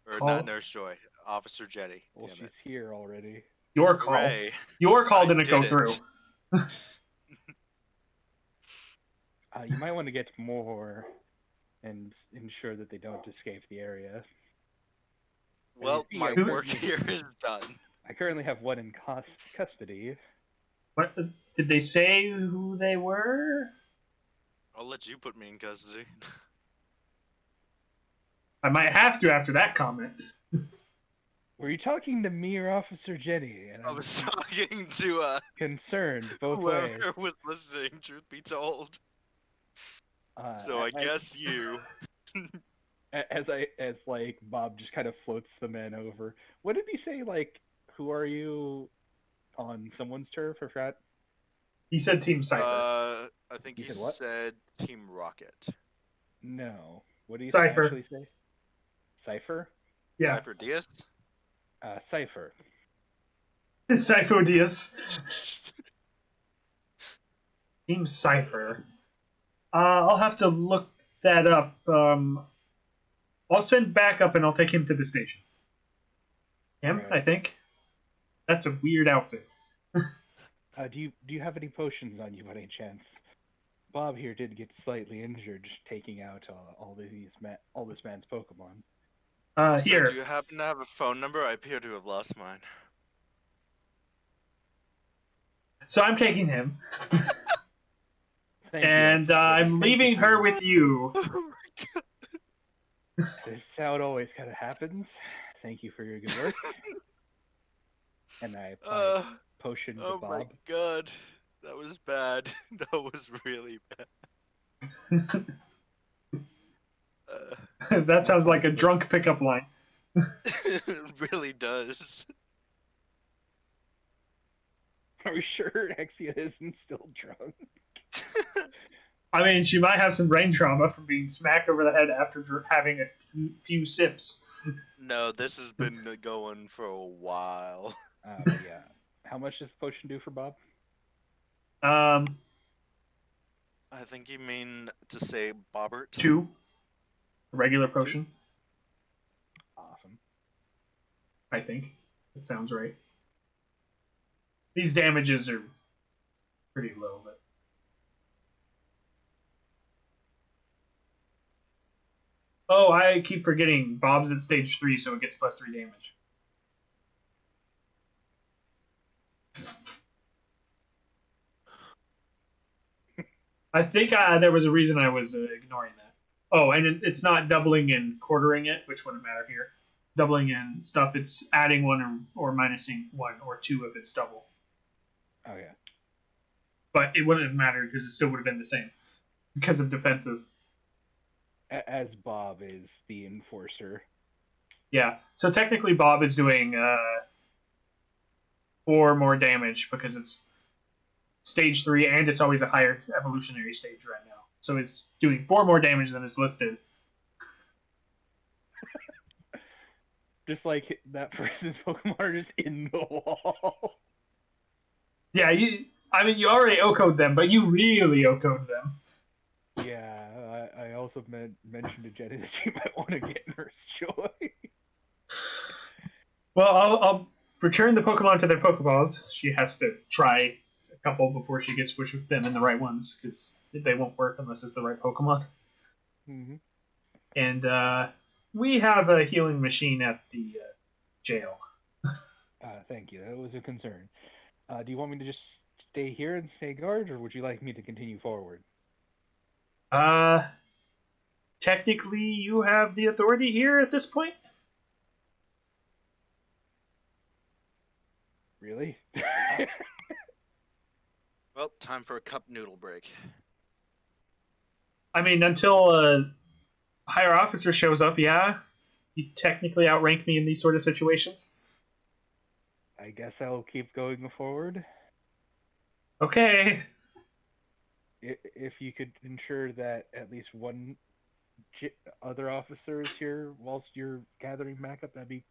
Or Call? not Nurse Joy, Officer Jenny. Well, Damn she's it. here already. Your call. Hooray. Your call I didn't go did through. it. You might want to get more and ensure that they don't escape the area. Well, see, my I work currently- here is done. I currently have one in custody. What? Did they say who they were? I'll let you put me in custody. I might have to after that comment. Were you talking to me or Officer Jenny? And I I'm was talking to concerned both ways. whoever was listening, truth be told. So I I- guess you. as like Bob just kind of floats the man over. What did he say? Like, who are you on someone's turf or frat? He said Team Cypher. I think You he said what? said Team Rocket. No. What do you Cypher. actually say? Cypher? Yeah. Cypher Diaz? Cypher. Cypher Diaz. Team Cypher. I'll have to look that up. I'll send backup and I'll take him to the station. Him, Alright. I think. That's a weird outfit. Do you have any potions on you by any chance? Bob here did get slightly injured just taking out all this man's Pokemon. Also, Here. do you happen to have a phone number? I appear to have lost mine. So I'm taking him. Thank you, And Officer Jenny. I'm Thank leaving you for her your- with you. Oh my god. This is how it always kind of happens. Thank you for your good work. And I apply potion to Oh Bob. my god. That was bad. That was really bad. That sounds like a drunk pickup line. It really does. Are we sure Hexia isn't still drunk? I mean, she might have some brain trauma from being smacked over the head after having a few sips. No, this has been going for a while. But yeah. How much does the potion do for Bob? I think you mean to say Bobbert. 2. A regular potion, Awesome. I think. That sounds right. These damages are pretty low, but... Oh, I keep forgetting. Bob's at stage 3, so it gets plus 3 damage. I think there was a reason I was ignoring that. Oh, and it's not doubling and quartering it, which wouldn't matter here. Doubling and stuff, it's adding 1 or minusing 1 or 2 if it's double. Oh yeah. But it wouldn't have mattered because it still would have been the same because of defenses. As Bob is the enforcer. Yeah, so technically Bob is doing 4 more damage because it's stage 3 and it's always a higher evolutionary stage right now. So it's doing 4 more damage than is listed. Just like that person's Pokemon are just in the wall. Yeah, you already OHKO'd them, but you really OHKO'd them. Yeah, I also mentioned to Jenny that she might want to get Nurse Joy. Well, I'll return the Pokemon to their Pokeballs. She has to try a couple before she gets switched with them in the right ones, because they won't work unless it's the right Pokemon. Mm-hmm. And we have a healing machine at the jail. Thank you. That was a concern. Do you want me to just stay here and stay guard, or would you like me to continue forward? Technically, you have the authority here at this point. Really? Well, time for a cup noodle break. I mean, until a higher officer shows up, yeah. You technically outrank me in these sort of situations. I guess I'll keep going forward. Okay. If you could ensure that at least one other officer is here whilst you're gathering backup, that'd be...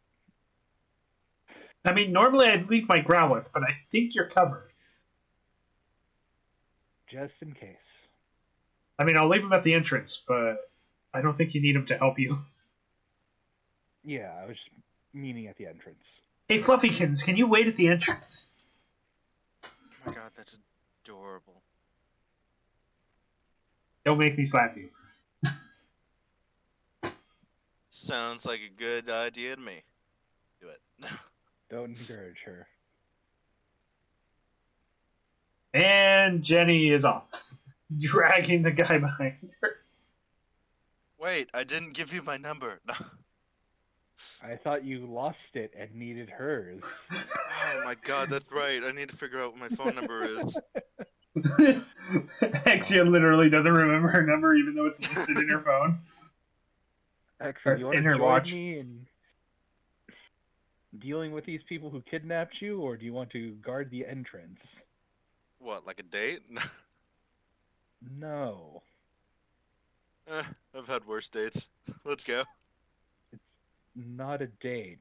I mean, normally I'd leave my Growlithe, but I think you're covered. Just in case. I mean, I'll leave him at the entrance, but I don't think you need him to help you. Yeah, I was just meaning at the entrance. Hey, Fluffykins, can you wait at the entrance? Oh my god, that's adorable. Don't make me slap you. Sounds like a good idea to me. Do it. Don't encourage her. And Jenny is off, dragging the guy behind her. Wait, I didn't give you my number. No. I thought you lost it and needed hers. Oh my god, that's right. I need to figure out what my phone number is. Hexia literally doesn't remember her number, even though it's listed in her phone. Actually, do you want in to her join watch. me in dealing with these people who kidnapped you, or do you want to guard the entrance? What, like a date? No. I've had worse dates. Let's go. It's not a date.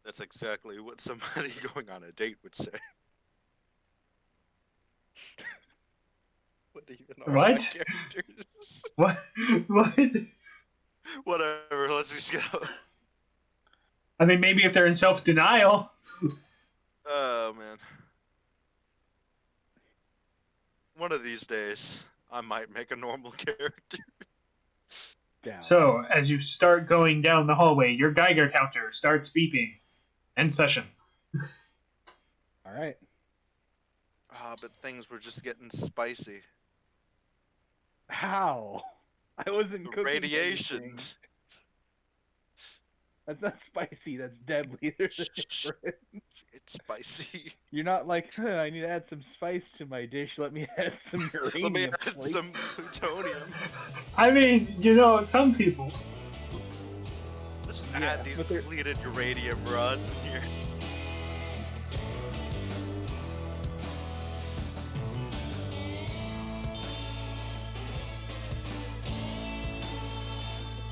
That's exactly what somebody going on a date would say. What even are my What? characters? What? What? Whatever, let's just go. I mean, maybe if they're in self-denial. Oh, man. One of these days, I might make a normal character. Down. So, as you start going down the hallway, your Geiger counter starts beeping. End session. All right. Ah, but things were just getting spicy. How? I wasn't cooking Radiation. anything. That's not spicy. That's deadly. There's a difference. It's spicy. You're not like, I need to add some spice to my dish. Let me add some uranium. Let me add please." some plutonium. I mean, you know, some people. Let's just Yeah, add these but they're- depleted uranium rods in here.